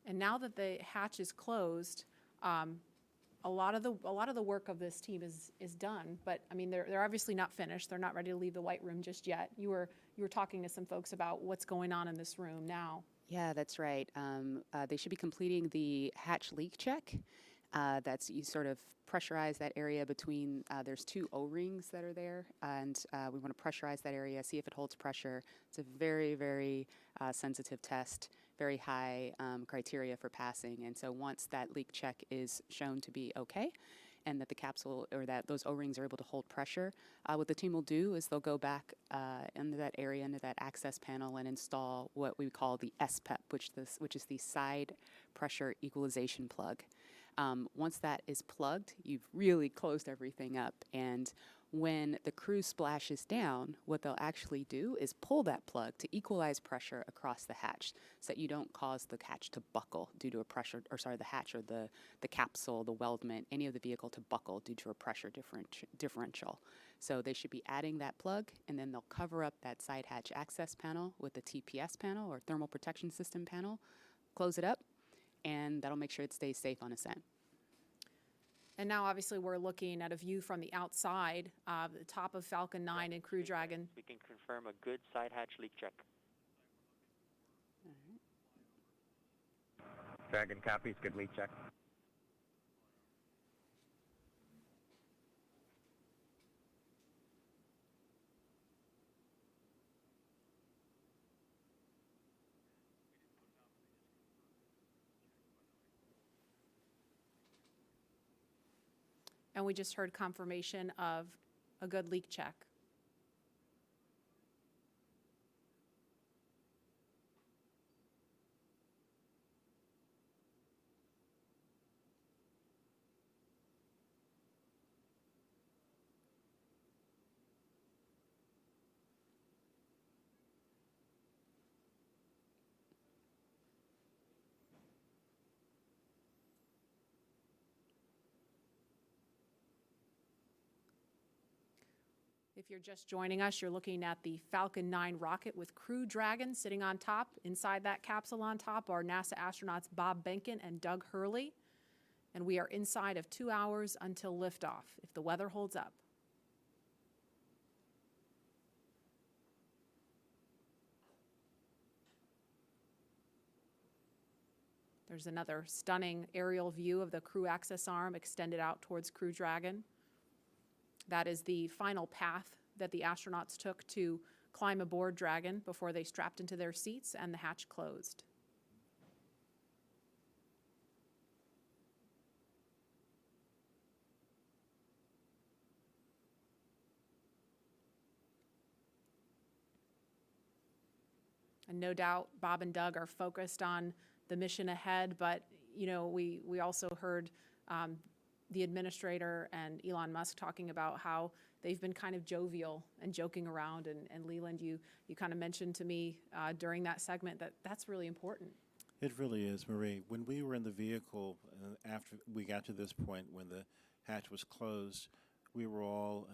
And now that the hatch is closed, a lot of the work of this team is done. But I mean, they're obviously not finished. They're not ready to leave the white room just yet. You were talking to some folks about what's going on in this room now. Yeah, that's right. They should be completing the hatch leak check. You sort of pressurize that area between, there's 2 O-rings that are there, and we want to pressurize that area, see if it holds pressure. It's a very, very sensitive test, very high criteria for passing. And so once that leak check is shown to be okay, and that the capsule or that those O-rings are able to hold pressure, what the team will do is they'll go back into that area, into that access panel, and install what we call the SPEP, which is the side pressure equalization plug. Once that is plugged, you've really closed everything up. And when the crew splashes down, what they'll actually do is pull that plug to equalize pressure across the hatch so that you don't cause the hatch to buckle due to a pressure, the hatch or the capsule, the weldment, any of the vehicle to buckle due to a pressure differential. So they should be adding that plug, and then they'll cover up that side hatch access panel with the TPS panel or thermal protection system panel, close it up, and that'll make sure it stays safe on ascent. And now, obviously, we're looking at a view from the outside, the top of Falcon 9 and Crew Dragon. We can confirm a good side hatch leak check. Dragon copies, good leak check. And we just heard confirmation of a good leak check. If you're just joining us, you're looking at the Falcon 9 rocket with Crew Dragon sitting on top. Inside that capsule on top are NASA astronauts Bob Behnken and Doug Hurley. And we are inside of 2 hours until liftoff, if the weather holds up. There's another stunning aerial view of the crew access arm extended out towards Crew Dragon. That is the final path that the astronauts took to climb aboard Dragon before they strapped into their seats and the hatch closed. And no doubt Bob and Doug are focused on the mission ahead, but you know, we also heard the administrator and Elon Musk talking about how they've been kind of jovial and joking around. And Leland, you kind of mentioned to me during that segment that that's really important. It really is, Marie. When we were in the vehicle, after we got to this point when the hatch was closed, we were all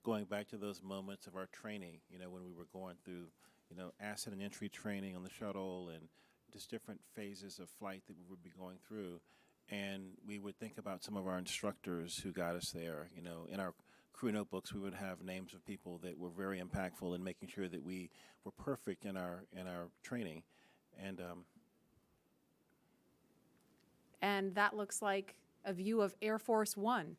going back to those moments of our training, you know, when we were going through, you know, ascent and entry training on the shuttle and just different phases of flight that we would be going through. And we would think about some of our instructors who got us there. You know, in our crew notebooks, we would have names of people that were very impactful in making sure that we were perfect in our training. And that looks like a view of Air Force One.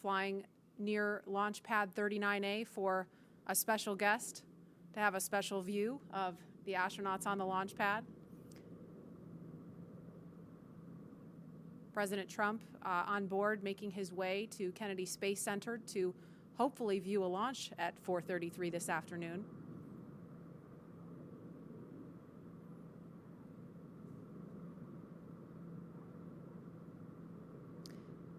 Flying near Launch Pad 39A for a special guest to have a special view of the astronauts on the launch pad. President Trump on board, making his way to Kennedy Space Center to hopefully view a launch at 4:33 this afternoon.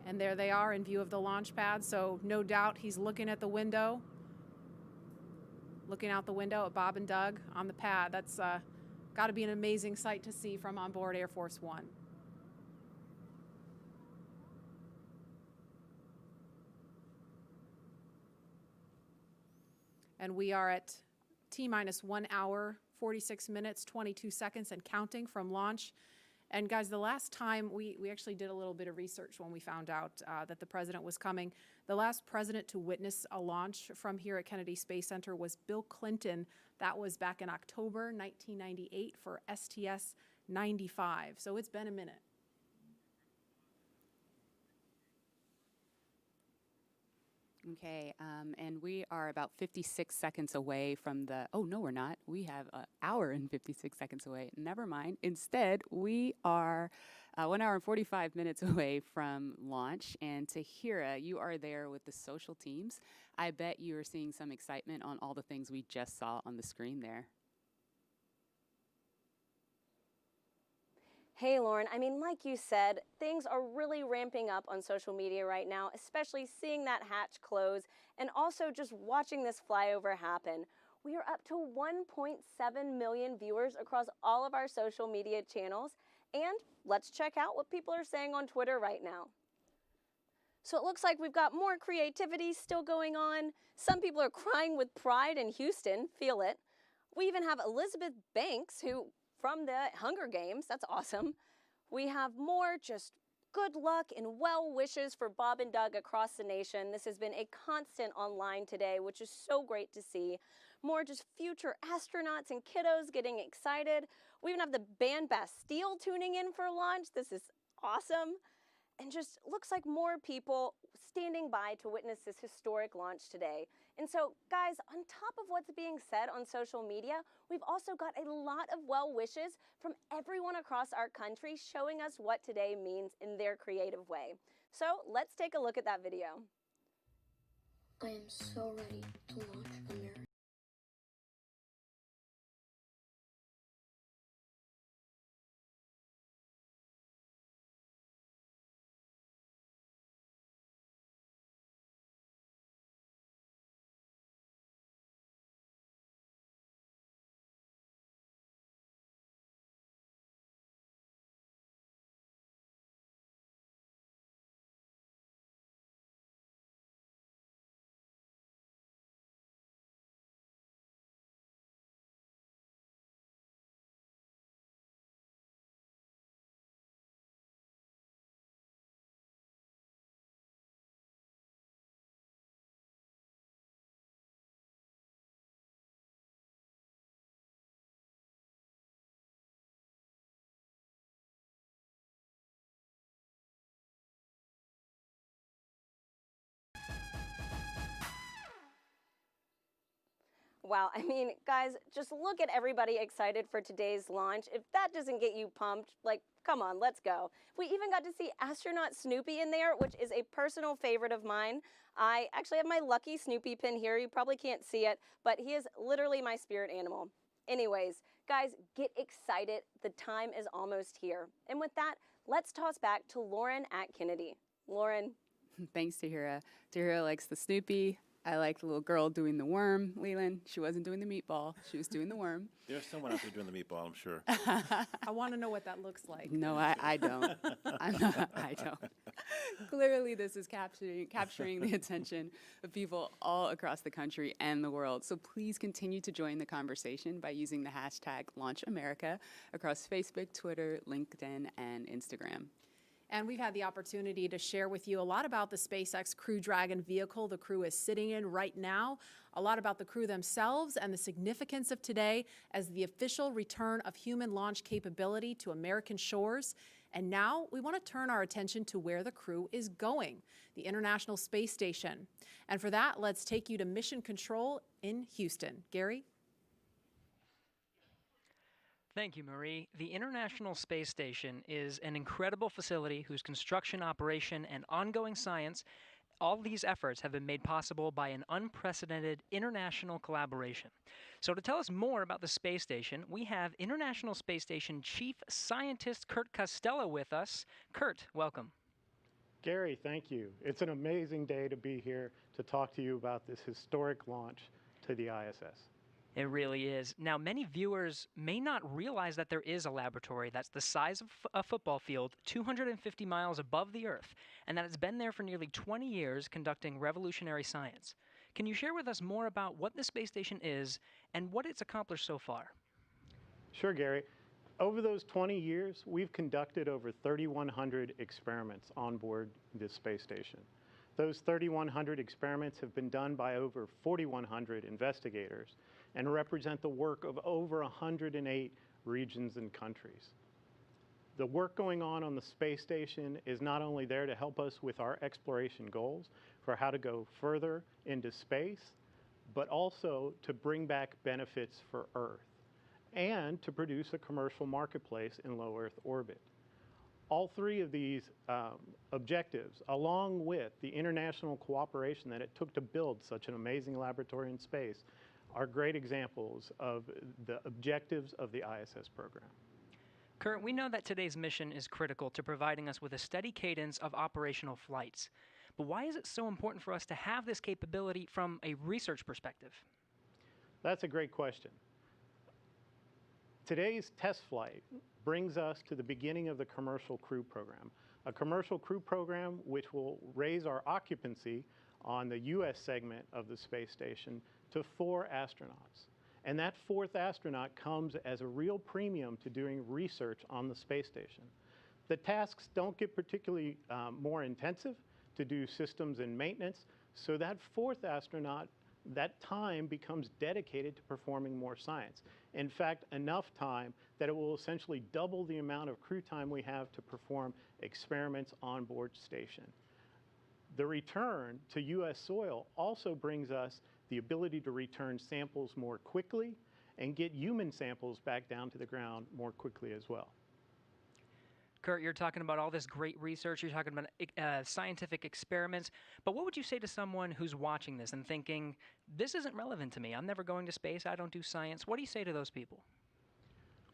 And there they are in view of the launch pad, so no doubt he's looking at the window, looking out the window at Bob and Doug on the pad. That's got to be an amazing sight to see from on board Air Force One. And we are at T-minus 1 hour, 46 minutes, 22 seconds and counting from launch. And guys, the last time we actually did a little bit of research when we found out that the president was coming. The last president to witness a launch from here at Kennedy Space Center was Bill Clinton. That was back in October 1998 for STS-95. So it's been a minute. Okay, and we are about 56 seconds away from the, oh no we're not, we have an hour and 56 seconds away, never mind. Instead, we are 1 hour and 45 minutes away from launch, and Tahira, you are there with the social teams. I bet you are seeing some excitement on all the things we just saw on the screen there. Hey, Lauren, I mean, like you said, things are really ramping up on social media right now, especially seeing that hatch close and also just watching this flyover happen. We are up to 1.7 million viewers across all of our social media channels, and let's check out what people are saying on Twitter right now. So it looks like we've got more creativity still going on. Some people are crying with pride in Houston, feel it. We even have Elizabeth Banks, who from the Hunger Games, that's awesome. We have more just good luck and well wishes for Bob and Doug across the nation. This has been a constant online today, which is so great to see. More just future astronauts and kiddos getting excited. We even have the band Bastille tuning in for launch. This is awesome. And just looks like more people standing by to witness this historic launch today. And so, guys, on top of what's being said on social media, we've also got a lot of well wishes from everyone across our country showing us what today means in their creative way. So let's take a look at that video. I am so ready to launch America. Wow, I mean, guys, just look at everybody excited for today's launch. If that doesn't get you pumped, like, come on, let's go. We even got to see astronaut Snoopy in there, which is a personal favorite of mine. I actually have my lucky Snoopy pin here. You probably can't see it, but he is literally my spirit animal. Anyways, guys, get excited. The time is almost here. And with that, let's toss back to Lauren at Kennedy. Lauren. Thanks, Tahira. Tahira likes the Snoopy. I like the little girl doing the worm, Leland. She wasn't doing the meatball. She was doing the worm. There's someone out there doing the meatball, I'm sure. I want to know what that looks like. No, I don't. I don't. Clearly, this is capturing the attention of people all across the country and the world. So please continue to join the conversation by using the hashtag #LaunchAmerica across Facebook, Twitter, LinkedIn, and Instagram. And we've had the opportunity to share with you a lot about the SpaceX Crew Dragon vehicle the crew is sitting in right now, a lot about the crew themselves and the significance of today as the official return of human launch capability to American shores. And now we want to turn our attention to where the crew is going, the International Space Station. And for that, let's take you to Mission Control in Houston. Gary? Thank you, Marie. The International Space Station is an incredible facility whose construction, operation, and ongoing science All these efforts have been made possible by an unprecedented international collaboration. So to tell us more about the space station, we have International Space Station Chief Scientist Kurt Costello with us. Kurt, welcome. Gary, thank you. It's an amazing day to be here to talk to you about this historic launch to the ISS. It really is. Now, many viewers may not realize that there is a laboratory that's the size of a football field, 250 miles above the Earth, and that it's been there for nearly 20 years conducting revolutionary science. Can you share with us more about what the space station is and what it's accomplished so far? Sure, Gary. Over those 20 years, we've conducted over 3,100 experiments on board this space station. Those 3,100 experiments have been done by over 4,100 investigators and represent the work of over 108 regions and countries. The work going on the space station is not only there to help us with our exploration goals for how to go further into space, but also to bring back benefits for Earth and to produce a commercial marketplace in low Earth orbit. All three of these objectives, along with the international cooperation that it took to build such an amazing laboratory in space, are great examples of the objectives of the ISS program. Kurt, we know that today's mission is critical to providing us with a steady cadence of operational flights. But why is it so important for us to have this capability from a research perspective? That's a great question. Today's test flight brings us to the beginning of the commercial crew program, a commercial crew program which will raise our occupancy on the U.S. segment of the space station to 4 astronauts. And that 4th astronaut comes as a real premium to doing research on the space station. The tasks don't get particularly more intensive to do systems and maintenance, so that 4th astronaut, that time becomes dedicated to performing more science. In fact, enough time that it will essentially double the amount of crew time we have to perform experiments on board station. The return to U.S. soil also brings us the ability to return samples more quickly and get human samples back down to the ground more quickly as well. Kurt, you're talking about all this great research, you're talking about scientific experiments, but what would you say to someone who's watching this and thinking, this isn't relevant to me, I'm never going to space, I don't do science? What do you say to those people?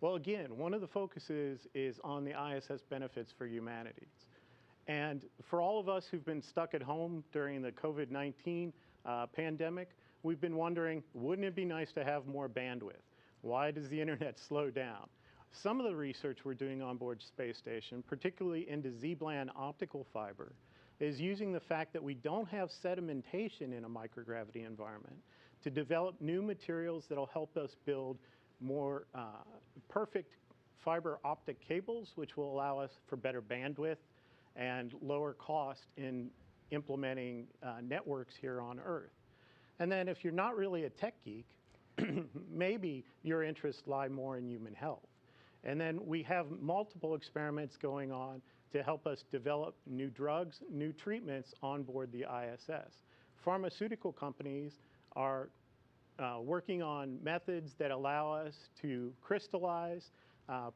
Well, again, one of the focuses is on the ISS benefits for humanity. And for all of us who've been stuck at home during the COVID-19 pandemic, we've been wondering, wouldn't it be nice to have more bandwidth? Why does the internet slow down? Some of the research we're doing on board space station, particularly into Z-band optical fiber, is using the fact that we don't have sedimentation in a microgravity environment to develop new materials that'll help us build more perfect fiber optic cables, which will allow us for better bandwidth and lower cost in implementing networks here on Earth. And then if you're not really a tech geek, maybe your interests lie more in human health. And then we have multiple experiments going on to help us develop new drugs, new treatments on board the ISS. Pharmaceutical companies are working on methods that allow us to crystallize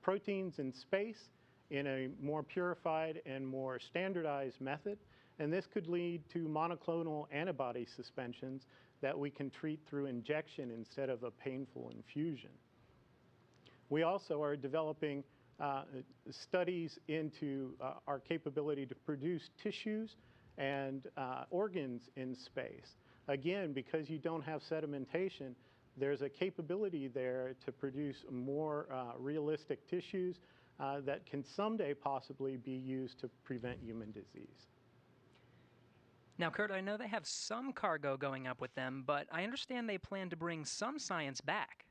proteins in space in a more purified and more standardized method. And this could lead to monoclonal antibody suspensions that we can treat through injection instead of a painful infusion. We also are developing studies into our capability to produce tissues and organs in space. Again, because you don't have sedimentation, there's a capability there to produce more realistic tissues that can someday possibly be used to prevent human disease. Now, Kurt, I know they have some cargo going up with them, but I understand they plan to bring some science back.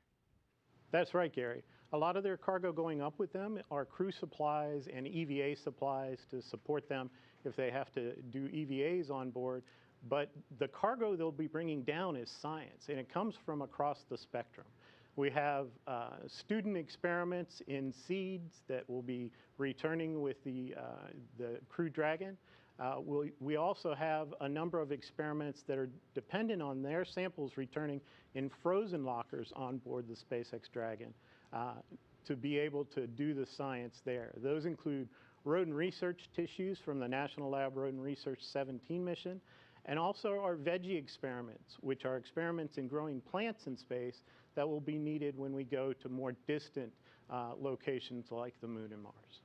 That's right, Gary. A lot of their cargo going up with them are crew supplies and EVA supplies to support them if they have to do EVAs on board. But the cargo they'll be bringing down is science, and it comes from across the spectrum. We have student experiments in seeds that will be returning with the Crew Dragon. We also have a number of experiments that are dependent on their samples returning in frozen lockers on board the SpaceX Dragon to be able to do the science there. Those include rodent research tissues from the National Lab Rodent Research 17 mission, and also our veggie experiments, which are experiments in growing plants in space that will be needed when we go to more distant locations like the Moon and Mars.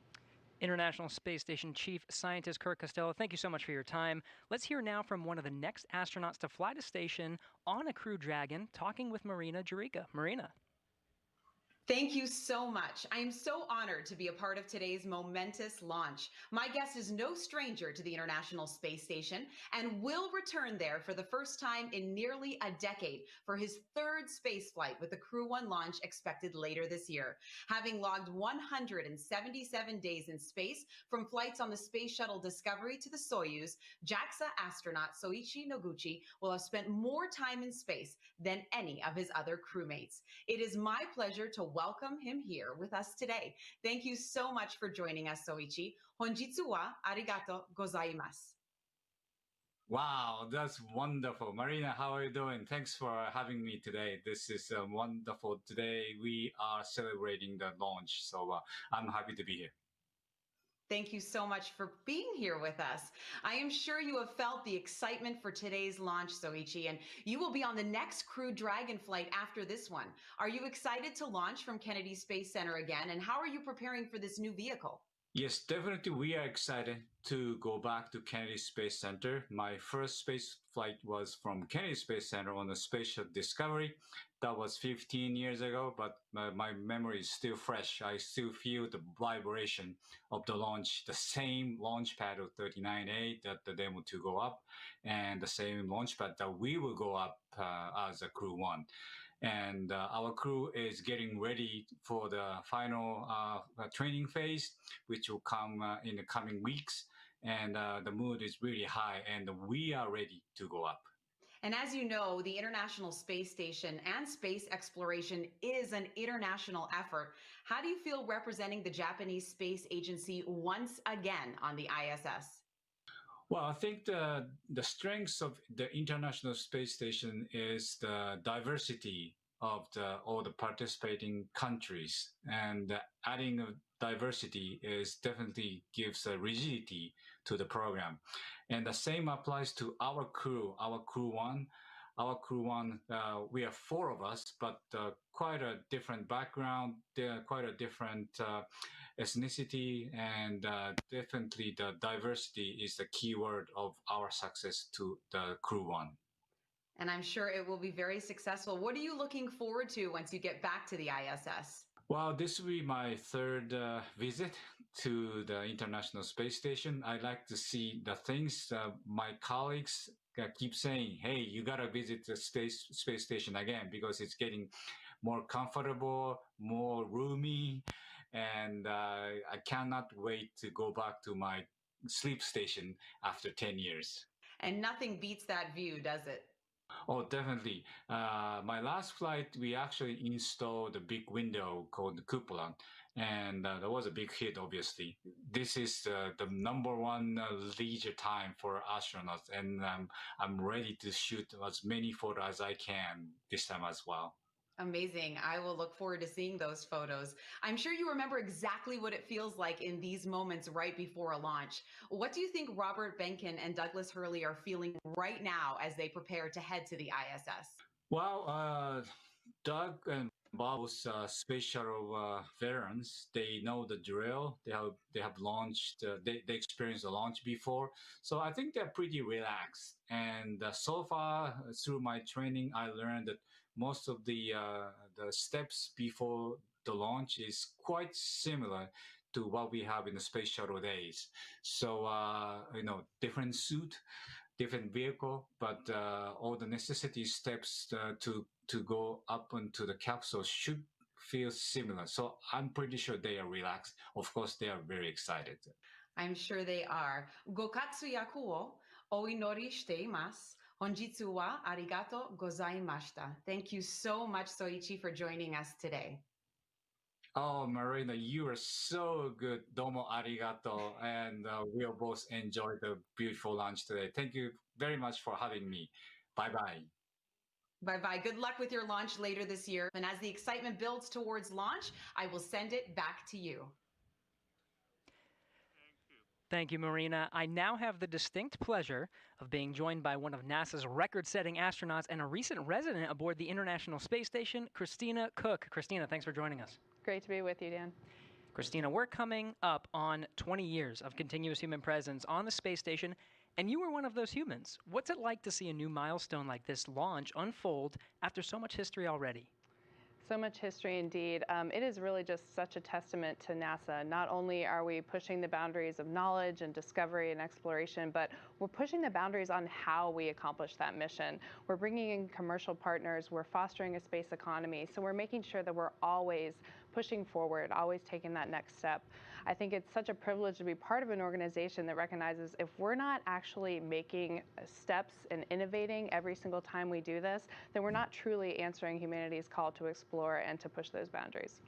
International Space Station Chief Scientist Kurt Costello, thank you so much for your time. Let's hear now from one of the next astronauts to fly to station on a Crew Dragon, talking with Marina Jurica. Marina. Thank you so much. I am so honored to be a part of today's momentous launch. My guest is no stranger to the International Space Station and will return there for the first time in nearly a decade for his third space flight with the Crew-1 launch expected later this year. Having logged 177 days in space from flights on the Space Shuttle Discovery to the Soyuz, JAXA astronaut Soichi Noguchi will have spent more time in space than any of his other crewmates. It is my pleasure to welcome him here with us today. Thank you so much for joining us, Soichi. Honjitsu wa arigato gozaimasu. Wow, that's wonderful. Marina, how are you doing? Thanks for having me today. This is wonderful. Today we are celebrating the launch, so I'm happy to be here. Thank you so much for being here with us. I am sure you have felt the excitement for today's launch, Soichi, and you will be on the next Crew Dragon flight after this one. Are you excited to launch from Kennedy Space Center again, and how are you preparing for this new vehicle? Yes, definitely we are excited to go back to Kennedy Space Center. My first space flight was from Kennedy Space Center on the Space Shuttle Discovery. That was 15 years ago, but my memory is still fresh. I still feel the vibration of the launch, the same launch pad of 39A that the Demo2 go up, and the same launch pad that we will go up as a Crew-1. And our crew is getting ready for the final training phase, which will come in the coming weeks. And the mood is really high, and we are ready to go up. And as you know, the International Space Station and space exploration is an international effort. How do you feel representing the Japanese Space Agency once again on the ISS? Well, I think the strengths of the International Space Station is the diversity of all the participating countries, and adding diversity is definitely gives a rigidity to the program. And the same applies to our crew, our Crew-1. Our Crew-1, we are 4 of us, but quite a different background, quite a different ethnicity, and definitely the diversity is the key word of our success to the Crew-1. And I'm sure it will be very successful. What are you looking forward to once you get back to the ISS? Well, this will be my third visit to the International Space Station. I like to see the things my colleagues keep saying, hey, you got to visit the space station again because it's getting more comfortable, more roomy, and I cannot wait to go back to my sleep station after 10 years. And nothing beats that view, does it? Oh, definitely. My last flight, we actually installed a big window called the cupola, and that was a big hit, obviously. This is the #1 leisure time for astronauts, and I'm ready to shoot as many photos as I can this time as well. Amazing. I will look forward to seeing those photos. I'm sure you remember exactly what it feels like in these moments right before a launch. What do you think Robert Behnken and Douglas Hurley are feeling right now as they prepare to head to the ISS? Well, Doug and Bob's space shuttle veterans, they know the drill. They have launched, they experienced the launch before. So I think they're pretty relaxed. And so far through my training, I learned that most of the steps before the launch is quite similar to what we have in the space shuttle days. So, different suit, different vehicle, but all the necessity steps to go up into the capsule should feel similar. So I'm pretty sure they are relaxed. Of course, they are very excited. I'm sure they are. Gokatsu yaku wo oinori shite imasu. Honjitsu wa arigato gozaimashita. Thank you so much, Soichi, for joining us today. Oh, Marina, you are so good. Domo arigato. And we'll both enjoy the beautiful lunch today. Thank you very much for having me. Bye-bye. Bye-bye. Good luck with your launch later this year. And as the excitement builds towards launch, I will send it back to you. Thank you, Marina. I now have the distinct pleasure of being joined by one of NASA's record-setting astronauts and a recent resident aboard the International Space Station, Christina Cook. Christina, thanks for joining us. Great to be with you, Dan. Christina, we're coming up on 20 years of continuous human presence on the space station, and you were one of those humans. What's it like to see a new milestone like this launch unfold after so much history already? So much history indeed. It is really just such a testament to NASA. Not only are we pushing the boundaries of knowledge and discovery and exploration, but we're pushing the boundaries on how we accomplish that mission. We're bringing in commercial partners, we're fostering a space economy, so we're making sure that we're always pushing forward, always taking that next step. I think it's such a privilege to be part of an organization that recognizes if we're not actually making steps and innovating every single time we do this, then we're not truly answering humanity's call to explore and to push those boundaries.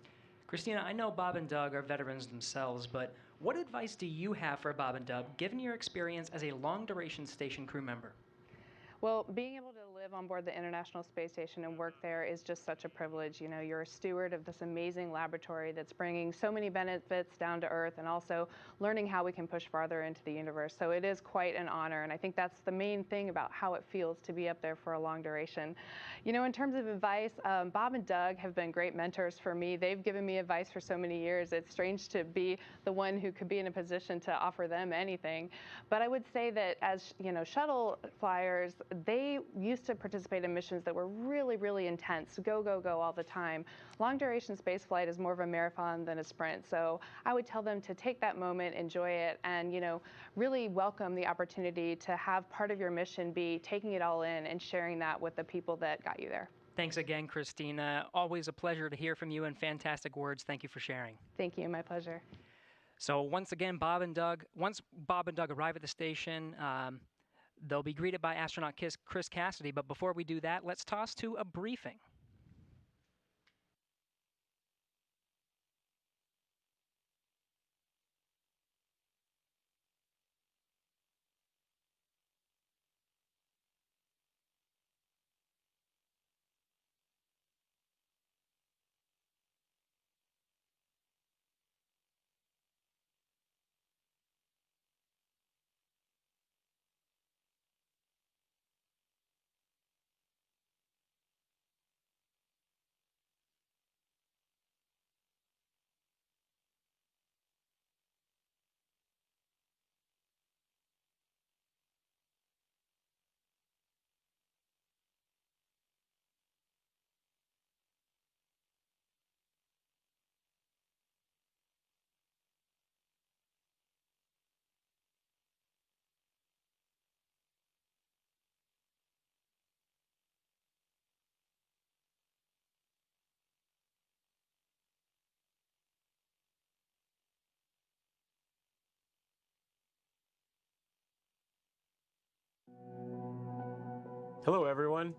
Christina, I know Bob and Doug are veterans themselves, but what advice do you have for Bob and Doug, given your experience as a long-duration station crew member? Well, being able to live on board the International Space Station and work there is just such a privilege. You know, you're a steward of this amazing laboratory that's bringing so many benefits down to Earth and also learning how we can push farther into the universe. So it is quite an honor, and I think that's the main thing about how it feels to be up there for a long duration. You know, in terms of advice, Bob and Doug have been great mentors for me. They've given me advice for so many years. It's strange to be the one who could be in a position to offer them anything. But I would say that as, you know, shuttle flyers, they used to participate in missions that were really, really intense, go, go, go all the time. Long duration space flight is more of a marathon than a sprint. So I would tell them to take that moment, enjoy it, and, you know, really welcome the opportunity to have part of your mission be taking it all in and sharing that with the people that got you there. Thanks again, Christina. Always a pleasure to hear from you and fantastic words. Thank you for sharing. Thank you. My pleasure. So once again, once Bob and Doug arrive at the station, they'll be greeted by astronaut Chris Cassidy, but before we do that, let's toss to a briefing. Hello, everyone.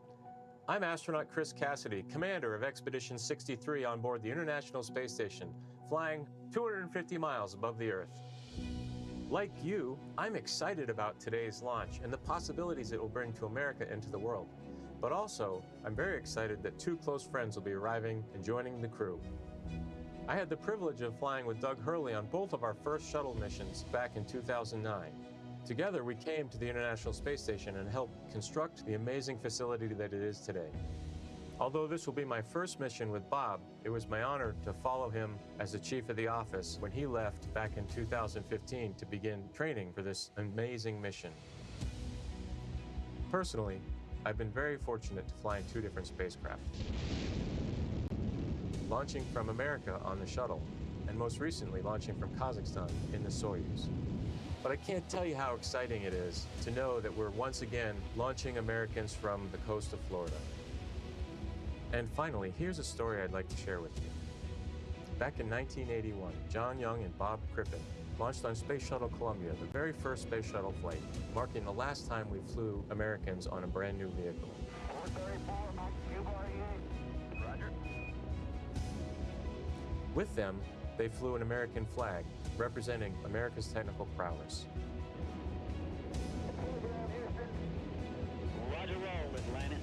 I'm astronaut Chris Cassidy, commander of Expedition 63 on board the International Space Station, flying 250 miles above the Earth. Like you, I'm excited about today's launch and the possibilities it will bring to America and to the world. But also, I'm very excited that two close friends will be arriving and joining the crew. I had the privilege of flying with Doug Hurley on both of our first shuttle missions back in 2009. Together, we came to the International Space Station and helped construct the amazing facility that it is today. Although this will be my first mission with Bob, it was my honor to follow him as the chief of the office when he left back in 2015 to begin training for this amazing mission. Personally, I've been very fortunate to fly in two different spacecraft. Launching from America on the Shuttle, and most recently launching from Kazakhstan in the Soyuz. But I can't tell you how exciting it is to know that we're once again launching Americans from the coast of Florida. And finally, here's a story I'd like to share with you. Back in 1981, John Young and Bob Crippen launched on Space Shuttle Columbia, the very first space shuttle flight, marking the last time we flew Americans on a brand new vehicle. With them, they flew an American flag, representing America's technical prowess. Roger roll, Atlanta.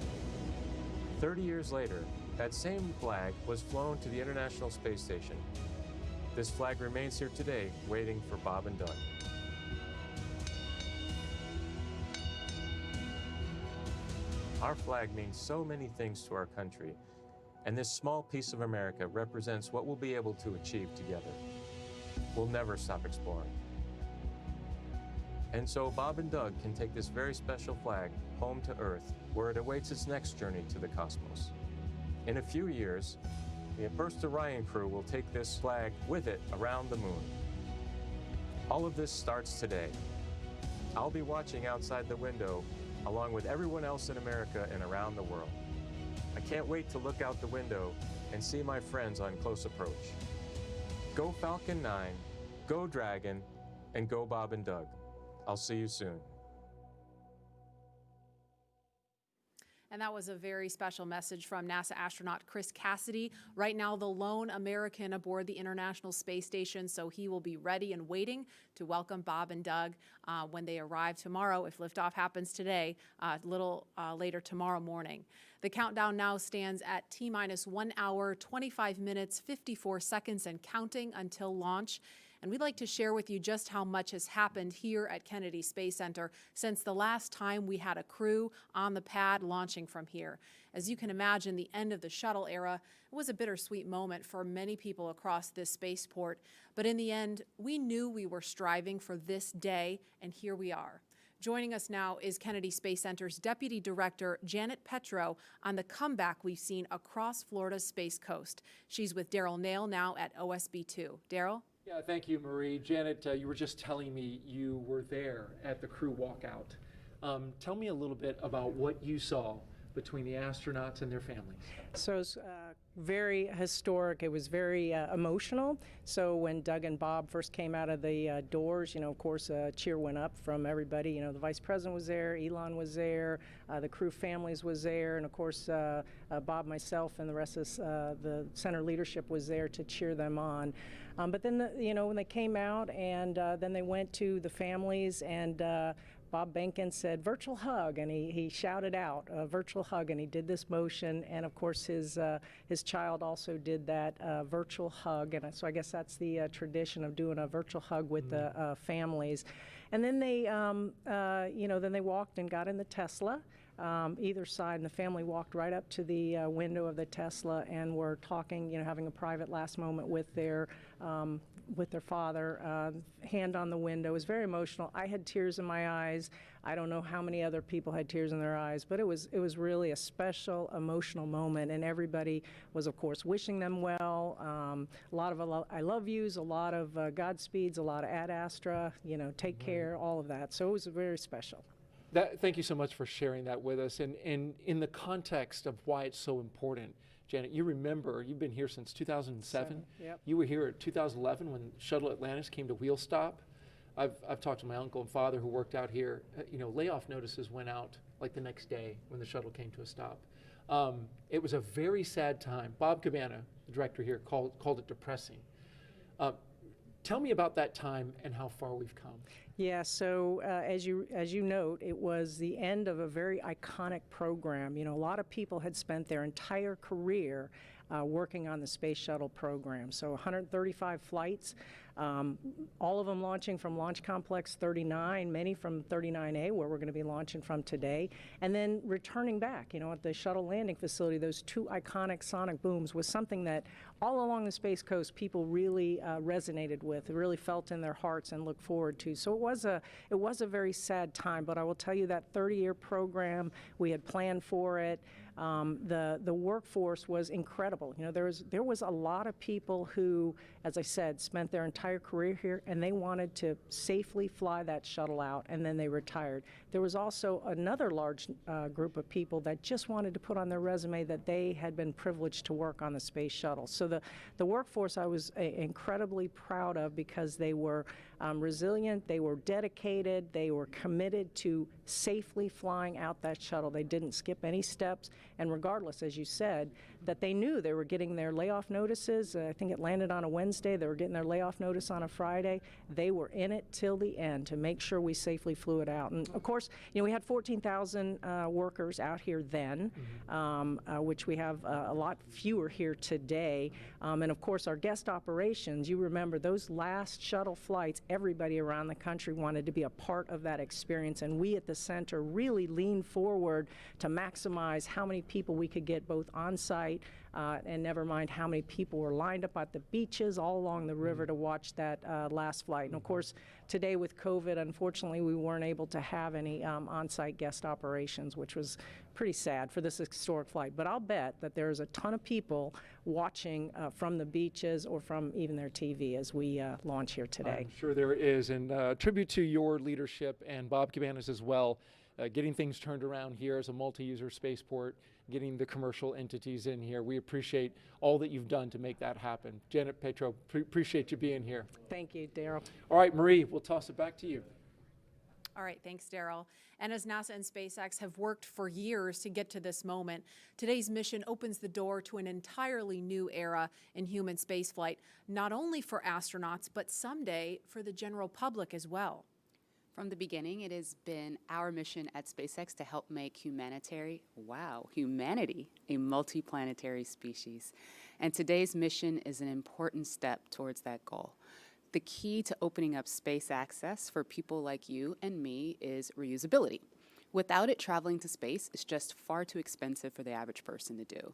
30 years later, that same flag was flown to the International Space Station. This flag remains here today, waiting for Bob and Doug. Our flag means so many things to our country, and this small piece of America represents what we'll be able to achieve together. We'll never stop exploring. And so Bob and Doug can take this very special flag home to Earth, where it awaits its next journey to the cosmos. In a few years, the first Orion crew will take this flag with it around the moon. All of this starts today. I'll be watching outside the window along with everyone else in America and around the world. I can't wait to look out the window and see my friends on close approach. Go Falcon 9, go Dragon, and go Bob and Doug. I'll see you soon. And that was a very special message from NASA astronaut Chris Cassidy. Right now, the lone American aboard the International Space Station, so he will be ready and waiting to welcome Bob and Doug when they arrive tomorrow, if liftoff happens today, a little later tomorrow morning. The countdown now stands at T-minus 1 hour, 25 minutes, 54 seconds, and counting until launch. And we'd like to share with you just how much has happened here at Kennedy Space Center since the last time we had a crew on the pad launching from here. As you can imagine, the end of the shuttle era was a bittersweet moment for many people across this spaceport. But in the end, we knew we were striving for this day, and here we are. Joining us now is Kennedy Space Center's Deputy Director, Janet Petro, on the comeback we've seen across Florida's Space Coast. She's with Daryl Nail now at OSB-2. Daryl? Yeah, thank you, Marie. Janet, you were just telling me you were there at the crew walkout. Tell me a little bit about what you saw between the astronauts and their families. So it was very historic. It was very emotional. So when Doug and Bob first came out of the doors, of course, a cheer went up from everybody. The Vice President was there, Elon was there, the crew families was there, and of course, Bob, myself, and the rest of the center leadership was there to cheer them on. But then, when they came out and then they went to the families, and Bob Benkin said, "Virtual hug," and he shouted out, "Virtual hug," and he did this motion, and of course his child also did that virtual hug, and so I guess that's the tradition of doing a virtual hug with the families. And then they, then they walked and got in the Tesla. Either side, and the family walked right up to the window of the Tesla and were talking, having a private last moment with their father, hand on the window. It was very emotional. I had tears in my eyes. I don't know how many other people had tears in their eyes, but it was really a special, emotional moment, and everybody was, of course, wishing them well. A lot of I love yous, a lot of Godspeeds, a lot of Ad Astra, take care, all of that. So it was very special. Thank you so much for sharing that with us. And in the context of why it's so important, Janet, you remember, you've been here since 2007. Yep. You were here at 2011 when Shuttle Atlantis came to wheel stop. I've talked to my uncle and father who worked out here. Layoff notices went out like the next day when the shuttle came to a stop. It was a very sad time. Bob Cabana, the director here, called it depressing. Tell me about that time and how far we've come. Yeah, so as you note, it was the end of a very iconic program. A lot of people had spent their entire career working on the Space Shuttle program. So 135 flights, all of them launching from Launch Complex 39, many from 39A, where we're going to be launching from today, and then returning back, at the shuttle landing facility. Those two iconic sonic booms was something that all along the Space Coast people really resonated with, really felt in their hearts and looked forward to. So it was a very sad time, but I will tell you that 30-year program, we had planned for it. The workforce was incredible. There was a lot of people who, as I said, spent their entire career here, and they wanted to safely fly that shuttle out, and then they retired. There was also another large group of people that just wanted to put on their resume that they had been privileged to work on the Space Shuttle. So the workforce I was incredibly proud of, because they were resilient, they were dedicated, they were committed to safely flying out that shuttle. They didn't skip any steps, and regardless, as you said, that they knew they were getting their layoff notices. I think it landed on a Wednesday. They were getting their layoff notice on a Friday. They were in it till the end to make sure we safely flew it out. And of course, we had 14,000 workers out here then, which we have a lot fewer here today. And of course, our guest operations, you remember those last shuttle flights, everybody around the country wanted to be a part of that experience, and we at the center really leaned forward to maximize how many people we could get both on site and never mind how many people were lined up at the beaches all along the river to watch that last flight. And of course, today with COVID, unfortunately, we weren't able to have any on-site guest operations, which was pretty sad for this historic flight. But I'll bet that there's a ton of people watching from the beaches or from even their TV as we launch here today. I'm sure there is, and tribute to your leadership and Bob Cabanas as well, getting things turned around here as a multi-user spaceport, getting the commercial entities in here. We appreciate all that you've done to make that happen. Janet Petro, appreciate you being here. Thank you, Daryl. All right, Marie, we'll toss it back to you. All right, thanks, Daryl. And as NASA and SpaceX have worked for years to get to this moment, today's mission opens the door to an entirely new era in human spaceflight, not only for astronauts, but someday for the general public as well. From the beginning, it has been our mission at SpaceX to help make humanity a multiplanetary species. And today's mission is an important step towards that goal. The key to opening up space access for people like you and me is reusability. Without it, traveling to space is just far too expensive for the average person to do.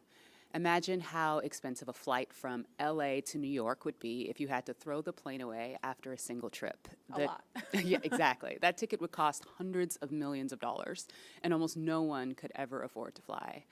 Imagine how expensive a flight from LA to New York would be if you had to throw the plane away after a single trip. A lot. Yeah, exactly. That ticket would cost hundreds of millions of dollars, and almost no one could ever afford to fly.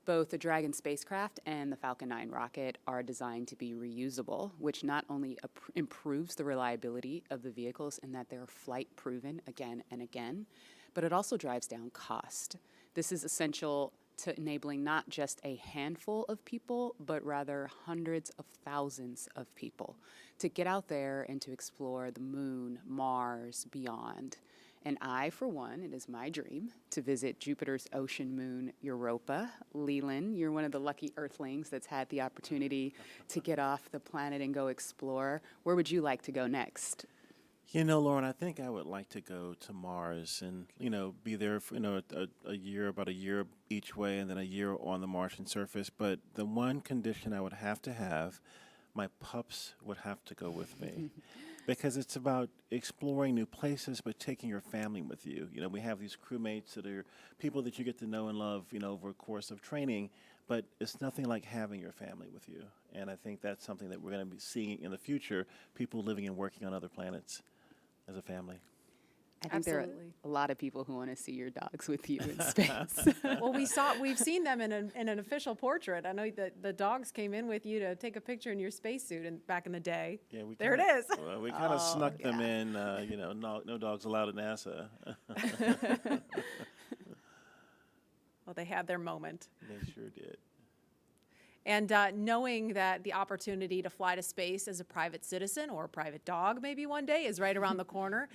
Both the Dragon spacecraft and the Falcon 9 rocket are designed to be reusable, which not only improves the reliability of the vehicles in that they're flight proven again and again, but it also drives down cost. This is essential to enabling not just a handful of people, but rather hundreds of thousands of people to get out there and to explore the moon, Mars, beyond. And I, for one, it is my dream to visit Jupiter's ocean moon, Europa. Leland, you're one of the lucky Earthlings that's had the opportunity to get off the planet and go explore. Where would you like to go next? You know, Lauren, I think I would like to go to Mars and, be there for, about a year each way and then a year on the Martian surface. But the one condition I would have to have, my pups would have to go with me. Because it's about exploring new places, but taking your family with you. We have these crewmates that are people that you get to know and love, over a course of training, but it's nothing like having your family with you. And I think that's something that we're going to be seeing in the future, people living and working on other planets as a family. I think there are a lot of people who want to see your dogs with you in space. Well, we've seen them in an official portrait. I know that the dogs came in with you to take a picture in your spacesuit back in the day. Yeah, there it is. Well, we kind of snuck them in. No dogs allowed at NASA. Well, they had their moment. They sure did. And knowing that the opportunity to fly to space as a private citizen or a private dog maybe one day is right around the corner,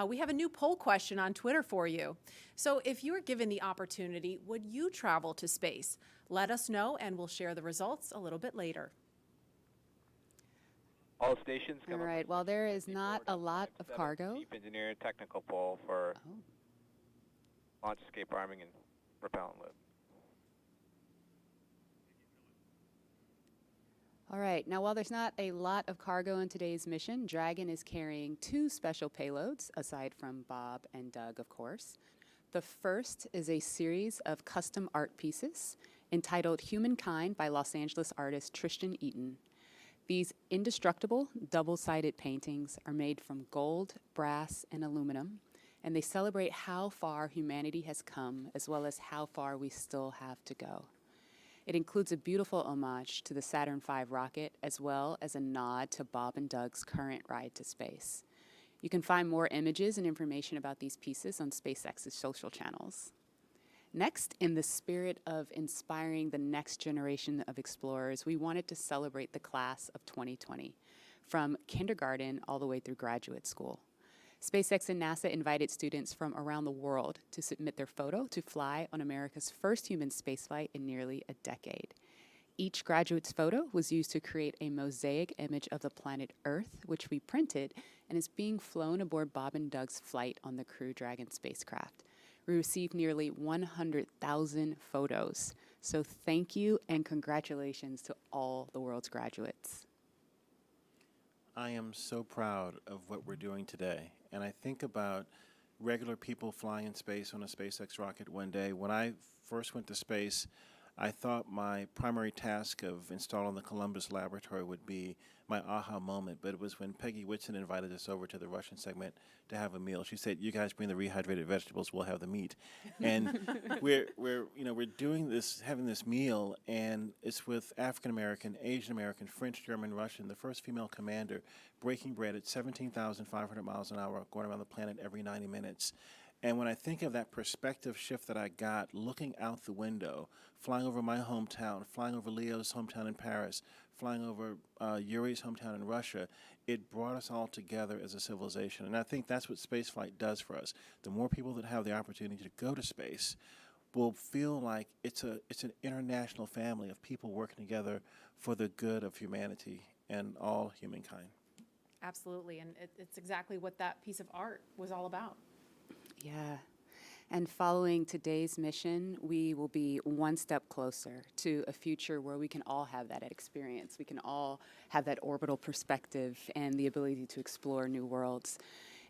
we have a new poll question on Twitter for you. So if you were given the opportunity, would you travel to space? Let us know, and we'll share the results a little bit later. All stations come All right, well, there is not a lot of cargo. Chief Engineer Technical Poll for launch escape arming and propellant loop. All right, now while there's not a lot of cargo in today's mission, Dragon is carrying 2 special payloads, aside from Bob and Doug, of course. The first is a series of custom art pieces entitled Humankind by Los Angeles artist Tristan Eaton. These indestructible, double-sided paintings are made from gold, brass, and aluminum, and they celebrate how far humanity has come, as well as how far we still have to go. It includes a beautiful homage to the Saturn V rocket, as well as a nod to Bob and Doug's current ride to space. You can find more images and information about these pieces on SpaceX's social channels. Next, in the spirit of inspiring the next generation of explorers, we wanted to celebrate the class of 2020, from kindergarten all the way through graduate school. SpaceX and NASA invited students from around the world to submit their photo to fly on America's first human spaceflight in nearly a decade. Each graduate's photo was used to create a mosaic image of the planet Earth, which we printed and is being flown aboard Bob and Doug's flight on the Crew Dragon spacecraft. We received nearly 100,000 photos. So thank you and congratulations to all the world's graduates. I am so proud of what we're doing today. And I think about regular people flying in space on a SpaceX rocket one day. When I first went to space, I thought my primary task of installing the Columbus laboratory would be my aha moment, but it was when Peggy Whitson invited us over to the Russian segment to have a meal. She said, "You guys bring the rehydrated vegetables, we'll have the meat." And we're doing this, having this meal, and it's with African American, Asian American, French, German, Russian, the first female commander breaking bread at 17,500 miles an hour, going around the planet every 90 minutes. And when I think of that perspective shift that I got looking out the window, flying over my hometown, flying over Leo's hometown in Paris, flying over Yuri's hometown in Russia, it brought us all together as a civilization. And I think that's what spaceflight does for us. The more people that have the opportunity to go to space will feel like it's an international family of people working together for the good of humanity and all humankind. Absolutely, and it's exactly what that piece of art was all about. Yeah. And following today's mission, we will be one step closer to a future where we can all have that experience. We can all have that orbital perspective and the ability to explore new worlds.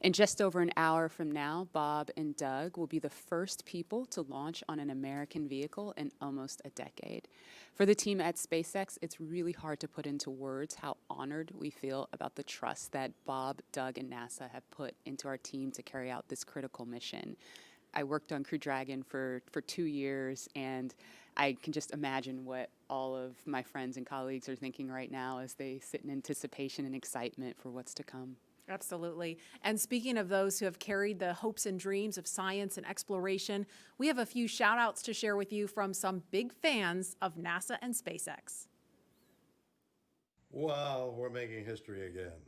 In just over an hour from now, Bob and Doug will be the first people to launch on an American vehicle in almost a decade. For the team at SpaceX, it's really hard to put into words how honored we feel about the trust that Bob, Doug, and NASA have put into our team to carry out this critical mission. I worked on Crew Dragon for 2 years, and I can just imagine what all of my friends and colleagues are thinking right now as they sit in anticipation and excitement for what's to come. Absolutely. And speaking of those who have carried the hopes and dreams of science and exploration, we have a few shout outs to share with you from some big fans of NASA and SpaceX. Wow, we're making history again.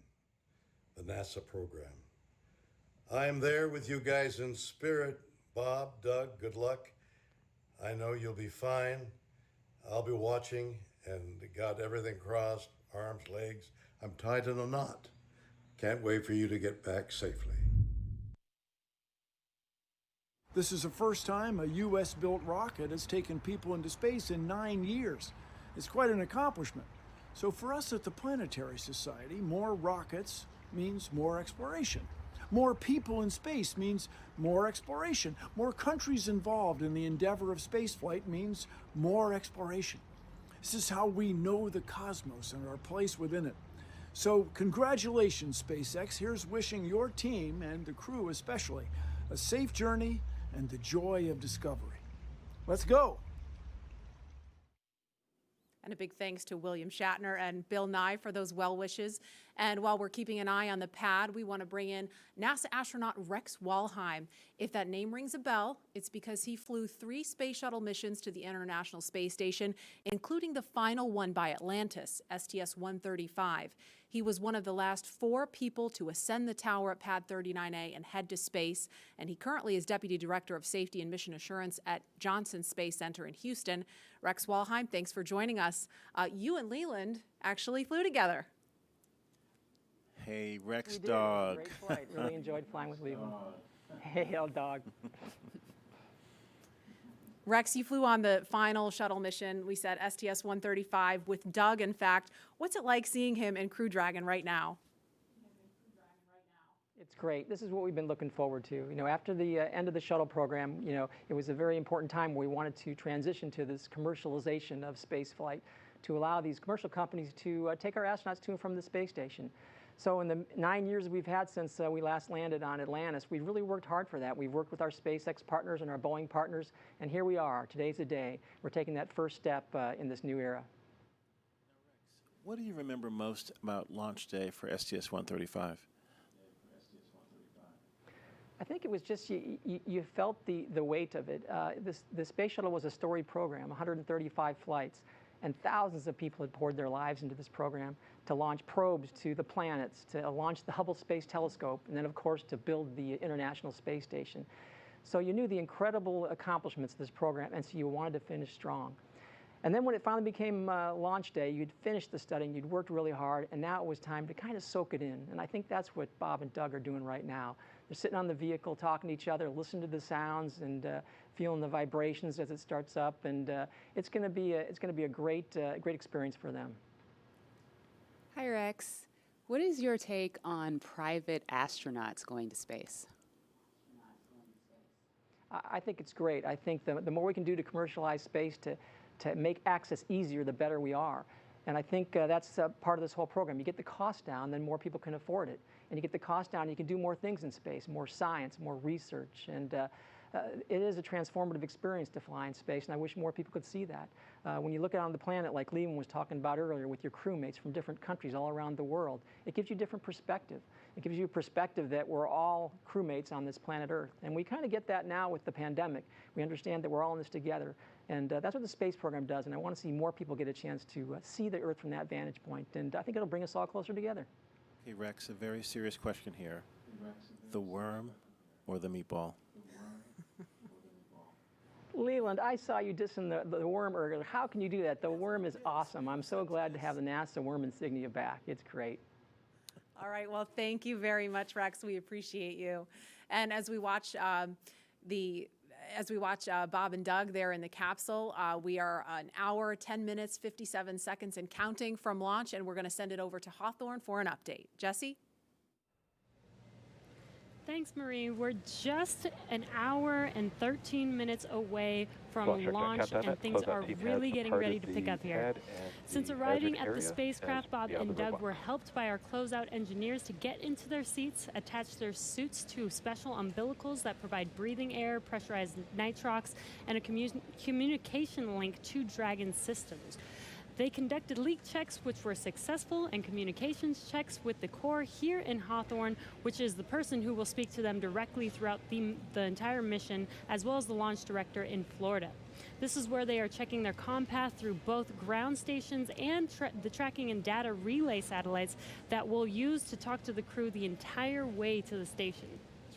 The NASA program. I am there with you guys in spirit. Bob, Doug, good luck. I know you'll be fine. I'll be watching and got everything crossed, arms, legs. I'm tied in a knot. Can't wait for you to get back safely. This is the first time a U.S.-built rocket has taken people into space in 9 years. It's quite an accomplishment. So for us at the Planetary Society, more rockets means more exploration. More people in space means more exploration. More countries involved in the endeavor of spaceflight means more exploration. This is how we know the cosmos and our place within it. So congratulations, SpaceX. Here's wishing your team, and the crew especially, a safe journey and the joy of discovery. Let's go. And a big thanks to William Shatner and Bill Nye for those well wishes. And while we're keeping an eye on the pad, we want to bring in NASA astronaut Rex Walheim. If that name rings a bell, it's because he flew 3 space shuttle missions to the International Space Station, including the final one by Atlantis, STS-135. He was one of the last 4 people to ascend the tower at Pad 39A and head to space, and he currently is Deputy Director of Safety and Mission Assurance at Johnson Space Center in Houston. Rex Walheim, thanks for joining us. You and Leland actually flew together. Hey, Rex We did. Dog. Great flight. Really enjoyed flying with Leland. Hey, old dog. Rex, you flew on the final shuttle mission, we said STS-135 with Doug, in fact. What's it like seeing him in Crew Dragon right now? It's great. This is what we've been looking forward to. You know, after the end of the shuttle program, you know, it was a very important time where we wanted to transition to this commercialization of space flight to allow these commercial companies to take our astronauts to and from the space station. So in the 9 years we've had since we last landed on Atlantis, we've really worked hard for that. We've worked with our SpaceX partners and our Boeing partners, and here we are. Today's the day. We're taking that first step in this new era. What do you remember most about launch day for STS-135? I think it was just you felt the weight of it. The space shuttle was a storied program, 135 flights, and thousands of people had poured their lives into this program to launch probes to the planets, to launch the Hubble Space Telescope, and then, of course, to build the International Space Station. So you knew the incredible accomplishments of this program, and so you wanted to finish strong. And then when it finally became launch day, you'd finished the study, and you'd worked really hard, and now it was time to kind of soak it in. And I think that's what Bob and Doug are doing right now. They're sitting on the vehicle, talking to each other, listening to the sounds, and feeling the vibrations as it starts up. And it's going to be a great experience for them. Hi, Rex. What is your take on private astronauts going to space? I think it's great. I think the more we can do to commercialize space, to make access easier, the better we are. And I think that's part of this whole program. You get the cost down, then more people can afford it. And you get the cost down, you can do more things in space, more science, more research. And it is a transformative experience to fly in space, and I wish more people could see that. When you look out on the planet, like Levin was talking about earlier, with your crewmates from different countries all around the world, it gives you a different perspective. It gives you a perspective that we're all crewmates on this planet Earth. And we kind of get that now with the pandemic. We understand that we're all in this together. And that's what the space program does, and I want to see more people get a chance to see the Earth from that vantage point. And I think it'll bring us all closer together. Hey, Rex, a very serious question here. The worm or the meatball? Leland, I saw you dissing the worm earlier. How can you do that? The worm is awesome. I'm so glad to have the NASA worm insignia back. It's great. All right, well, thank you very much, Rex. We appreciate you. And as we watch Bob and Doug there in the capsule, we are an hour, 10 minutes, 57 seconds and counting from launch, and we're going to send it over to Hawthorne for an update. Jesse? Thanks, Marie. We're just an hour and 13 minutes away from launch, and things are really getting ready to pick up here. Since arriving at the spacecraft, Bob and Doug were helped by our closeout engineers to get into their seats, attach their suits to special umbilicals that provide breathing air, pressurized nitrox, and a communication link to Dragon systems. They conducted leak checks, which were successful, and communications checks with the Corps here in Hawthorne, which is the person who will speak to them directly throughout the entire mission, as well as the launch director in Florida. This is where they are checking their comm path through both ground stations and the tracking and data relay satellites that we'll use to talk to the crew the entire way to the station.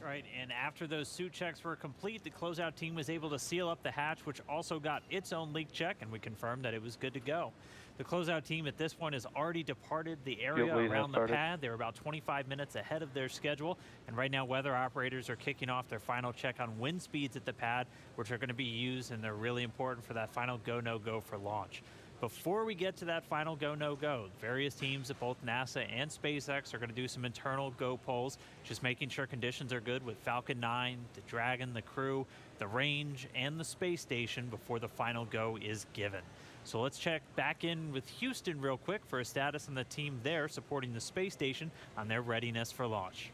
Right, and after those suit checks were complete, the closeout team was able to seal up the hatch, which also got its own leak check, and we confirmed that it was good to go. The closeout team at this point has already departed the area around the pad. They're about 25 minutes ahead of their schedule, and right now weather operators are kicking off their final check on wind speeds at the pad, which are going to be used, and they're really important for that final go, no-go for launch. Before we get to that final go, no-go, various teams at both NASA and SpaceX are going to do some internal go polls, just making sure conditions are good with Falcon 9, the Dragon, the crew, the range, and the space station before the final go is given. So let's check back in with Houston real quick for a status on the team there supporting the space station on their readiness for launch.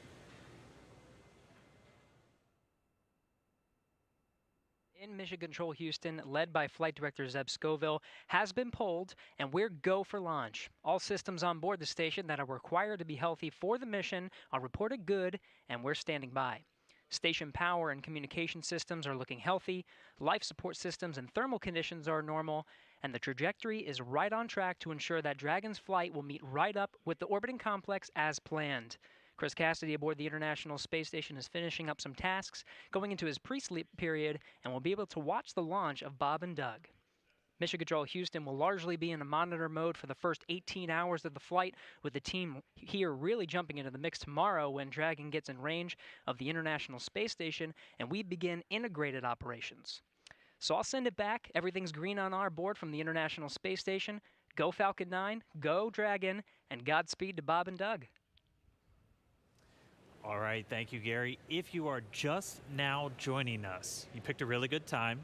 In Mission Control Houston, led by Flight Director Zeb Scoville, has been polled, and we're go for launch. All systems on board the station that are required to be healthy for the mission are reported good, and we're standing by. Station power and communication systems are looking healthy, life support systems and thermal conditions are normal, and the trajectory is right on track to ensure that Dragon's flight will meet right up with the orbiting complex as planned. Chris Cassidy aboard the International Space Station is finishing up some tasks, going into his pre-sleep period, and will be able to watch the launch of Bob and Doug. Mission Control Houston will largely be in a monitor mode for the first 18 hours of the flight, with the team here really jumping into the mix tomorrow when Dragon gets in range of the International Space Station and we begin integrated operations. So I'll send it back. Everything's green on our board from the International Space Station. Go Falcon 9, go Dragon, and Godspeed to Bob and Doug. All right, thank you, Gary. If you are just now joining us, you picked a really good time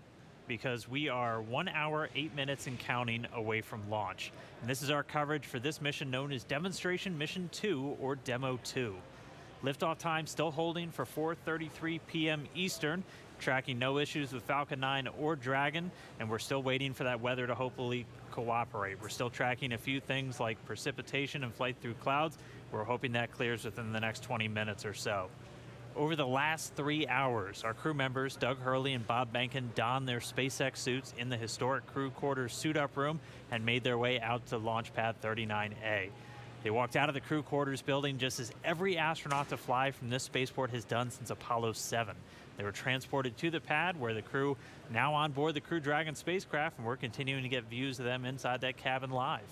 because we are 1 hour, 8 minutes and counting away from launch. And this is our coverage for this mission known as Demonstration Mission 2 or Demo 2. Liftoff time still holding for 4:33 p.m. Eastern, tracking no issues with Falcon 9 or Dragon, and we're still waiting for that weather to hopefully cooperate. We're still tracking a few things like precipitation and flight through clouds. We're hoping that clears within the next 20 minutes or so. Over the last 3 hours, our crew members, Doug Hurley and Bob Behnken, donned their SpaceX suits in the historic crew quarters suit-up room and made their way out to Launch Pad 39A. They walked out of the crew quarters building just as every astronaut to fly from this spaceport has done since Apollo 7. They were transported to the pad where the crew now on board the Crew Dragon spacecraft, and we're continuing to get views of them inside that cabin live.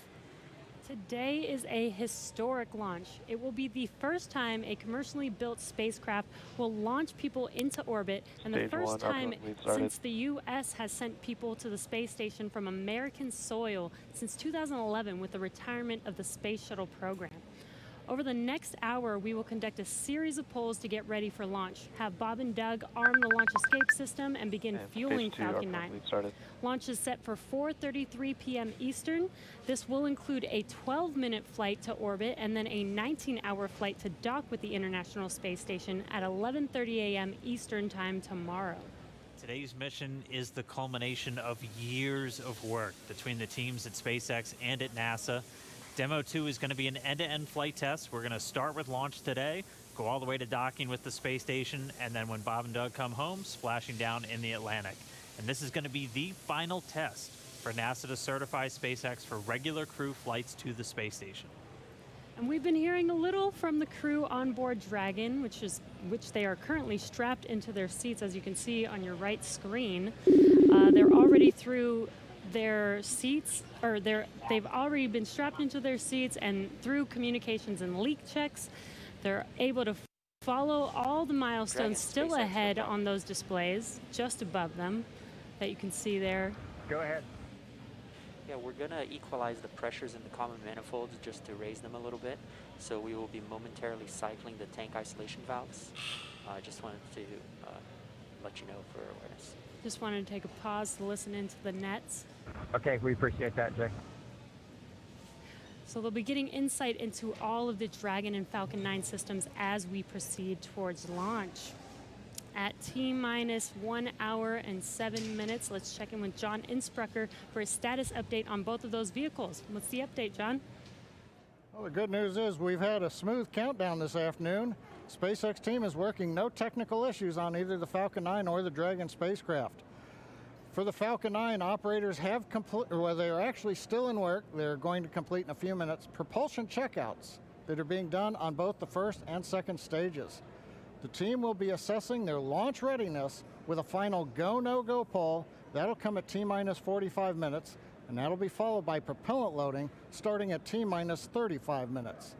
Today is a historic launch. It will be the first time a commercially built spacecraft will launch people into orbit, and the first time since the U.S. has sent people to the space station from American soil since 2011 with the retirement of the Space Shuttle program. Over the next hour, we will conduct a series of polls to get ready for launch, have Bob and Doug arm the launch escape system, and begin fueling Falcon 9. Launch is set for 4:33 p.m. Eastern. This will include a 12-minute flight to orbit and then a 19-hour flight to dock with the International Space Station at 11:30 a.m. Eastern Time tomorrow. Today's mission is the culmination of years of work between the teams at SpaceX and at NASA. Demo 2 is going to be an end-to-end flight test. We're going to start with launch today, go all the way to docking with the space station, and then when Bob and Doug come home, splashing down in the Atlantic. And this is going to be the final test for NASA to certify SpaceX for regular crew flights to the space station. And we've been hearing a little from the crew on board Dragon, which they are currently strapped into their seats, as you can see on your right screen. They're already through their seats, or they've already been strapped into their seats, and through communications and leak checks, they're able to follow all the milestones still ahead on those displays just above them that you can see there. Go ahead. Yeah, we're going to equalize the pressures in the common manifolds just to raise them a little bit. So we will be momentarily cycling the tank isolation valves. I just wanted to let you know for awareness. Just wanted to take a pause to listen into the nets. Okay, we appreciate that, Jay. So they'll be getting insight into all of the Dragon and Falcon 9 systems as we proceed towards launch. At T-minus 1 hour and 7 minutes, let's check in with John Insprucker for a status update on both of those vehicles. What's the update, John? Well, the good news is we've had a smooth countdown this afternoon. SpaceX team is working no technical issues on either the Falcon 9 or the Dragon spacecraft. For the Falcon 9, operators have they are actually still in work. They're going to complete in a few minutes propulsion checkouts that are being done on both the first and second stages. The team will be assessing their launch readiness with a final go, no-go poll. That'll come at T-minus 45 minutes, and that'll be followed by propellant loading starting at T-minus 35 minutes.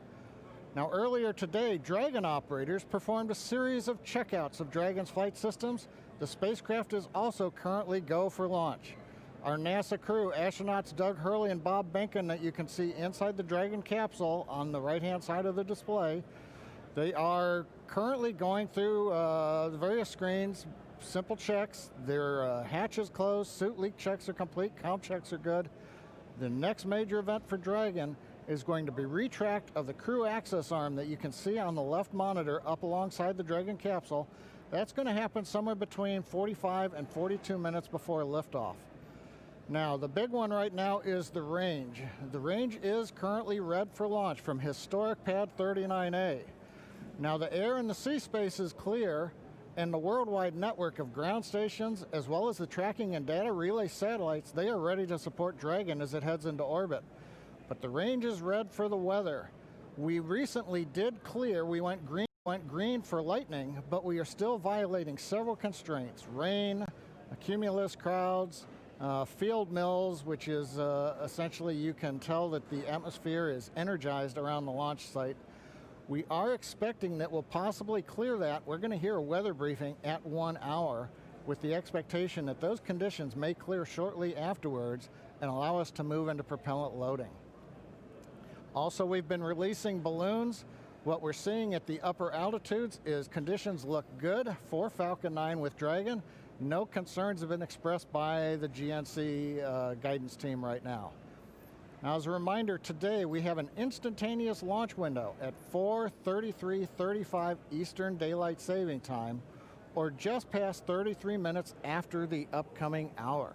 Now, earlier today, Dragon operators performed a series of checkouts of Dragon's flight systems. The spacecraft is also currently go for launch. Our NASA crew, astronauts Doug Hurley and Bob Behnken, that you can see inside the Dragon capsule on the right-hand side of the display, they are currently going through the various screens, simple checks. Their hatch is closed, suit leak checks are complete, comp checks are good. The next major event for Dragon is going to be retract of the crew access arm that you can see on the left monitor up alongside the Dragon capsule. That's going to happen somewhere between 45 and 42 minutes before liftoff. Now, the big one right now is the range. The range is currently red for launch from historic pad 39A. Now, the air and the sea space is clear, and the worldwide network of ground stations, as well as the tracking and data relay satellites, they are ready to support Dragon as it heads into orbit. But the range is red for the weather. We recently did clear, we went green for lightning, but we are still violating several constraints: rain, cumulus clouds, field mills, which is essentially you can tell that the atmosphere is energized around the launch site. We are expecting that we'll possibly clear that. We're going to hear a weather briefing at 1 hour with the expectation that those conditions may clear shortly afterwards and allow us to move into propellant loading. Also, we've been releasing balloons. What we're seeing at the upper altitudes is conditions look good for Falcon 9 with Dragon. No concerns have been expressed by the GNC guidance team right now. Now, as a reminder, today we have an instantaneous launch window at 4:33:35 Eastern Daylight Saving Time, or just past 33 minutes after the upcoming hour.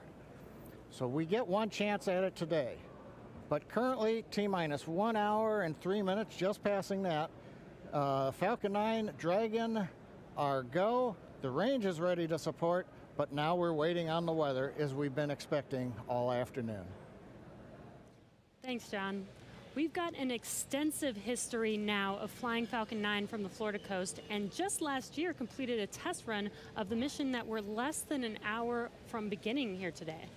So we get one chance at it today. But currently, T-minus 1 hour and 3 minutes, just passing that. Falcon 9, Dragon are go. The range is ready to support, but now we're waiting on the weather as we've been expecting all afternoon. Thanks, John. We've got an extensive history now of flying Falcon 9 from the Florida coast, and just last year completed a test run of the mission that we're less than an hour from beginning here today.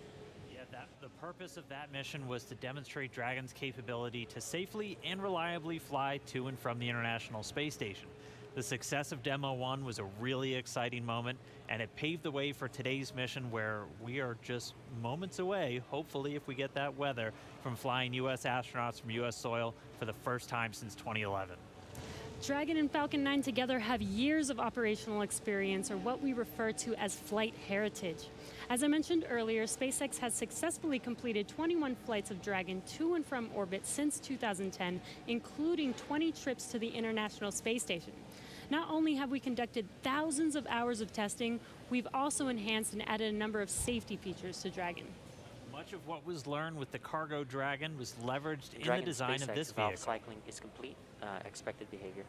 The purpose of that mission was to demonstrate Dragon's capability to safely and reliably fly to and from the International Space Station. The success of Demo 1 was a really exciting moment, and it paved the way for today's mission, where we are just moments away, hopefully if we get that weather, from flying U.S. astronauts from U.S. soil for the first time since 2011. Dragon and Falcon 9 together have years of operational experience, or what we refer to as flight heritage. As I mentioned earlier, SpaceX has successfully completed 21 flights of Dragon to and from orbit since 2010, including 20 trips to the International Space Station. Not only have we conducted thousands of hours of testing, we've also enhanced and added a number of safety features to Dragon. Much of what was learned with the cargo Dragon was leveraged in the design of this valve vehicle. cycling is complete, expected behavior,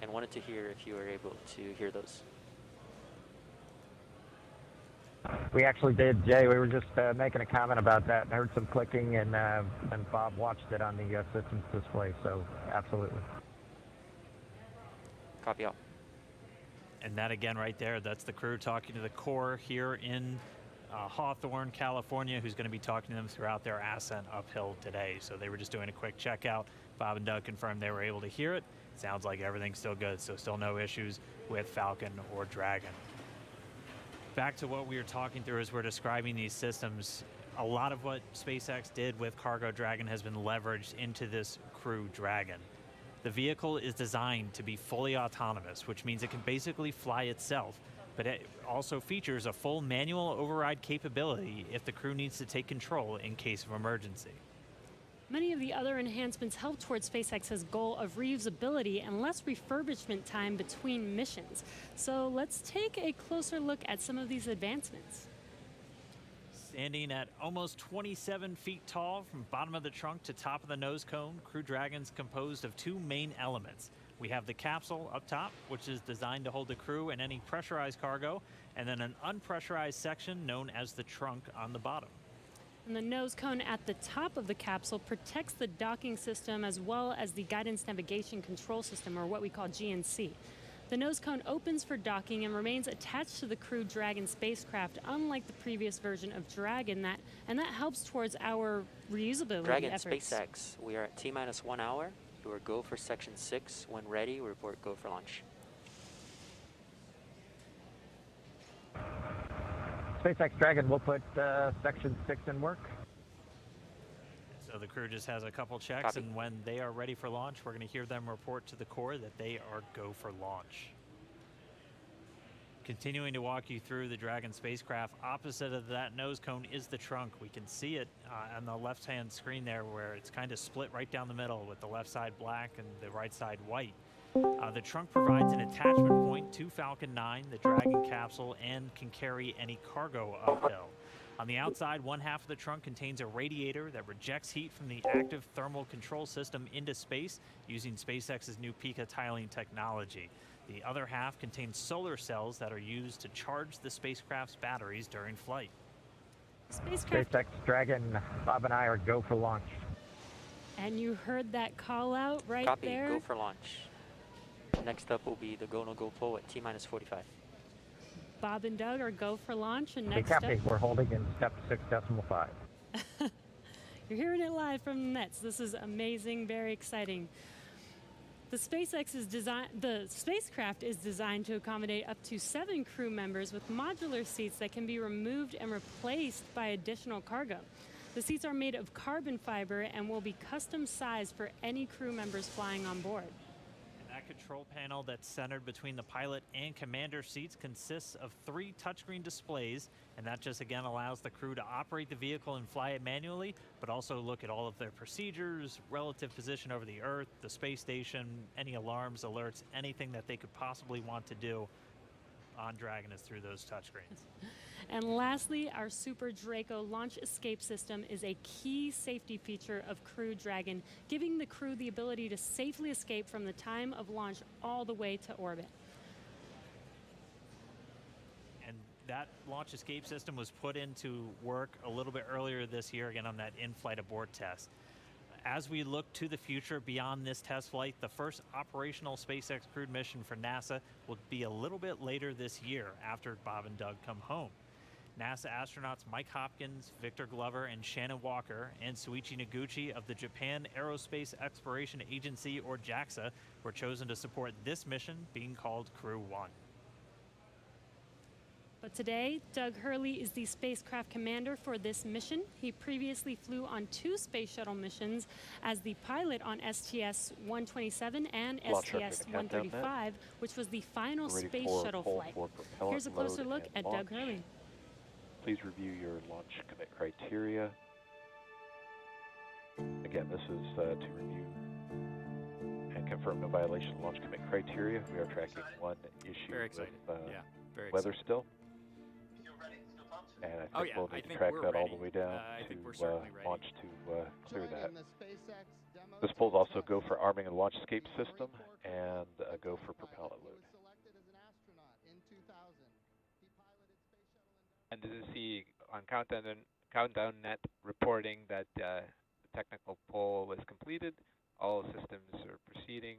and wanted to hear if you were able to hear those. We actually did, Jay. We were just making a comment about that and heard some clicking, and Bob watched it on the systems display, so absolutely. Copy all. And that again right there, that's the crew talking to the core here in Hawthorne, California, who's going to be talking to them throughout their ascent uphill today. So they were just doing a quick checkout. Bob and Doug confirmed they were able to hear it. Sounds like everything's still good, so still no issues with Falcon or Dragon. Back to what we were talking through as we're describing these systems, a lot of what SpaceX did with Cargo Dragon has been leveraged into this Crew Dragon. The vehicle is designed to be fully autonomous, which means it can basically fly itself, but it also features a full manual override capability if the crew needs to take control in case of emergency. Many of the other enhancements help towards SpaceX's goal of reusability and less refurbishment time between missions. So let's take a closer look at some of these advancements. Standing at almost 27 feet tall from bottom of the trunk to top of the nose cone, Crew Dragon's composed of two main elements. We have the capsule up top, which is designed to hold the crew and any pressurized cargo, and then an unpressurized section known as the trunk on the bottom. And the nose cone at the top of the capsule protects the docking system as well as the guidance navigation control system, or what we call GNC. The nose cone opens for docking and remains attached to the Crew Dragon spacecraft, unlike the previous version of Dragon, and that helps towards our reusability Dragon efforts. SpaceX, we are at T-minus 1 hour. You are go for section 6. When ready, we report go for launch. SpaceX Dragon will put section 6 in work. So the crew just has a couple checks, Copy. and when they are ready for launch, we're going to hear them report to the core that they are go for launch. Continuing to walk you through the Dragon spacecraft, opposite of that nose cone is the trunk. We can see it on the left-hand screen there, where it's kind of split right down the middle with the left side black and the right side white. The trunk provides an attachment point to Falcon 9, the Dragon capsule, and can carry any cargo uphill. On the outside, one half of the trunk contains a radiator that rejects heat from the active thermal control system into space using SpaceX's new Pica tiling technology. The other half contains solar cells that are used to charge the spacecraft's batteries during flight. SpaceX Dragon, Bob and I are go for launch. And you heard that call out right Copy, there. go for launch. Next up will be the go no go pull at T-minus 45. Bob and Doug are go for launch, and Hey, next Captain, up, we're holding in step 6.5. you're hearing it live from the nets. This is amazing, very exciting. The spacecraft is designed to accommodate up to 7 crew members with modular seats that can be removed and replaced by additional cargo. The seats are made of carbon fiber and will be custom sized for any crew members flying on board. That control panel that's centered between the pilot and commander seats consists of 3 touchscreen displays, and that just again allows the crew to operate the vehicle and fly it manually, but also look at all of their procedures, relative position over the Earth, the space station, any alarms, alerts, anything that they could possibly want to do on Dragon is through those touchscreens. And lastly, our Super Draco launch escape system is a key safety feature of Crew Dragon, giving the crew the ability to safely escape from the time of launch all the way to orbit. And that launch escape system was put into work a little bit earlier this year, again on that in-flight abort test. As we look to the future beyond this test flight, the first operational SpaceX crewed mission for NASA will be a little bit later this year after Bob and Doug come home. NASA astronauts Mike Hopkins, Victor Glover, and Shannon Walker, and Suichi Noguchi of the Japan Aerospace Exploration Agency, or JAXA, were chosen to support this mission, being called Crew 1. But today, Doug Hurley is the spacecraft commander for this mission. He previously flew on 2 space shuttle missions as the pilot on STS-127 and STS-135, which was the final space shuttle flight. Here's a closer look at Doug Hurley. Please review your launch commit criteria. Again, this is to review and confirm no violation of launch commit criteria. We are tracking one issue with weather still. And I think we'll need to track that all the way down to launch to clear that. This polls also go for arming and launch escape system and a go for propellant load. And this is the on Countdown Net reporting that the technical poll was completed. All systems are proceeding.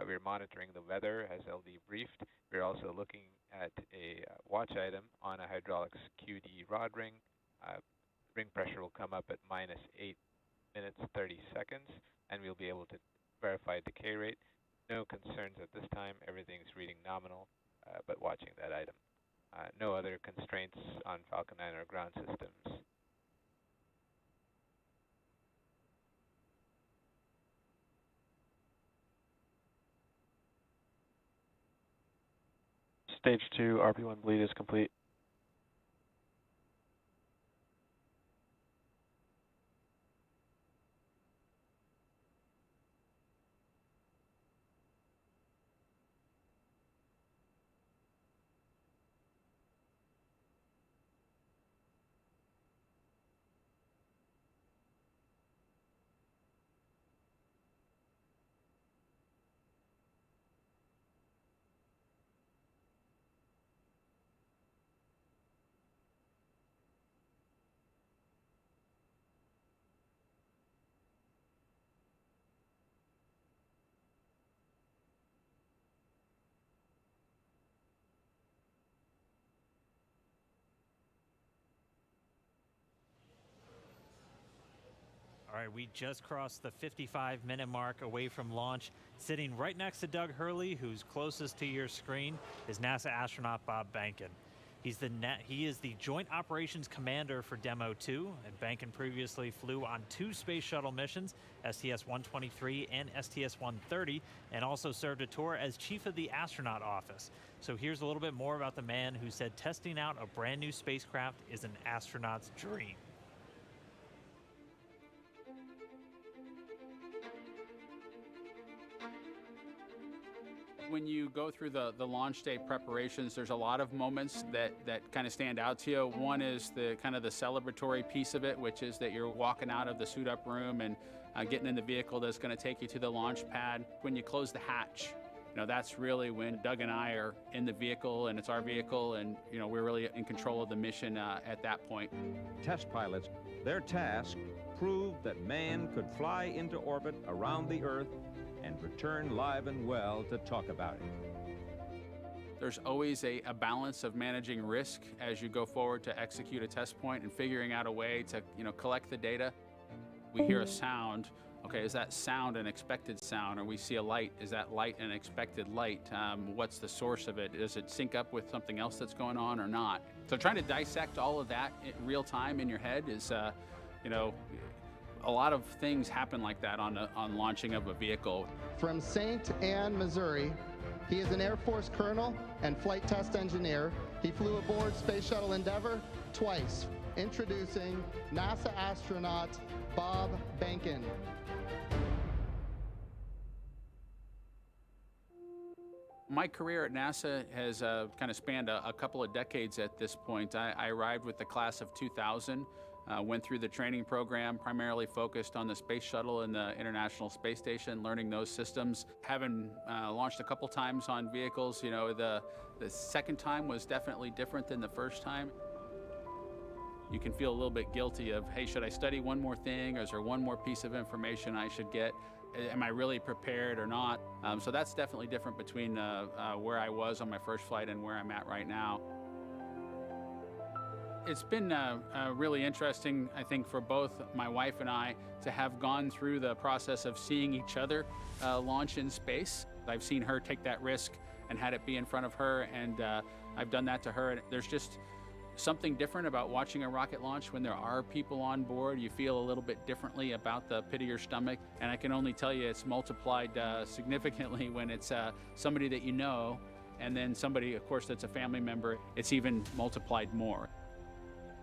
We're monitoring the weather, as LD briefed. We're also looking at a watch item on a hydraulics QD rod ring. Ring pressure will come up at -8 minutes 30 seconds, and we'll be able to verify decay rate. No concerns at this time. Everything's reading nominal, but watching that item. No other constraints on Falcon 9 or ground systems. Stage 2 RP1 bleed is complete. All right, we just crossed the 55-minute mark away from launch. Sitting right next to Doug Hurley, who's closest to your screen, is NASA astronaut Bob Behnken. He is the Joint Operations Commander for Demo2, and Behnken previously flew on 2 space shuttle missions, STS-123 and STS-130, and also served a tour as Chief of the Astronaut Office. So here's a little bit more about the man who said testing out a brand new spacecraft is an astronaut's dream. When you go through the launch day preparations, there's a lot of moments that kind of stand out to you. One is the kind of the celebratory piece of it, which is that you're walking out of the suit up room and getting in the vehicle that's going to take you to the launch pad. When you close the hatch, that's really when Doug and I are in the vehicle, and it's our vehicle, and we're really in control of the mission at that point. Test pilots, their task proved that man could fly into orbit around the Earth and return live and well to talk about it. There's always a balance of managing risk as you go forward to execute a test point and figuring out a way to collect the data. We hear a sound. Okay, is that sound an expected sound? Or we see a light, is that light an expected light? What's the source of it? Does it sync up with something else that's going on or not? So trying to dissect all of that in real time in your head is, a lot of things happen like that on launching of a vehicle. From St. Anne, Missouri, he is an Air Force colonel and flight test engineer. He flew aboard Space Shuttle Endeavour twice. Introducing NASA astronaut Bob Behnken. My career at NASA has kind of spanned a couple of decades at this point. I arrived with the class of 2000. Went through the training program, primarily focused on the Space Shuttle and the International Space Station, learning those systems. Having launched a couple times on vehicles, the second time was definitely different than the first time. You can feel a little bit guilty of, hey, should I study one more thing, or is there one more piece of information I should get? Am I really prepared or not? So that's definitely different between where I was on my first flight and where I'm at right now. It's been really interesting, I think, for both my wife and I to have gone through the process of seeing each other launch in space. I've seen her take that risk and had it be in front of her, and I've done that to her. And there's just something different about watching a rocket launch when there are people on board. You feel a little bit differently about the pit of your stomach, and I can only tell you it's multiplied significantly when it's somebody that you know, and then somebody, of course, that's a family member. It's even multiplied more.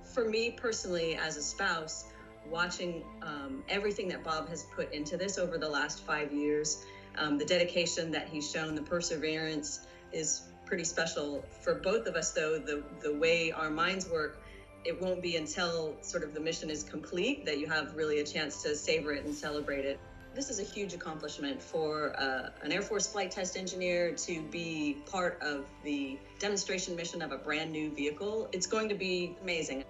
For me personally, as a spouse, watching everything that Bob has put into this over the last 5 years, the dedication that he's shown, the perseverance is pretty special. For both of us, though, the way our minds work, it won't be until sort of the mission is complete that you have really a chance to savor it and celebrate it. This is a huge accomplishment for an Air Force flight test engineer to be part of the demonstration mission of a brand new vehicle. It's going to be amazing.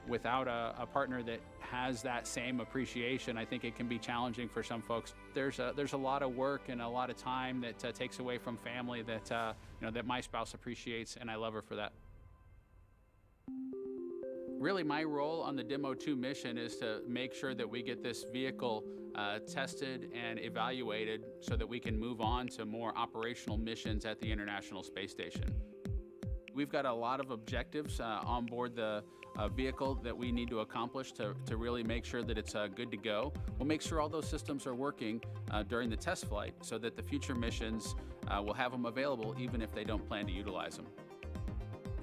Without a partner that has that same appreciation, I think it can be challenging for some folks. There's a lot of work and a lot of time that takes away from family that that my spouse appreciates, and I love her for that. Really, my role on the Demo2 mission is to make sure that we get this vehicle tested and evaluated so that we can move on to more operational missions at the International Space Station. We've got a lot of objectives on board the vehicle that we need to accomplish to really make sure that it's good to go. We'll make sure all those systems are working during the test flight so that the future missions will have them available even if they don't plan to utilize them.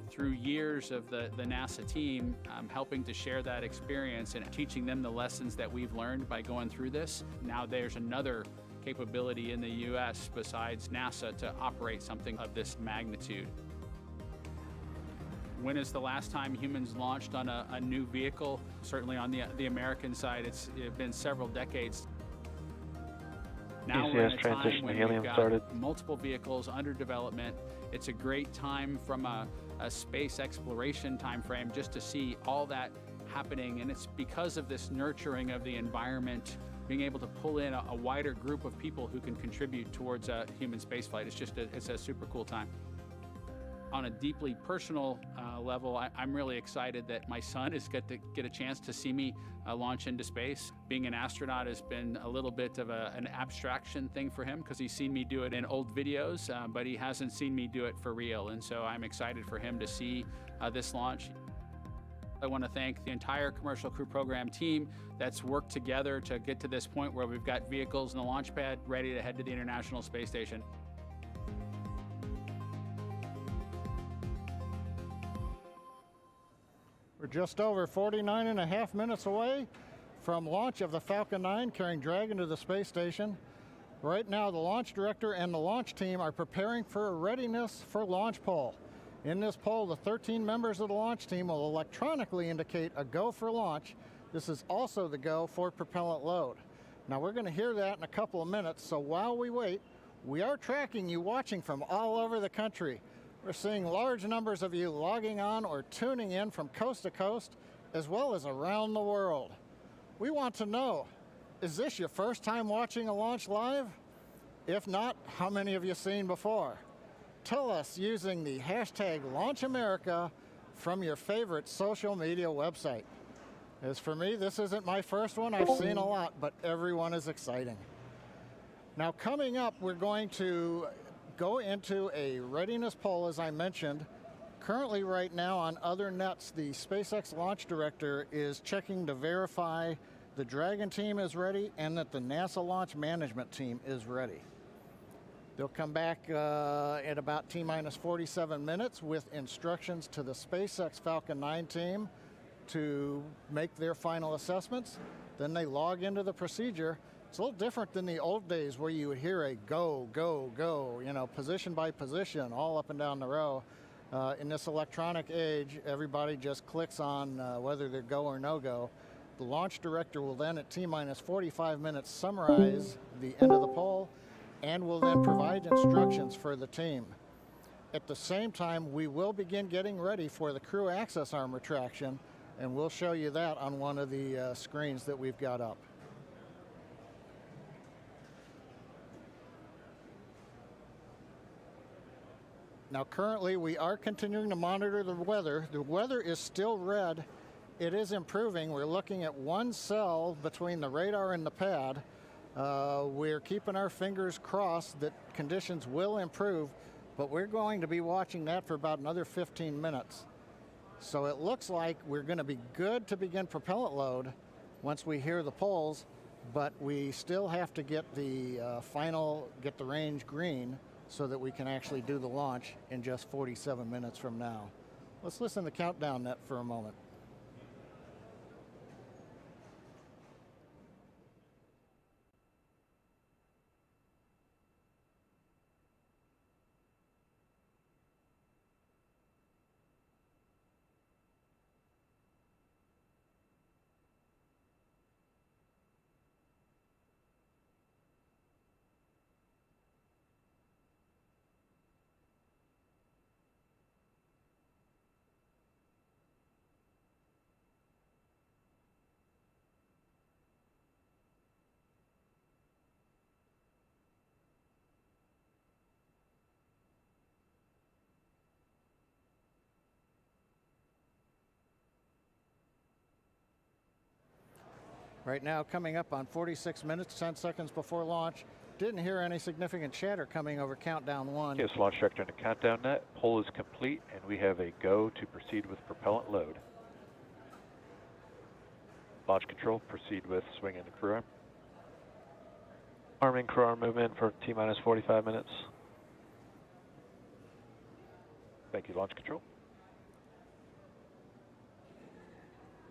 Through years of the NASA team, helping to share that experience and teaching them the lessons that we've learned by going through this. Now there's another capability in the U.S. besides NASA to operate something of this magnitude. When is the last time humans launched on a new vehicle? Certainly on the American side, it's been several decades. Now we're in a time when we've got multiple vehicles under development. It's a great time from a space exploration time frame just to see all that happening, and it's because of this nurturing of the environment, being able to pull in a wider group of people who can contribute towards human spaceflight. It's a super cool time. On a deeply personal level, I'm really excited that my son is going to get a chance to see me launch into space. Being an astronaut has been a little bit of an abstraction thing for him because he's seen me do it in old videos, but he hasn't seen me do it for real. And so I'm excited for him to see this launch. I want to thank the entire Commercial Crew Program team that's worked together to get to this point where we've got vehicles in the launch pad ready to head to the International Space Station. We're just over 49.5 minutes away from launch of the Falcon 9 carrying Dragon to the space station. Right now, the launch director and the launch team are preparing for a readiness for launch poll. In this poll, the 13 members of the launch team will electronically indicate a go for launch. This is also the go for propellant load. Now, we're going to hear that in a couple of minutes, so while we wait, we are tracking you watching from all over the country. We're seeing large numbers of you logging on or tuning in from coast to coast, as well as around the world. We want to know, is this your first time watching a launch live? If not, how many have you seen before? Tell us using the hashtag LaunchAmerica from your favorite social media website. As for me, this isn't my first one. I've seen a lot, but everyone is exciting. Now, coming up, we're going to go into a readiness poll, as I mentioned. Currently, right now, on other nets, the SpaceX launch director is checking to verify the Dragon team is ready and that the NASA launch management team is ready. They'll come back at about T-minus 47 minutes with instructions to the SpaceX Falcon 9 team to make their final assessments. Then they log into the procedure. It's a little different than the old days where you would hear a go, go, go, position by position, all up and down the row. In this electronic age, everybody just clicks on whether they're go or no go. The launch director will then, at T-minus 45 minutes, summarize the end of the poll and will then provide instructions for the team. At the same time, we will begin getting ready for the crew access arm retraction, and we'll show you that on one of the screens that we've got up. Now currently we are continuing to monitor the weather. The weather is still red. It is improving. We're looking at one cell between the radar and the pad. We're keeping our fingers crossed that conditions will improve, but we're going to be watching that for about another 15 minutes. So it looks like we're going to be good to begin propellant load once we hear the poles, but we still have to get the get the range green so that we can actually do the launch in just 47 minutes from now. Let's listen to the countdown net for a moment. Right now, coming up on 46 minutes, 10 seconds before launch. Didn't hear any significant chatter coming over countdown 1. Yes, launch director in the countdown net. Poll is complete, and we have a go to proceed with propellant load. Launch control, proceed with swing into crew arm. Arming crew arm movement for T-minus 45 minutes. Thank you, launch control.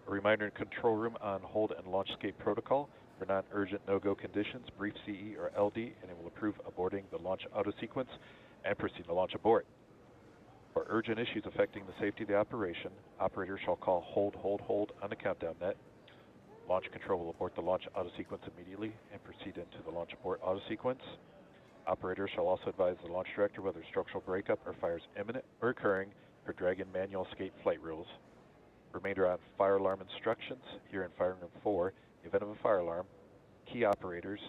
A reminder in control room on hold and launch escape protocol. For non-urgent no-go conditions, brief CE or LD, and it will approve aborting the launch auto sequence and proceed to launch abort. For urgent issues affecting the safety of the operation, operators shall call hold on the countdown net. Launch control will abort the launch auto sequence immediately and proceed into the launch abort auto sequence. Operators shall also advise the launch director whether structural breakup or fire is imminent or occurring per Dragon manual escape flight rules. Remainder on fire alarm instructions. Here in firing room 4, in the event of a fire alarm, key operators,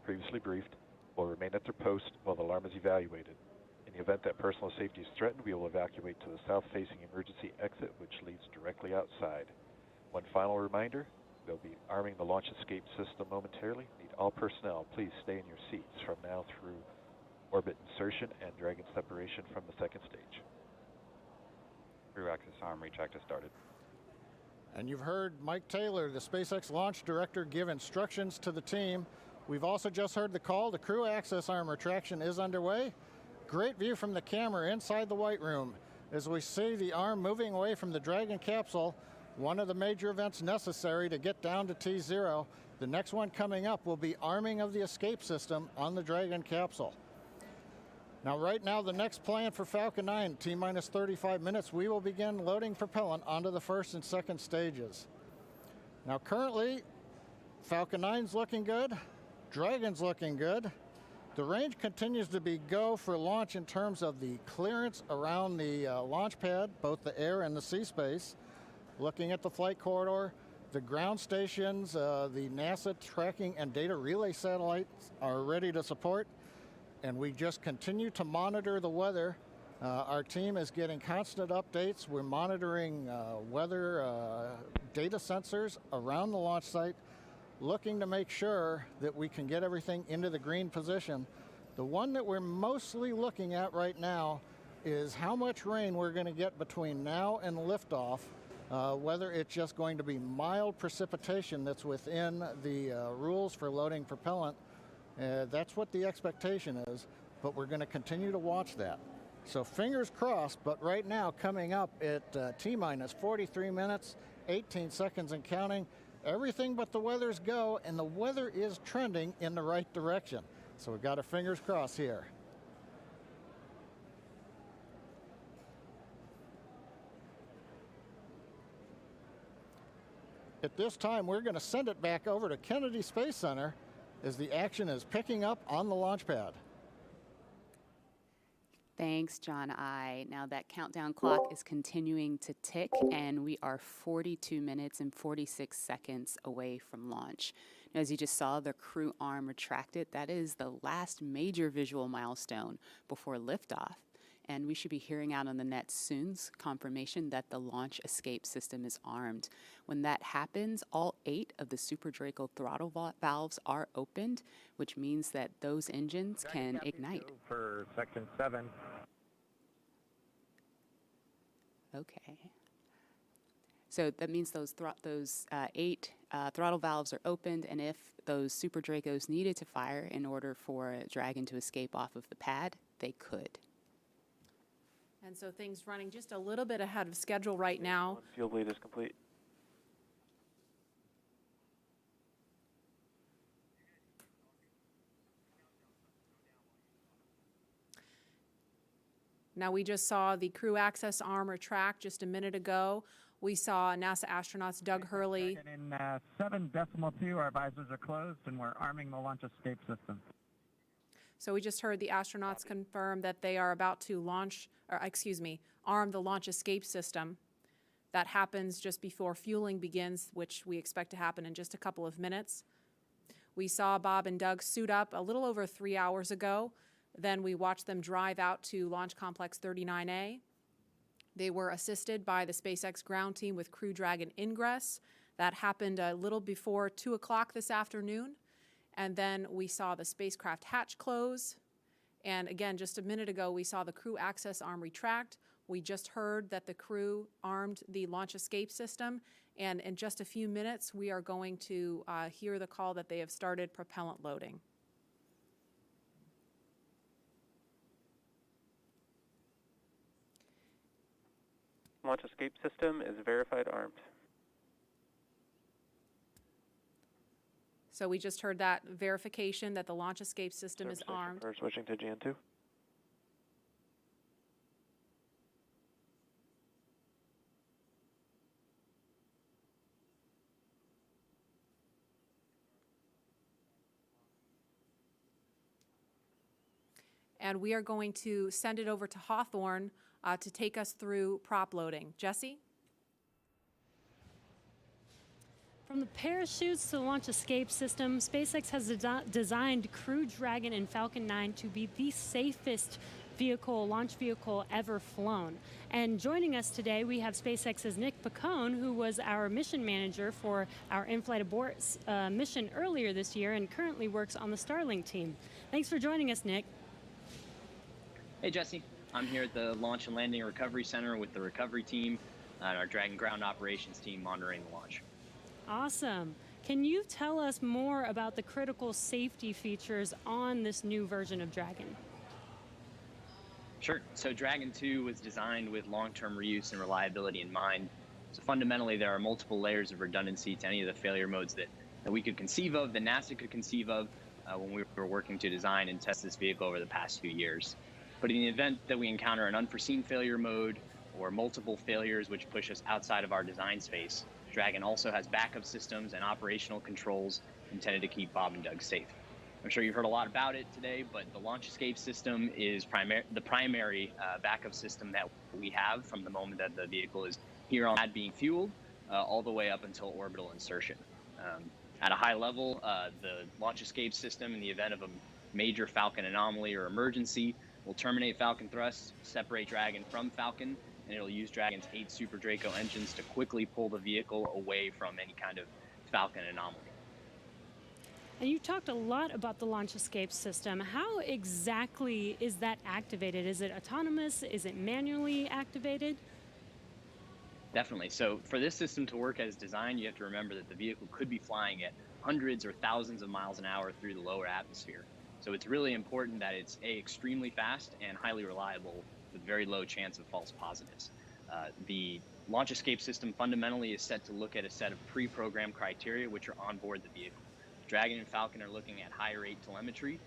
previously briefed, will remain at their post while the alarm is evaluated. In the event that personal safety is threatened, we will evacuate to the south-facing emergency exit, which leads directly outside. One final reminder, we'll be arming the launch escape system momentarily. Need all personnel, please stay in your seats from now through orbit insertion and Dragon separation from the second stage. Crew access arm retract has started. And you've heard Mike Taylor, the SpaceX launch director, give instructions to the team. We've also just heard the call. The crew access arm retraction is underway. Great view from the camera inside the White Room as we see the arm moving away from the Dragon capsule, one of the major events necessary to get down to T0. The next one coming up will be arming of the escape system on the Dragon capsule. Now, right now, the next plan for Falcon 9, T-minus 35 minutes, we will begin loading propellant onto the first and second stages. Now, currently, Falcon 9's looking good, Dragon's looking good. The range continues to be go for launch in terms of the clearance around the launch pad, both the air and the sea space. Looking at the flight corridor, the ground stations, the NASA tracking and data relay satellites are ready to support. And we just continue to monitor the weather. Our team is getting constant updates. We're monitoring weather data sensors around the launch site, looking to make sure that we can get everything into the green position. The one that we're mostly looking at right now is how much rain we're going to get between now and liftoff, whether it's just going to be mild precipitation that's within the rules for loading propellant. That's what the expectation is, but we're going to continue to watch that. So fingers crossed, but right now coming up at T-minus 43 minutes, 18 seconds and counting, everything but the weather's go, and the weather is trending in the right direction. So we've got our fingers crossed here. At this time, we're going to send it back over to Kennedy Space Center as the action is picking up on the launch pad. Thanks, John I. Now that countdown clock is continuing to tick, and we are 42 minutes and 46 seconds away from launch. Now, as you just saw, the crew arm retracted. That is the last major visual milestone before liftoff. and we should be hearing out on the net soon confirmation that the launch escape system is armed. When that happens, all 8 of the Super Draco throttle valves are opened, which means that those engines can ignite. For section 7. Okay. So that means those 8 throttle valves are opened, and if those Super Dracos needed to fire in order for Dragon to escape off of the pad, they could. And so things running just a little bit ahead of schedule right now. Fuel bleed is complete. Now we just saw the crew access arm retract just a minute ago. We saw NASA astronauts Doug Hurley. In 7.2, our visors are closed and we're arming the launch escape system. So we just heard the astronauts confirm that they are about to arm the launch escape system. That happens just before fueling begins, which we expect to happen in just a couple of minutes. We saw Bob and Doug suit up a little over 3 hours ago. Then we watched them drive out to Launch Complex 39A. They were assisted by the SpaceX ground team with Crew Dragon ingress. That happened a little before 2 o'clock this afternoon. And then we saw the spacecraft hatch close. And again, just a minute ago, we saw the crew access arm retract. We just heard that the crew armed the launch escape system. And in just a few minutes, we are going to hear the call that they have started propellant loading. Launch escape system is verified armed. So we just heard that verification that the launch escape system is armed. We're switching to GN2. And we are going to send it over to Hawthorne to take us through prop loading. Jesse? From the parachutes to the launch escape system, SpaceX has designed Crew Dragon and Falcon 9 to be the safest launch vehicle ever flown. And joining us today, we have SpaceX's Nick Picone, who was our mission manager for our in-flight abort mission earlier this year and currently works on the Starlink team. Thanks for joining us, Nick. Hey, Jesse. I'm here at the Launch and Landing Recovery Center with the recovery team and our Dragon ground operations team monitoring the launch. Awesome. Can you tell us more about the critical safety features on this new version of Dragon? Sure. So Dragon 2 was designed with long-term reuse and reliability in mind. So fundamentally, there are multiple layers of redundancy to any of the failure modes that we could conceive of, that NASA could conceive of when we were working to design and test this vehicle over the past few years. But in the event that we encounter an unforeseen failure mode or multiple failures which push us outside of our design space, Dragon also has backup systems and operational controls intended to keep Bob and Doug safe. I'm sure you've heard a lot about it today, but the launch escape system is the primary backup system that we have from the moment that the vehicle is here on pad being fueled all the way up until orbital insertion. At a high level, the launch escape system, in the event of a major Falcon anomaly or emergency, will terminate Falcon thrust, separate Dragon from Falcon, and it'll use Dragon's 8 Super Draco engines to quickly pull the vehicle away from any kind of Falcon anomaly. And you talked a lot about the launch escape system. How exactly is that activated? Is it autonomous? Is it manually activated? Definitely. So for this system to work as designed, you have to remember that the vehicle could be flying at hundreds or thousands of miles an hour through the lower atmosphere. So it's really important that it's extremely fast and highly reliable with very low chance of false positives. The launch escape system fundamentally is set to look at a set of pre-programmed criteria which are on board the vehicle. Dragon and Falcon are looking at high rate telemetry,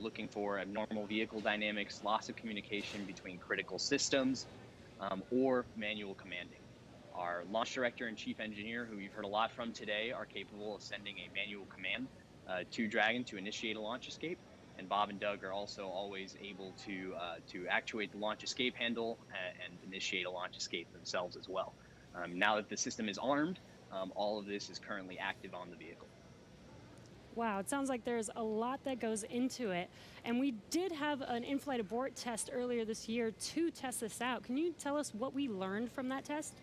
looking for abnormal vehicle dynamics, loss of communication between critical systems, or manual commanding. Our launch director and chief engineer, who you've heard a lot from today, are capable of sending a manual command to Dragon to initiate a launch escape, and Bob and Doug are also always able to actuate the launch escape handle and initiate a launch escape themselves as well. Now that the system is armed, all of this is currently active on the vehicle. Wow, it sounds like there's a lot that goes into it. And we did have an in-flight abort test earlier this year to test this out. Can you tell us what we learned from that test?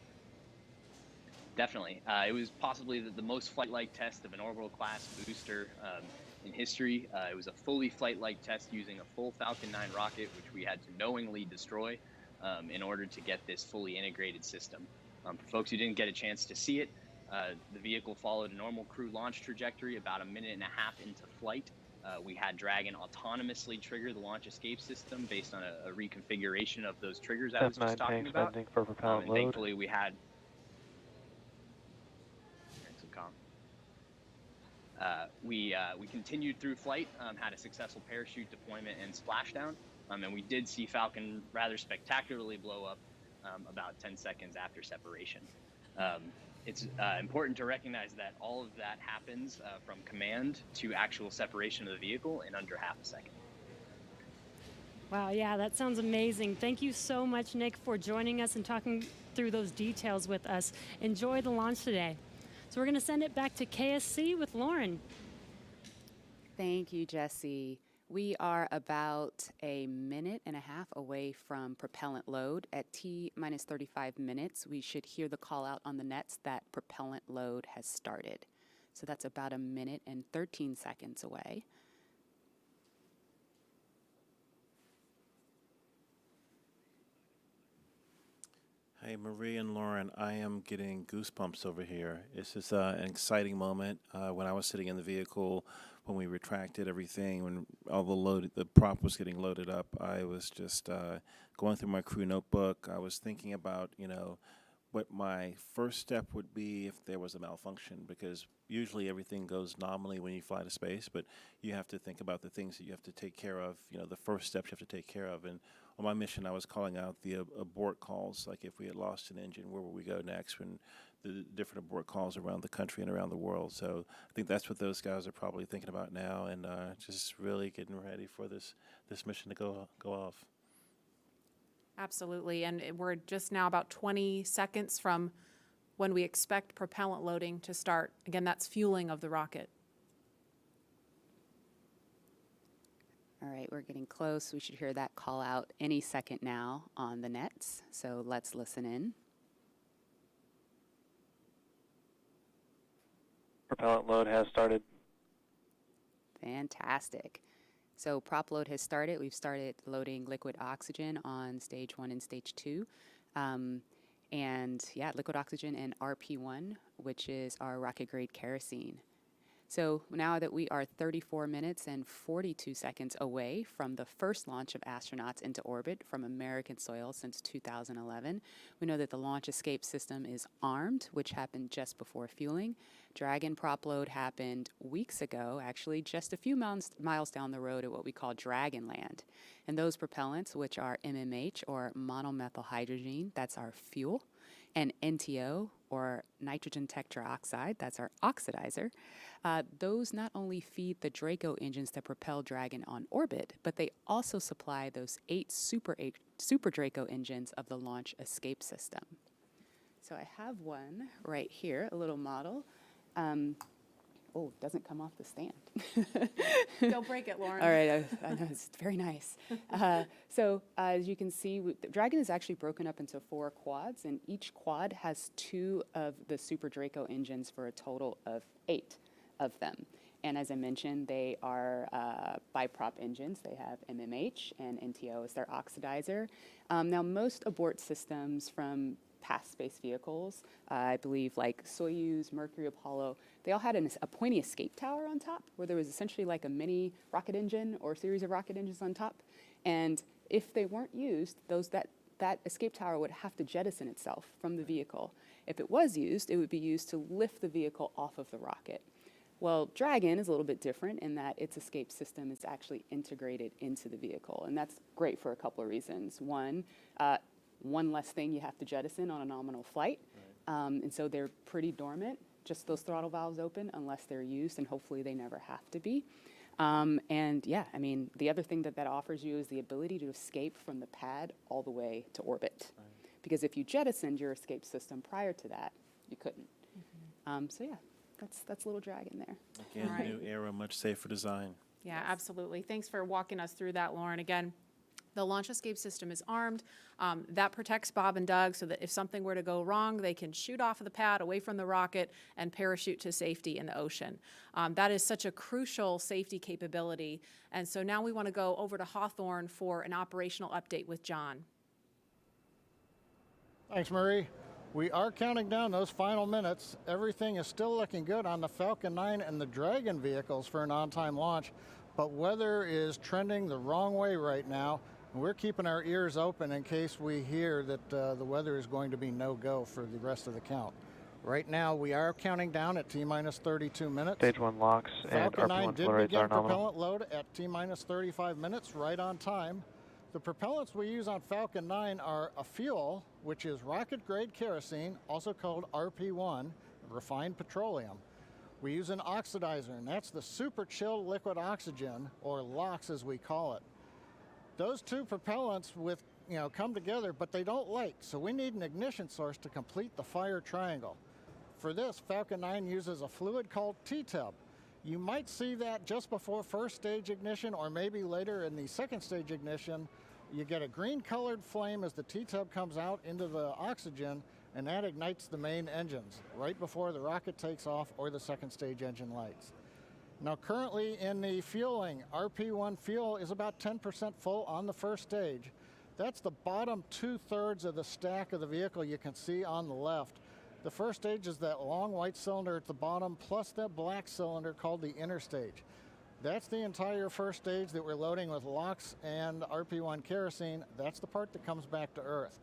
Definitely. It was possibly the most flight-like test of an orbital class booster in history. It was a fully flight-like test using a full Falcon 9 rocket, which we had to knowingly destroy in order to get this fully integrated system. For folks who didn't get a chance to see it, the vehicle followed a normal crew launch trajectory. About a minute and a half into flight, we had Dragon autonomously trigger the launch escape system based on a reconfiguration of those triggers I was just talking about. For propellant And load. thankfully, we had we continued through flight, had a successful parachute deployment and splashdown, and we did see Falcon rather spectacularly blow up about 10 seconds after separation. It's important to recognize that all of that happens from command to actual separation of the vehicle in under half a second. Wow, yeah, that sounds amazing. Thank you so much, Nick, for joining us and talking through those details with us. Enjoy the launch today. So we're going to send it back to KSC with Lauren. Thank you, Jesse. We are about a minute and a half away from propellant load. At T-minus 35 minutes, we should hear the call out on the nets that propellant load has started. So that's about a minute and 13 seconds away. Hey, Marie and Lauren, I am getting goosebumps over here. This is an exciting moment. When I was sitting in the vehicle, when we retracted everything, when all the prop was getting loaded up, I was just going through my crew notebook. I was thinking about, what my first step would be if there was a malfunction, because usually everything goes nominally when you fly to space, but you have to think about the things that you have to take care of, the first steps you have to take care of. And on my mission, I was calling out the abort calls, like if we had lost an engine, where would we go next, when the different abort calls around the country and around the world. So I think that's what those guys are probably thinking about now, and just really getting ready for this mission to go off. Absolutely, and we're just now about 20 seconds from when we expect propellant loading to start. Again, that's fueling of the rocket. All right, we're getting close. We should hear that call out any second now on the nets. So let's listen in. Propellant load has started. Fantastic. So prop load has started. We've started loading liquid oxygen on stage 1 and stage 2. And yeah, liquid oxygen and RP1, which is our rocket grade kerosene. So now that we are 34 minutes and 42 seconds away from the first launch of astronauts into orbit from American soil since 2011, we know that the launch escape system is armed, which happened just before fueling. Dragon prop load happened weeks ago, actually just a few miles down the road at what we call Dragon Land. And those propellants, which are MMH, or monomethyl hydrogen, that's our fuel, and NTO, or nitrogen tetroxide, that's our oxidizer, those not only feed the Draco engines that propel Dragon on orbit, but they also supply those 8 Super Draco engines of the launch escape system. So I have one right here, a little model. Oh, it doesn't come off the stand. Don't break it, Lauren. All right, I know, it's very nice. So as you can see, Dragon is actually broken up into 4 quads, and each quad has 2 of the Super Draco engines for a total of 8 of them. And as I mentioned, they are biprop engines. They have MMH and NTO as their oxidizer. Now, most abort systems from past space vehicles, I believe like Soyuz, Mercury, Apollo, they all had a pointy escape tower on top where there was essentially like a mini rocket engine or a series of rocket engines on top. And if they weren't used, that escape tower would have to jettison itself from the vehicle. If it was used, it would be used to lift the vehicle off of the rocket. Well, Dragon is a little bit different in that its escape system is actually integrated into the vehicle, and that's great for a couple of reasons. One less thing you have to jettison on a nominal flight, and so they're pretty dormant, just those throttle valves open unless they're used, and hopefully they never have to be. And yeah, I mean, the other thing that offers you is the ability to escape from the pad all the way to orbit. Because if you jettisoned your escape system prior to that, you couldn't. So yeah, that's little Dragon there. Again, All right. new era, much safer design. Yeah, absolutely. Thanks for walking us through that, Lauren. Again, the launch escape system is armed. That protects Bob and Doug so that if something were to go wrong, they can shoot off of the pad away from the rocket and parachute to safety in the ocean. That is such a crucial safety capability. And so now we want to go over to Hawthorne for an operational update with John. Thanks, Marie. We are counting down those final minutes. Everything is still looking good on the Falcon 9 and the Dragon vehicles for an on-time launch, but weather is trending the wrong way right now. And we're keeping our ears open in case we hear that the weather is going to be no-go for the rest of the count. Right now, we are counting down at T-minus 32 minutes. Stage 1 locks and Falcon 9 RP1 did flow rates begin are nominal. propellant load at T-minus 35 minutes, right on time. The propellants we use on Falcon 9 are a fuel, which is rocket-grade kerosene, also called RP1, refined petroleum. We use an oxidizer, and that's the super chilled liquid oxygen, or LOX as we call it. Those two propellants come together, but they don't light, so we need an ignition source to complete the fire triangle. For this, Falcon 9 uses a fluid called T-tub. You might see that just before first stage ignition, or maybe later in the second stage ignition. You get a green colored flame as the T-tub comes out into the oxygen, and that ignites the main engines right before the rocket takes off or the second stage engine lights. Now currently in the fueling, RP1 fuel is about 10% full on the first stage. That's the bottom 2/3 of the stack of the vehicle you can see on the left. The first stage is that long white cylinder at the bottom plus that black cylinder called the inner stage. That's the entire first stage that we're loading with LOX and RP1 kerosene. That's the part that comes back to Earth.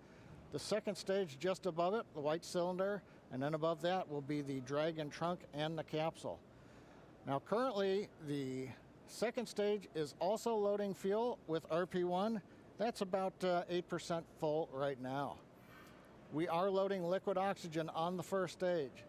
The second stage just above it, the white cylinder, and then above that will be the Dragon trunk and the capsule. Now currently the second stage is also loading fuel with RP1. That's about 8% full right now. We are loading liquid oxygen on the first stage.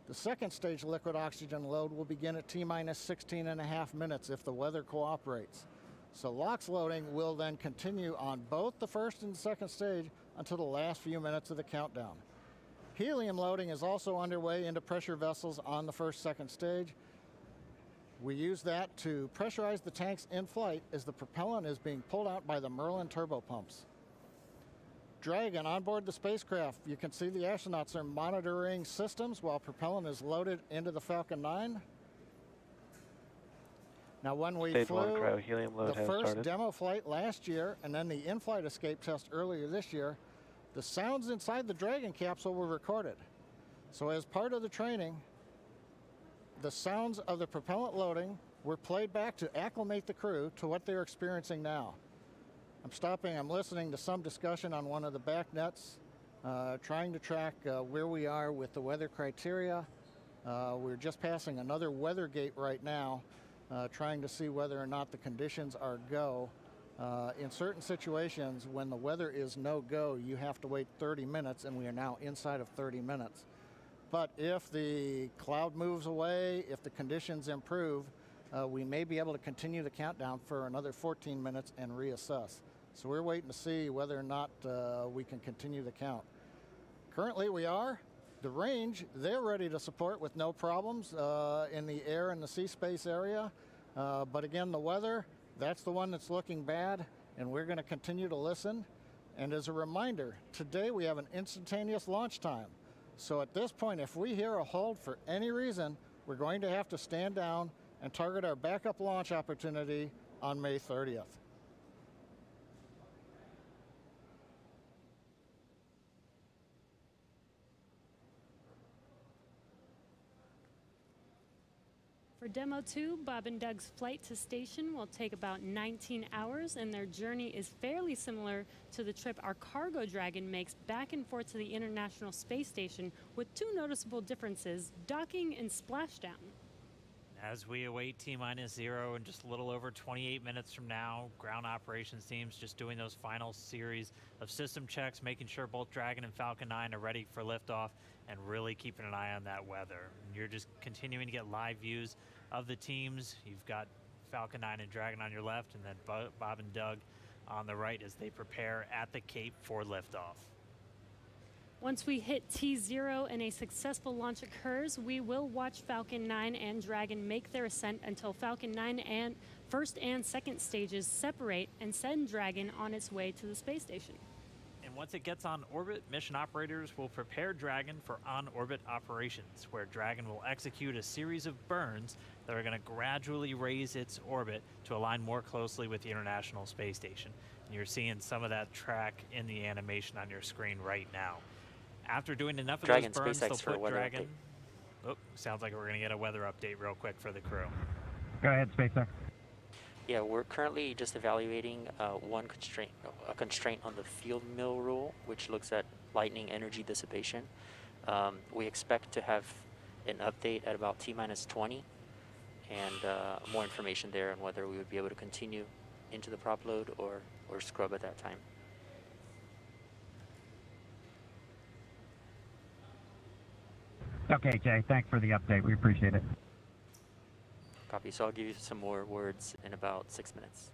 The second stage liquid oxygen load will begin at T-minus 16.5 minutes if the weather cooperates. So LOX loading will then continue on both the first and second stage until the last few minutes of the countdown. Helium loading is also underway into pressure vessels on the second stage. We use that to pressurize the tanks in flight as the propellant is being pulled out by the Merlin turbopumps. Dragon on board the spacecraft. You can see the astronauts are monitoring systems while propellant is loaded into the Falcon 9. Now when we Stage flew 1 cryo-helium load the has first started. demo flight last year and then the in-flight escape test earlier this year, the sounds inside the Dragon capsule were recorded. So as part of the training, the sounds of the propellant loading were played back to acclimate the crew to what they're experiencing now. I'm listening to some discussion on one of the back nets, trying to track where we are with the weather criteria. We're just passing another weather gate right now, trying to see whether or not the conditions are go. In certain situations, when the weather is no go, you have to wait 30 minutes, and we are now inside of 30 minutes. But if the cloud moves away, if the conditions improve, we may be able to continue the countdown for another 14 minutes and reassess. So we're waiting to see whether or not we can continue the count. Currently we are. The range, they're ready to support with no problems in the air and the sea space area. But again, the weather, that's the one that's looking bad, and we're going to continue to listen. And as a reminder, today we have an instantaneous launch time. So at this point, if we hear a hold for any reason, we're going to have to stand down and target our backup launch opportunity on May 30th. For Demo 2, Bob and Doug's flight to station will take about 19 hours, and their journey is fairly similar to the trip our cargo Dragon makes back and forth to the International Space Station, with two noticeable differences: docking and splashdown. As we await T-minus 0 in just a little over 28 minutes from now, ground operations teams just doing those final series of system checks, making sure both Dragon and Falcon 9 are ready for liftoff, and really keeping an eye on that weather. And you're just continuing to get live views of the teams. You've got Falcon 9 and Dragon on your left, and then Bob and Doug on the right as they prepare at the Cape for liftoff. Once we hit T0 and a successful launch occurs, we will watch Falcon 9 and Dragon make their ascent until Falcon 9 and first and second stages separate and send Dragon on its way to the space station. And once it gets on orbit, mission operators will prepare Dragon for on-orbit operations, where Dragon will execute a series of burns that are going to gradually raise its orbit to align more closely with the International Space Station. And you're seeing some of that track in the animation on your screen right now. After doing enough of Dragon, those burns, SpaceX they'll put weather Dragon... update. Oh, sounds like we're going to get a weather update real quick for the crew. Go ahead, SpaceX. Yeah, we're currently just evaluating a constraint on the field mill rule, which looks at lightning energy dissipation. We expect to have an update at about T-minus 20, and more information there on whether we would be able to continue into the prop load or scrub at that time. Okay, Jay, thanks for the update. We appreciate it. Copy. So I'll give you some more words in about 6 minutes.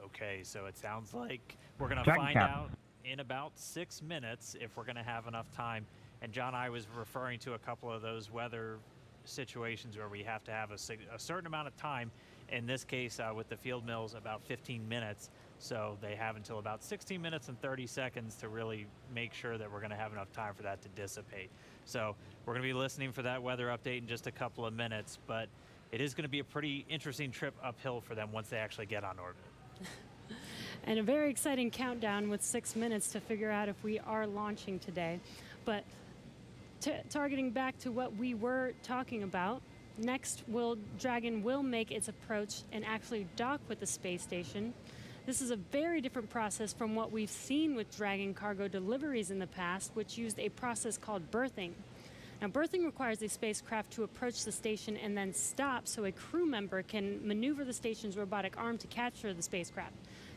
Okay, so it sounds like we're going to find out in about 6 minutes if we're going to have enough time. And John, I was referring to a couple of those weather situations where we have to have a certain amount of time. In this case, with the field mills, about 15 minutes. So they have until about 16 minutes and 30 seconds to really make sure that we're going to have enough time for that to dissipate. So we're going to be listening for that weather update in just a couple of minutes, but it is going to be a pretty interesting trip uphill for them once they actually get on orbit. And a very exciting countdown with 6 minutes to figure out if we are launching today. But targeting back to what we were talking about, next Dragon will make its approach and actually dock with the space station. This is a very different process from what we've seen with Dragon cargo deliveries in the past, which used a process called berthing. Now, berthing requires a spacecraft to approach the station and then stop so a crew member can maneuver the station's robotic arm to capture the spacecraft.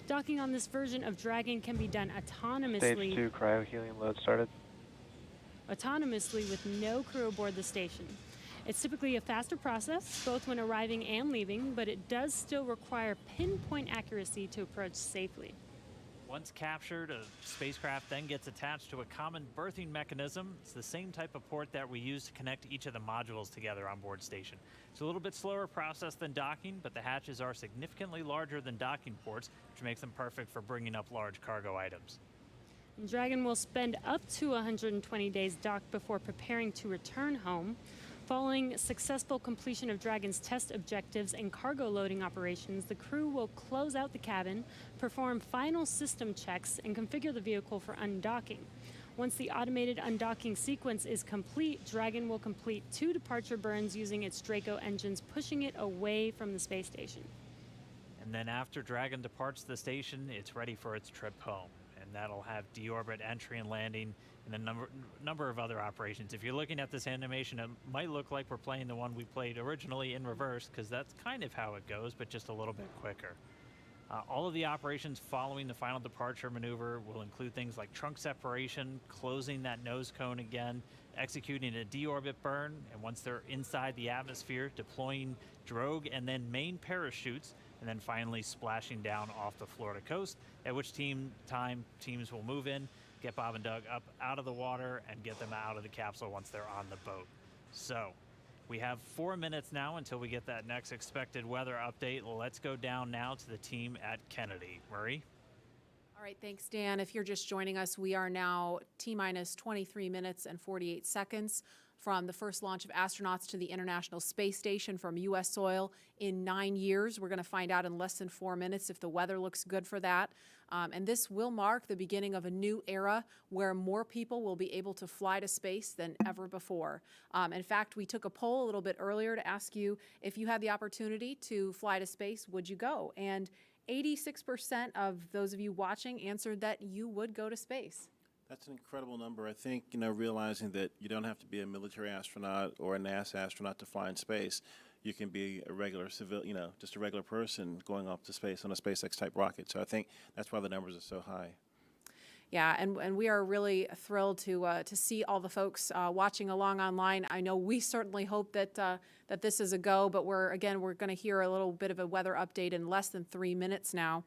Docking on this version of Dragon can be done autonomously. Stage 2 cryo-helium load started. Autonomously with no crew aboard the station. It's typically a faster process, both when arriving and leaving, but it does still require pinpoint accuracy to approach safely. Once captured, a spacecraft then gets attached to a common berthing mechanism. It's the same type of port that we use to connect each of the modules together on board station. It's a little bit slower process than docking, but the hatches are significantly larger than docking ports, which makes them perfect for bringing up large cargo items. Dragon will spend up to 120 days docked before preparing to return home. Following successful completion of Dragon's test objectives and cargo loading operations, the crew will close out the cabin, perform final system checks, and configure the vehicle for undocking. Once the automated undocking sequence is complete, Dragon will complete 2 departure burns using its Draco engines, pushing it away from the space station. And then after Dragon departs the station, it's ready for its trip home. And that'll have deorbit entry and landing and a number of other operations. If you're looking at this animation, it might look like we're playing the one we played originally in reverse, because that's kind of how it goes, but just a little bit quicker. All of the operations following the final departure maneuver will include things like trunk separation, closing that nose cone again, executing a deorbit burn, and once they're inside the atmosphere, deploying drogue and then main parachutes, and then finally splashing down off the Florida coast, at which teams will move in, get Bob and Doug up out of the water, and get them out of the capsule once they're on the boat. So we have 4 minutes now until we get that next expected weather update. Let's go down now to the team at Kennedy. Murray? All right, thanks, Dan. If you're just joining us, we are now T-minus 23 minutes and 48 seconds from the first launch of astronauts to the International Space Station from U.S. soil in 9 years. We're going to find out in less than 4 minutes if the weather looks good for that. And this will mark the beginning of a new era where more people will be able to fly to space than ever before. In fact, we took a poll a little bit earlier to ask you if you had the opportunity to fly to space, would you go? And 86% of those of you watching answered that you would go to space. That's an incredible number. I think, realizing that you don't have to be a military astronaut or a NASA astronaut to fly in space. You can be a regular just a regular person going up to space on a SpaceX type rocket. So I think that's why the numbers are so high. Yeah, and we are really thrilled to see all the folks watching along online. I know we certainly hope that that this is a go, but we're going to hear a little bit of a weather update in less than 3 minutes now.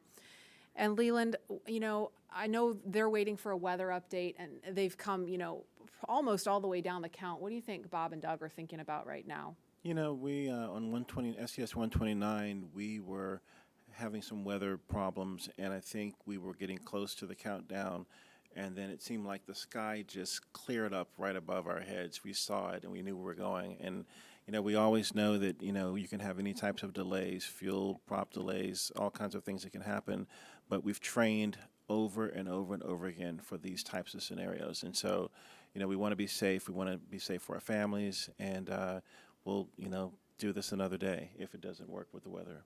And Leland, you know, I know they're waiting for a weather update, and they've come, you know, almost all the way down the count. What do you think Bob and Doug are thinking about right now? You know, we on 120 SES 129, we were having some weather problems, and I think we were getting close to the countdown, and then it seemed like the sky just cleared up right above our heads. We saw it, and we knew where we were going. And you know, we always know that, you know, you can have any types of delays, fuel prop delays, all kinds of things that can happen, but we've trained over and over and over again for these types of scenarios. And so, you know, we want to be safe. We want to be safe for our families, and we'll, you know, do this another day if it doesn't work with the weather.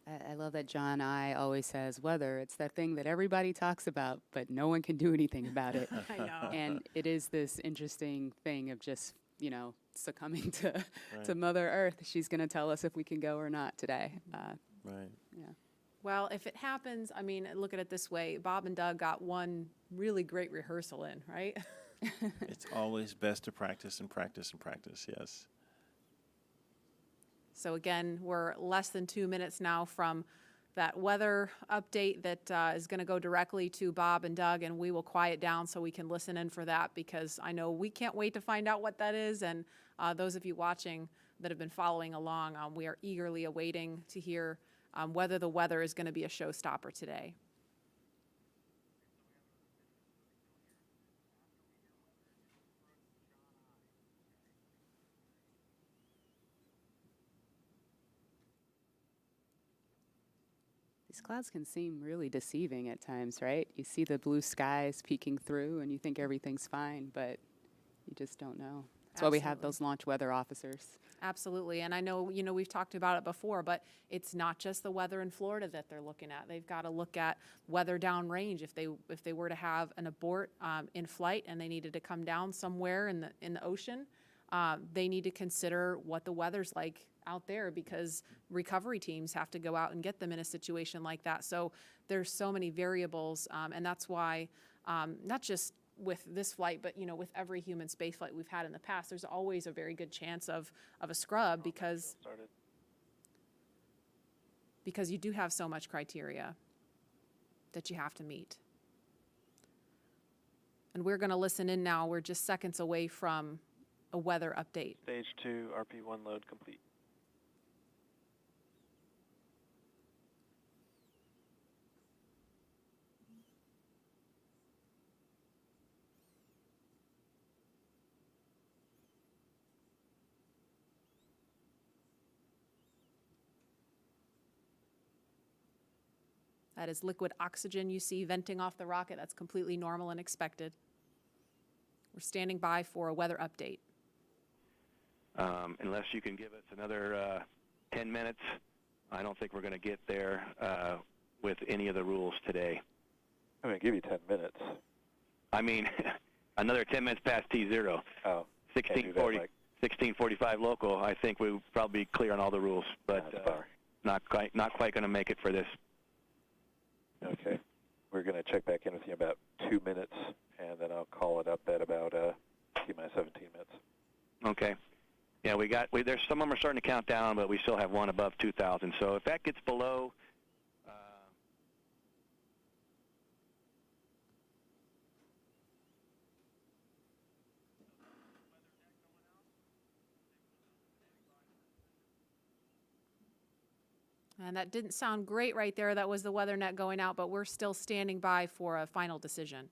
I love that John I always says weather. It's that thing that everybody talks about, but no one can do anything about it. I know. And it is this interesting thing of just, you know, succumbing to Right. to Mother Earth. She's going to tell us if we can go or not today. Right. Yeah. Well, if it happens, I mean, look at it this way. Bob and Doug got one really great rehearsal in, right? It's always best to practice and practice and practice, yes. So again, we're less than 2 minutes now from that weather update that is going to go directly to Bob and Doug, and we will quiet down so we can listen in for that, because I know we can't wait to find out what that is. And those of you watching that have been following along, we are eagerly awaiting to hear whether the weather is going to be a showstopper today. These clouds can seem really deceiving at times, right? You see the blue skies peeking through and you think everything's fine, but you just don't know. That's why we have those launch weather officers. Absolutely. And I know, you know, we've talked about it before, but it's not just the weather in Florida that they're looking at. They've got to look at weather downrange. If they were to have an abort in flight and they needed to come down somewhere in the ocean, they need to consider what the weather's like out there, because recovery teams have to go out and get them in a situation like that. So there's so many variables, and that's why not just with this flight, but you know, with every human space flight we've had in the past, there's always a very good chance of a scrub, because you do have so much criteria that you have to meet. And we're going to listen in now. We're just seconds away from a weather update. Stage 2, RP1 load complete. That is liquid oxygen you see venting off the rocket. That's completely normal and expected. We're standing by for a weather update. Unless you can give us another 10 minutes, I don't think we're going to get there with any of the rules today. I'm going to give you 10 minutes. I mean, another 10 minutes past T0. Oh, 1645 local. I think we'll probably be clear on all the rules, but not quite going to make it for this. Okay. We're going to check back in with you in about 2 minutes, and then I'll call it up at about T-minus 17 minutes. Okay. Yeah, there's some of them are starting to count down, but we still have one above 2,000. So if that gets below, And that didn't sound great right there. That was the weather net going out, but we're still standing by for a final decision.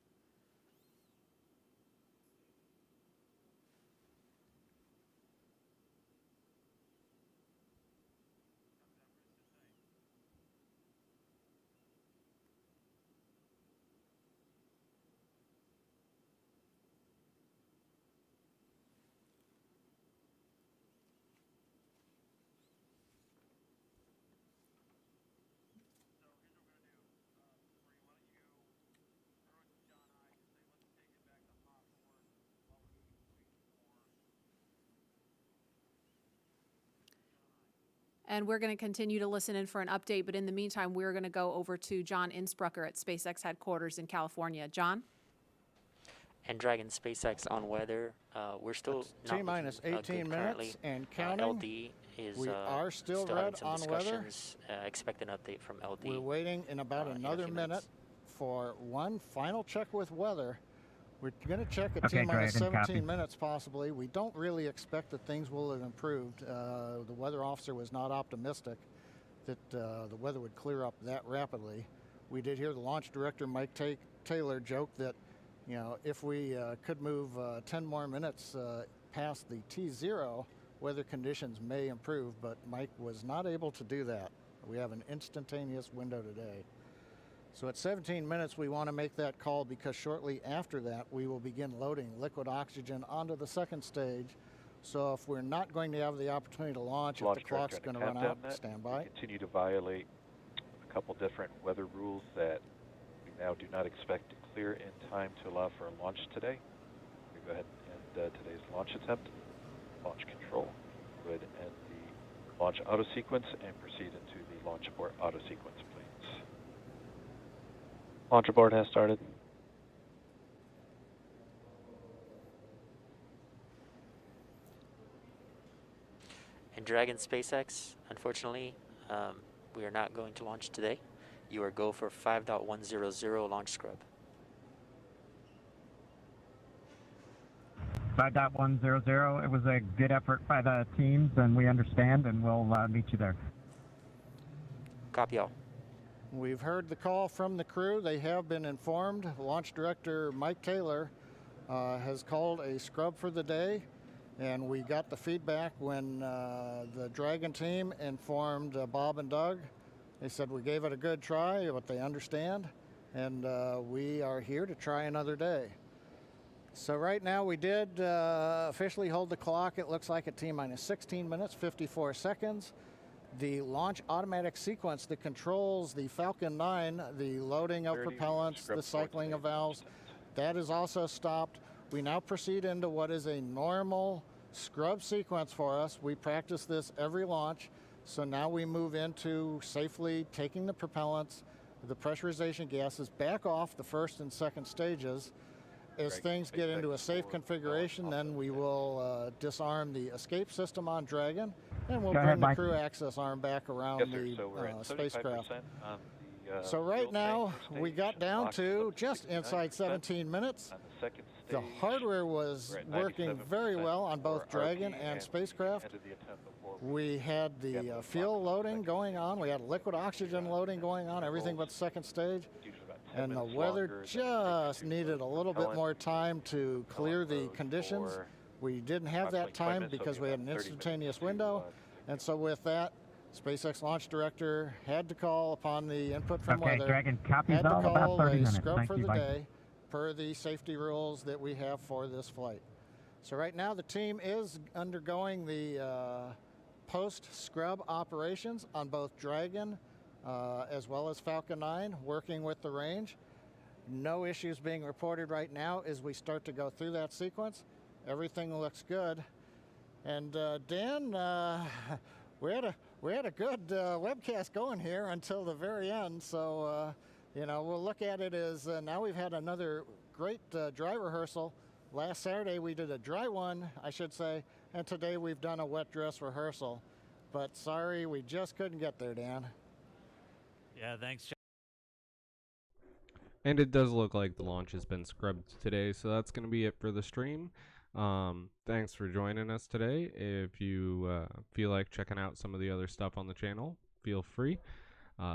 And we're going to continue to listen in for an update, but in the meantime, we're going to go over to John Innsbrucker at SpaceX headquarters in California. John? and Dragon SpaceX on weather. We're still not T-minus 18 minutes currently. and counting. LD is we are still having red some on weather. discussions. Expect an update from LD. We're waiting in about another minute for one final check with weather. We're going to check at T-minus 17 minutes possibly. We don't really expect that things will have improved. The weather officer was not optimistic that the weather would clear up that rapidly. We did hear the launch director, Mike Taylor, joke that, you know, if we could move 10 more minutes past the T0, weather conditions may improve, but Mike was not able to do that. We have an instantaneous window today. So at 17 minutes, we want to make that call because shortly after that, we will begin loading liquid oxygen onto the second stage. So if we're not going to have the opportunity to launch, if the clock's going to run out, stand by. We continue to violate a couple different weather rules that we now do not expect to clear in time to allow for a launch today. We go ahead and end today's launch attempt. Launch control. Go ahead and end the launch auto sequence and proceed into the launch abort auto sequence, please. Launch abort has started. And Dragon SpaceX, unfortunately, we are not going to launch today. You are go for 5.100 launch scrub. 5.100. It was a good effort by the teams, and we understand, and we'll meet you there. Copy all. We've heard the call from the crew. They have been informed. Launch director Mike Taylor has called a scrub for the day, and we got the feedback when the Dragon team informed Bob and Doug. They said we gave it a good try, but they understand, and we are here to try another day. So right now we did officially hold the clock. It looks like at T-minus 16 minutes, 54 seconds. The launch automatic sequence that controls the Falcon 9, the loading of propellants, the cycling of valves, that is also stopped. We now proceed into what is a normal scrub sequence for us. We practice this every launch. So now we move into safely taking the propellants, the pressurization gases back off the first and second stages. As things get into a safe configuration, then we will disarm the escape system on Dragon, and we'll bring the crew access arm back around the spacecraft. So right now, we got down to just inside 17 minutes. The hardware was working very well on both Dragon and spacecraft. We had the fuel loading going on. We had liquid oxygen loading going on, everything but the second stage. And the weather just needed a little bit more time to clear the conditions. We didn't have that time because we had an instantaneous window. And so with that, SpaceX launch director had to call upon the input from weather. Dragon, copies had to all, call about 30 a minutes. scrub Thank for you, the bye. day per the safety rules that we have for this flight. So right now the team is undergoing the post-scrub operations on both Dragon as well as Falcon 9, working with the range. No issues being reported right now as we start to go through that sequence. Everything looks good. And Dan, we had a good webcast going here until the very end. So you know, we'll look at it as now we've had another great dry rehearsal. Last Saturday we did a dry one, I should say, and today we've done a wet dress rehearsal. But sorry, we just couldn't get there, Dan. Yeah, thanks, Jeff. And it does look like the launch has been scrubbed today, so that's going to be it for the stream. Thanks for joining us today. If you feel like checking out some of the other stuff on the channel, feel free.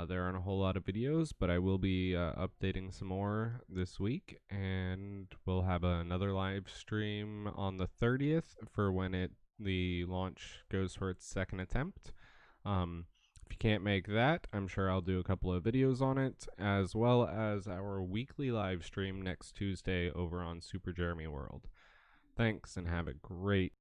There aren't a whole lot of videos, but I will be updating some more this week, and we'll have another live stream on the 30th for when the launch goes for its second attempt. If you can't make that, I'm sure I'll do a couple of videos on it, as well as our weekly live stream next Tuesday over on Super Jeremy World. Thanks, and have a great